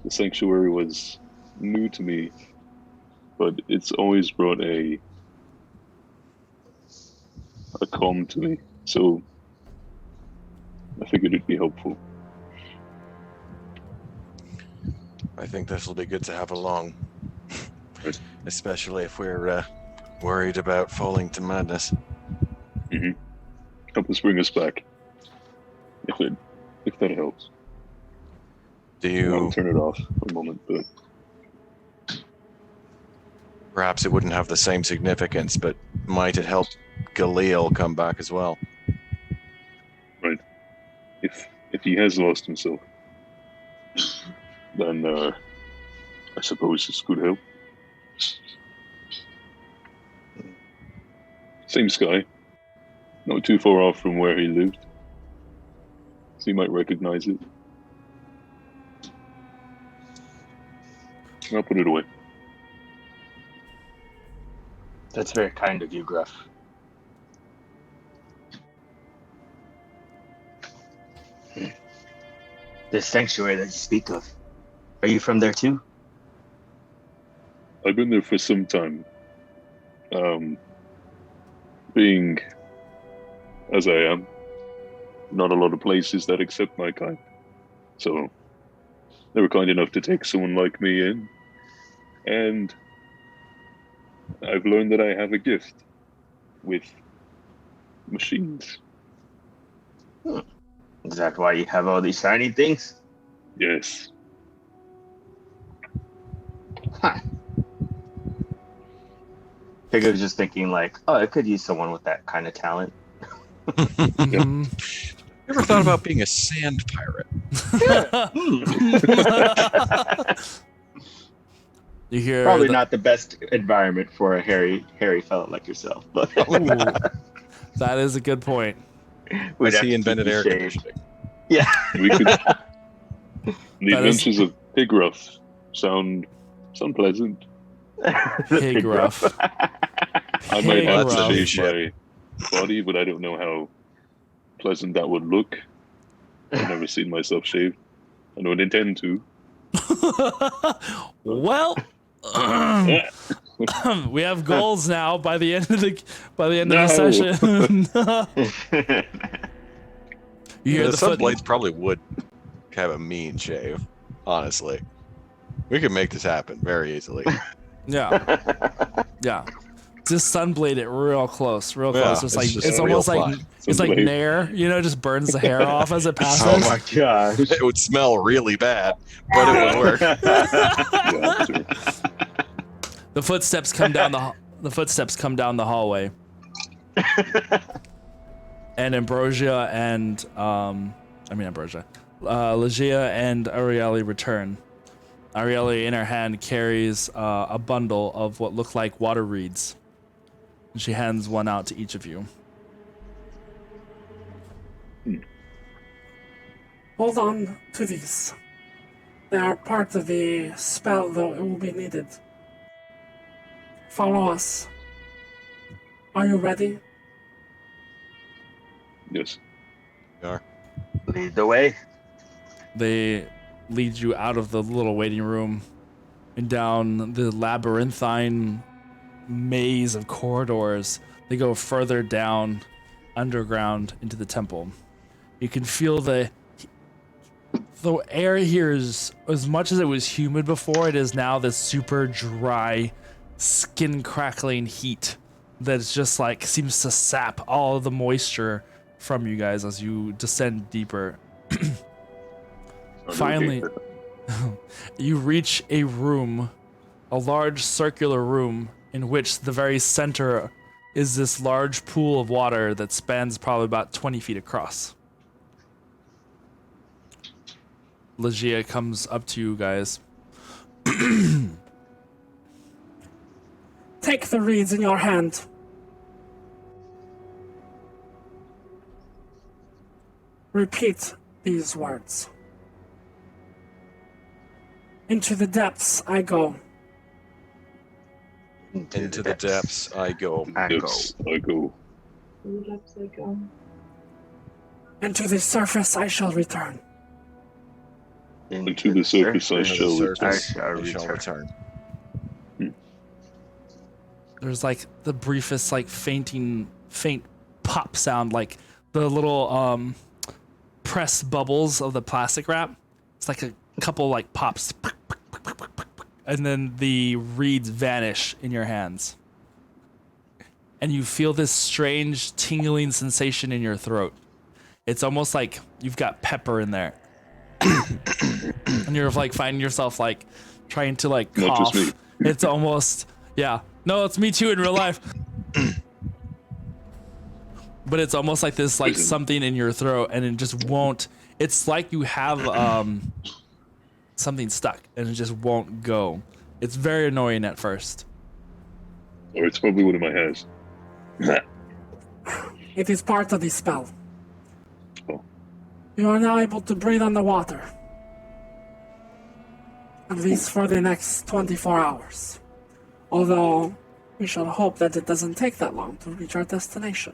the sanctuary was new to me, but it's always brought a a calm to me, so I figured it'd be helpful. I think this will be good to have along, Right. especially if we're worried about falling to madness. Help us bring us back, if that helps. Do I'll you? turn it off for a moment, but Perhaps it wouldn't have the same significance, but might it help Galil come back as well? if he has lost himself, then I suppose this could help. Same sky, not too far off from where he lived, so you might recognize it. I'll put it away. That's very kind of you, Gruff. This sanctuary that you speak of, are you from there too? I've been there for some time. Being as I am, not a lot of places that accept my kind. So they were kind enough to take someone like me in. And I've learned that I have a gift with machines. Is that why you have all these shiny things? Yes. Pig was just thinking like, oh, I could use someone with that kind of talent. Mhm. Ever thought about being a sand pirate? You hear Probably the- not the best environment for a hairy fellow like yourself, but Ooh, that is a good point. we'd Has have he to invented keep you air shaved. conditioning? Yeah. We could The That is- adventures of Pigruff sound pleasant. Pig rough. I might Pig have rough. to That's a new shave my body, but I don't know how pleasant that would look. I've never seen myself shaved. I don't intend to. Well, we have goals now by the end of the No. session. You hear The the foot. Sunblades probably would have a mean shave, honestly. We could make this happen very easily. Yeah, yeah. Just sunblade it real close, real Yeah, close. Just like just it's real almost like fine. it's like Sunblade. Nair, just burns the hair off as it passes. Oh my gosh. It would smell really bad, but it would work. Yeah, sure. The footsteps come down the hallway, and Ambrosia and Legia and Arieli return. Arieli in her hand carries a bundle of what look like water reeds, and she hands one out to each of you. Hold on to these. They are part of the spell, though it will be needed. Follow us. Are you ready? Yes. Lead the way. They lead you out of the little waiting room and down the labyrinthine maze of corridors. They go further down underground into the temple. You can feel the air here is, as much as it was humid before, it is now this super dry, skin crackling heat that's just like seems to sap all of the moisture from you guys as you descend deeper. Finally, you reach a room, a large circular room in which the very center is this large pool of water that spans probably about 20 feet across. Legia comes up to you guys. Take the reeds in your hand. Repeat these words. Into the depths I go. Into the depths I go. Yes, I go. And to the surface I shall return. To the surface I Into the shall surface I I shall return. return. There's like the briefest, like faint pop sound, like the little press bubbles of the plastic wrap. It's like a couple like pops, and then the reeds vanish in your hands, and you feel this strange tingling sensation in your throat. It's almost like you've got pepper in there, and you're like finding yourself like trying to like Not cough. just me. It's almost, yeah. No, it's me too in real life. But it's almost like this, like something in your throat, and it just won't. It's like you have something stuck, and it just won't go. It's very annoying at first. Or it's probably one of my hairs. It is part of the spell. Oh. You are now able to breathe underwater. At least for the next 24 hours. Although, we shall hope that it doesn't take that long to reach our destination.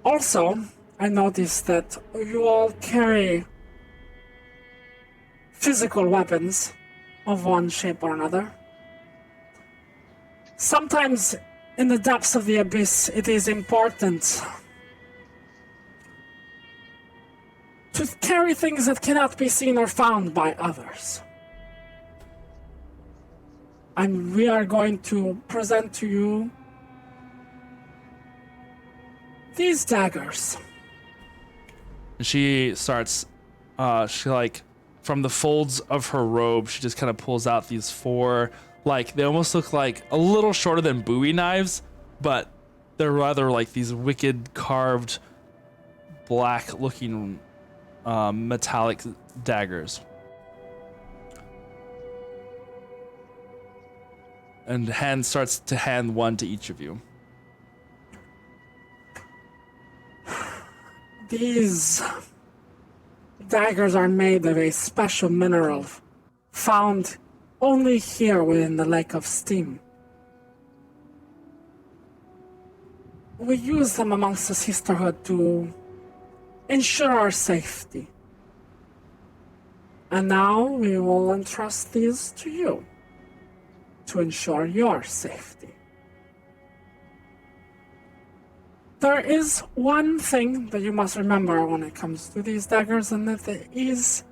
Also, I noticed that you all carry physical weapons of one shape or another. Sometimes, in the depths of the abyss, it is important to carry things that cannot be seen or found by others. And we are going to present to you these daggers. She starts, she like, from the folds of her robe, she just kind of pulls out these 4, like, they almost look like a little shorter than Bowie knives, but they're rather like these wicked carved, black looking, metallic daggers. And hand starts to hand one to each of you. These daggers are made of a special mineral found only here within the Lake of Steam. We use them amongst the sisterhood to ensure our safety. And now we will entrust these to you to ensure your safety. There is one thing that you must remember when it comes to these daggers, and that is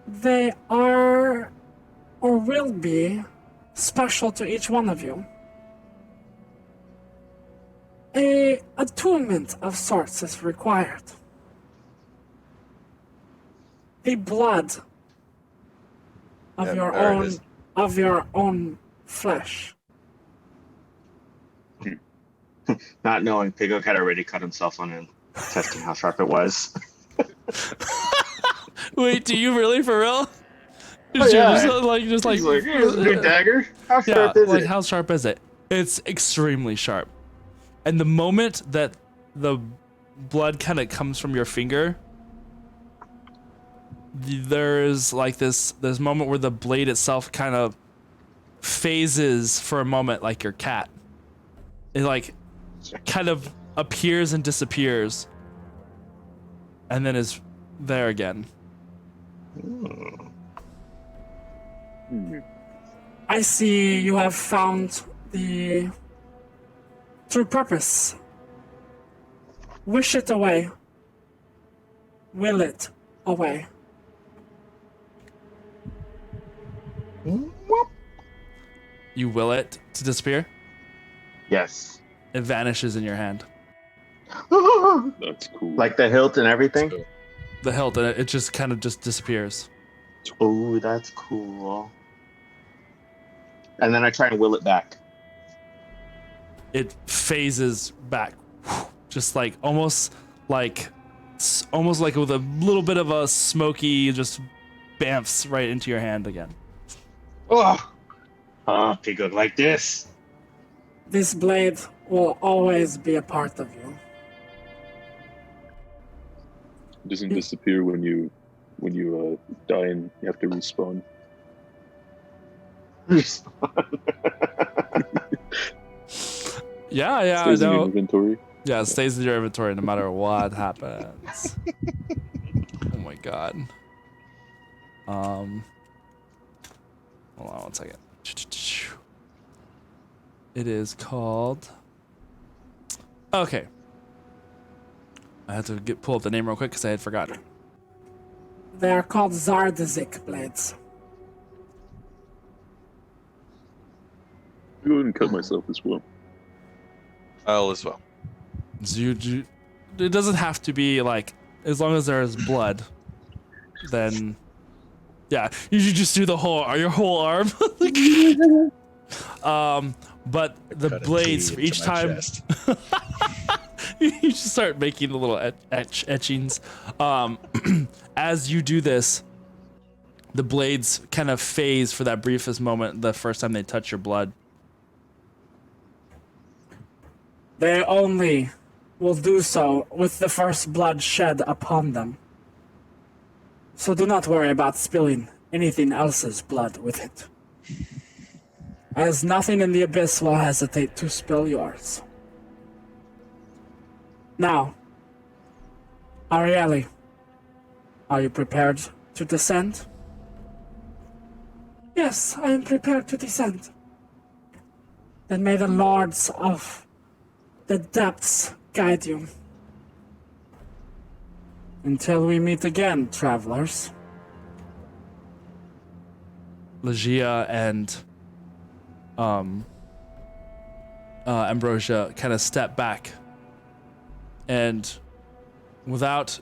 they are or will be special to each one of you. A attunement of sorts is required. The blood of Yeah, your there it own is. of your own flesh. Not knowing Pigok had already cut himself on him, testing how sharp it was. Wait, do you really, for real? Oh, yeah. Just like, He's like, here's a new dagger. How yeah, sharp is like it? how sharp is it? It's extremely sharp. And the moment that the blood kind of comes from your finger, there's like this moment where the blade itself kind of phases for a moment, like your cat. It like kind of appears and disappears, and then is there again. I see you have found the true purpose. Wish it away. Will it away. You will it to disappear. Yes. It vanishes in your hand. That's cool. Like the hilt and everything? So, The hilt, and it just kind of just disappears. Oh, that's cool. And then I try and will it back. It phases back, just like almost like with a little bit of a smoky, just bamfs right into your hand again. Oh, Pigok like this. This blade will always be a part of you. it doesn't disappear when you die and you have to respawn. Yeah, Stays I in your know. inventory. Yeah, it stays in your inventory no matter what happens. Oh my god. Hold on one second. It is called Okay. I had to pull up the name real quick because I had forgotten. They are called Zardazik blades. I'll go ahead and cut myself as well. I'll as well. So it doesn't have to be like, as long as there's blood, then yeah, you should just do your whole arm. But the Cut a blades T for into each my time, chest. you just start making the little etchings. As you do this, the blades kind of phase for that briefest moment the first time they touch your blood. They only will do so with the first blood shed upon them. So do not worry about spilling anything else's blood with it, as nothing in the abyss will hesitate to spill yours. Now, Arieli, are you prepared to descend? Yes, I am prepared to descend. Then may the lords of the depths guide you. Until we meet again, travelers. Legia and Ambrosia kind of step back, and without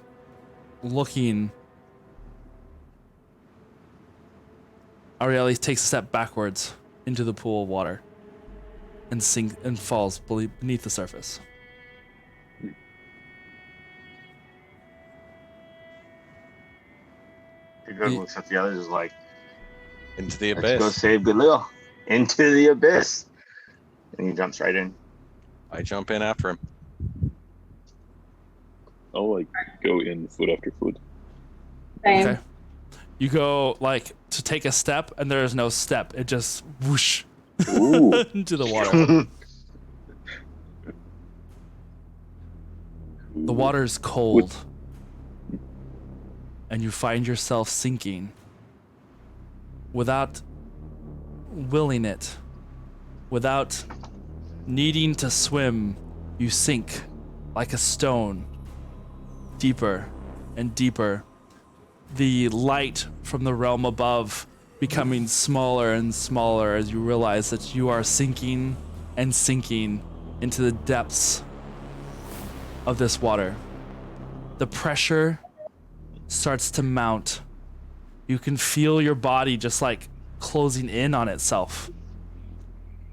looking, Arieli takes a step backwards into the pool of water and falls beneath the surface. Good looks at the others is like, Into the let's go abyss. save Galil. Into the abyss. And he jumps right in. I jump in after him. I'll like go in foot after foot. Same. Okay. You go like to take a step, and there is no step. It just whoosh Ooh. into the water. The water's cold, and you find yourself sinking without willing it, without needing to swim. You sink like a stone, deeper and deeper. The light from the realm above becoming smaller and smaller as you realize that you are sinking and sinking into the depths of this water. The pressure starts to mount. You can feel your body just like closing in on itself.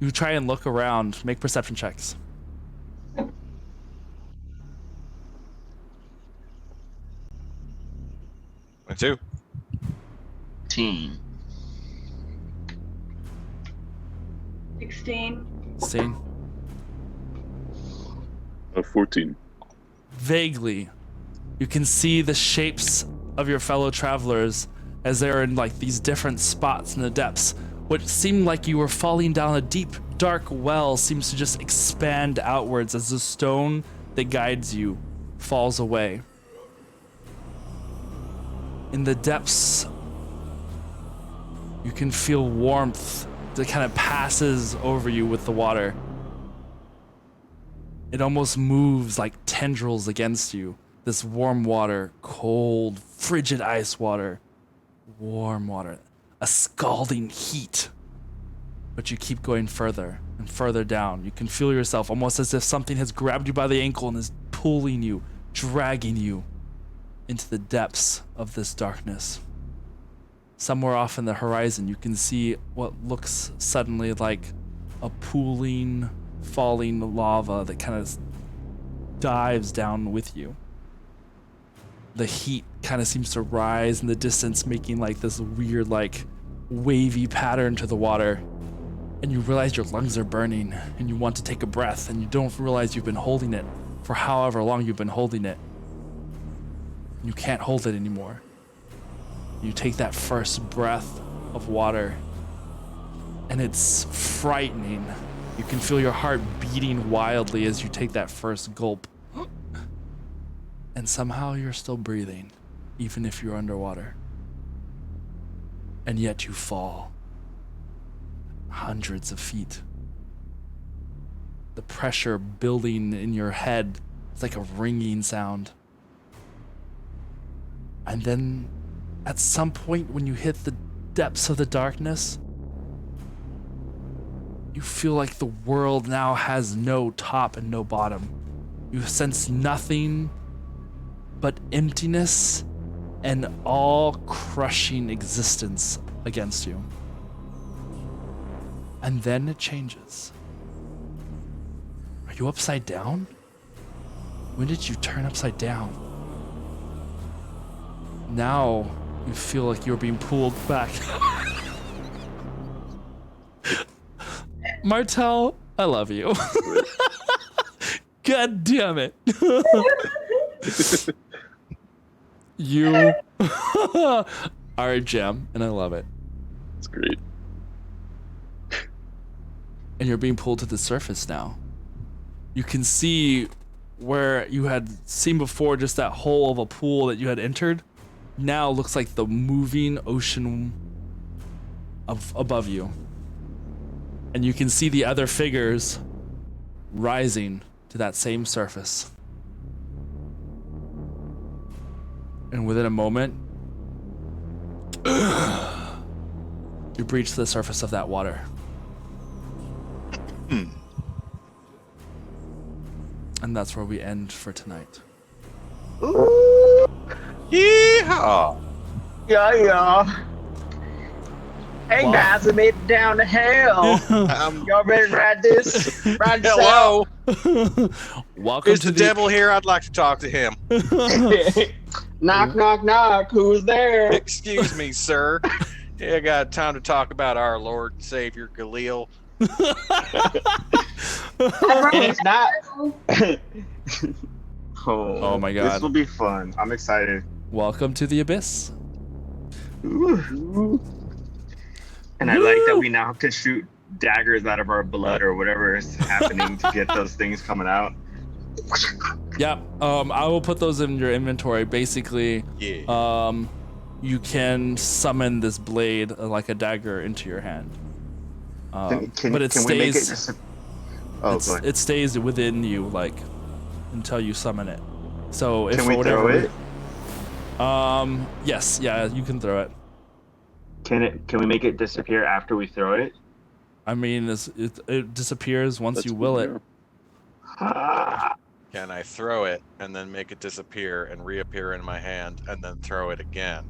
You try and look around, make perception checks. Me too. Team. 16. See? 14. Vaguely, you can see the shapes of your fellow travelers as they're in like these different spots in the depths. What seemed like you were falling down a deep, dark well seems to just expand outwards as the stone that guides you falls away. In the depths, you can feel warmth that kind of passes over you with the water. It almost moves like tendrils against you. This warm water, cold, frigid ice water, warm water, a scalding heat. But you keep going further and further down. You can feel yourself almost as if something has grabbed you by the ankle and is pulling you, dragging you into the depths of this darkness. Somewhere off in the horizon, you can see what looks suddenly like a pooling, falling lava that kind of dives down with you. The heat kind of seems to rise in the distance, making like this weird, like wavy pattern to the water. And you realize your lungs are burning and you want to take a breath, and you don't realize you've been holding it for however long you've been holding it. You can't hold it anymore. You take that first breath of water, and it's frightening. You can feel your heart beating wildly as you take that first gulp. And somehow you're still breathing, even if you're underwater. And yet you fall hundreds of feet the pressure building in your head. It's like a ringing sound. And then at some point when you hit the depths of the darkness, you feel like the world now has no top and no bottom. You sense nothing but emptiness and all crushing existence against you. And then it changes. Are you upside down? When did you turn upside down? Now you feel like you're being pulled back. Martel, I love you. God damn it. You are a gem, and I love it. It's great. And you're being pulled to the surface now. You can see where you had seen before, just that hole of a pool that you had entered. Now looks like the moving ocean above you. And you can see the other figures rising to that same surface. And within a moment, you breach the surface of that water. And that's where we end for tonight. Yeehaw! Yeah. Hey Wow. guys, I made it down to hell. Y'all ready to ride this? Ride this Hello, Welcome is to the devil here? I'd like to talk to him. out? Knock, knock, knock. Who's there? Excuse me, sir. Yeah, I got time to talk about our Lord and Savior Galil. And it's not. Oh my God. This will be fun. I'm excited. Welcome to the Abyss. Ooh. And I like that we now can shoot daggers out of our blood or whatever is happening to get those things coming out. Yeah, I will put those in your inventory. Basically, Yeah. you can summon this blade like a dagger into your hand. But it can we make it stays. just go ahead. It stays within you, like until you summon it. So if Can for we whatever, throw it? Yes, yeah, you can throw it. Can we make it disappear after we throw it? I mean, it disappears once That's you will it. there. Can I throw it and then make it disappear and reappear in my hand and then throw it again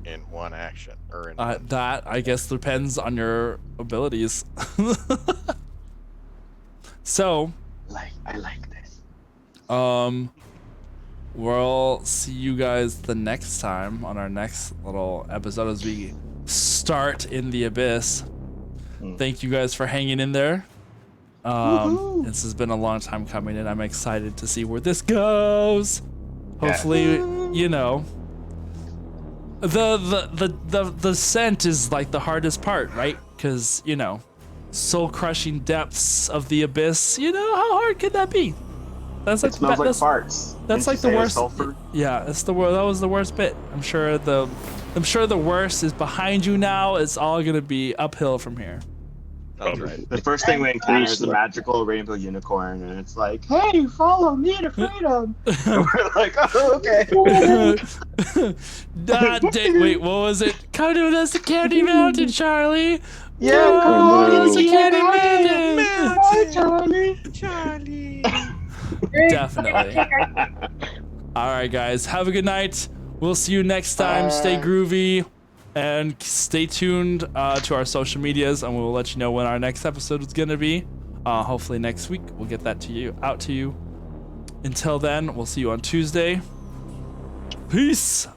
in one action? Or in one... That I guess depends on your abilities. So, I like this. we'll see you guys the next time on our next little episode as we start in the Abyss. Thank you guys for hanging in there. This has been a long time coming, and I'm excited to see where this goes. Hopefully, you know, the scent is like the hardest part, right? Because, you know, soul-crushing depths of the Abyss. You know, how hard could that be? That's like It smells like that's, farts. that's Didn't like you the say it was worst. sulfur? Yeah, it's the that was the worst bit. I'm sure the worst is behind you now. It's all gonna be uphill from here. Sounds right. The first thing we encounter is a magical rainbow unicorn, and it's like, "Hey, follow me to freedom." And we're like, "Oh, okay." Wait, what was it? Come with us to Candy Mountain, Charlie. Yeah, come on, to Candy Mountain. Hi, Charlie. Charlie. Definitely. All right, guys. Have a good night. We'll see you next time. Stay groovy. And stay tuned to our social medias, and we'll let you know when our next episode is going to be. Hopefully next week. We'll get that out to you. Until then, we'll see you on Tuesday. Peace.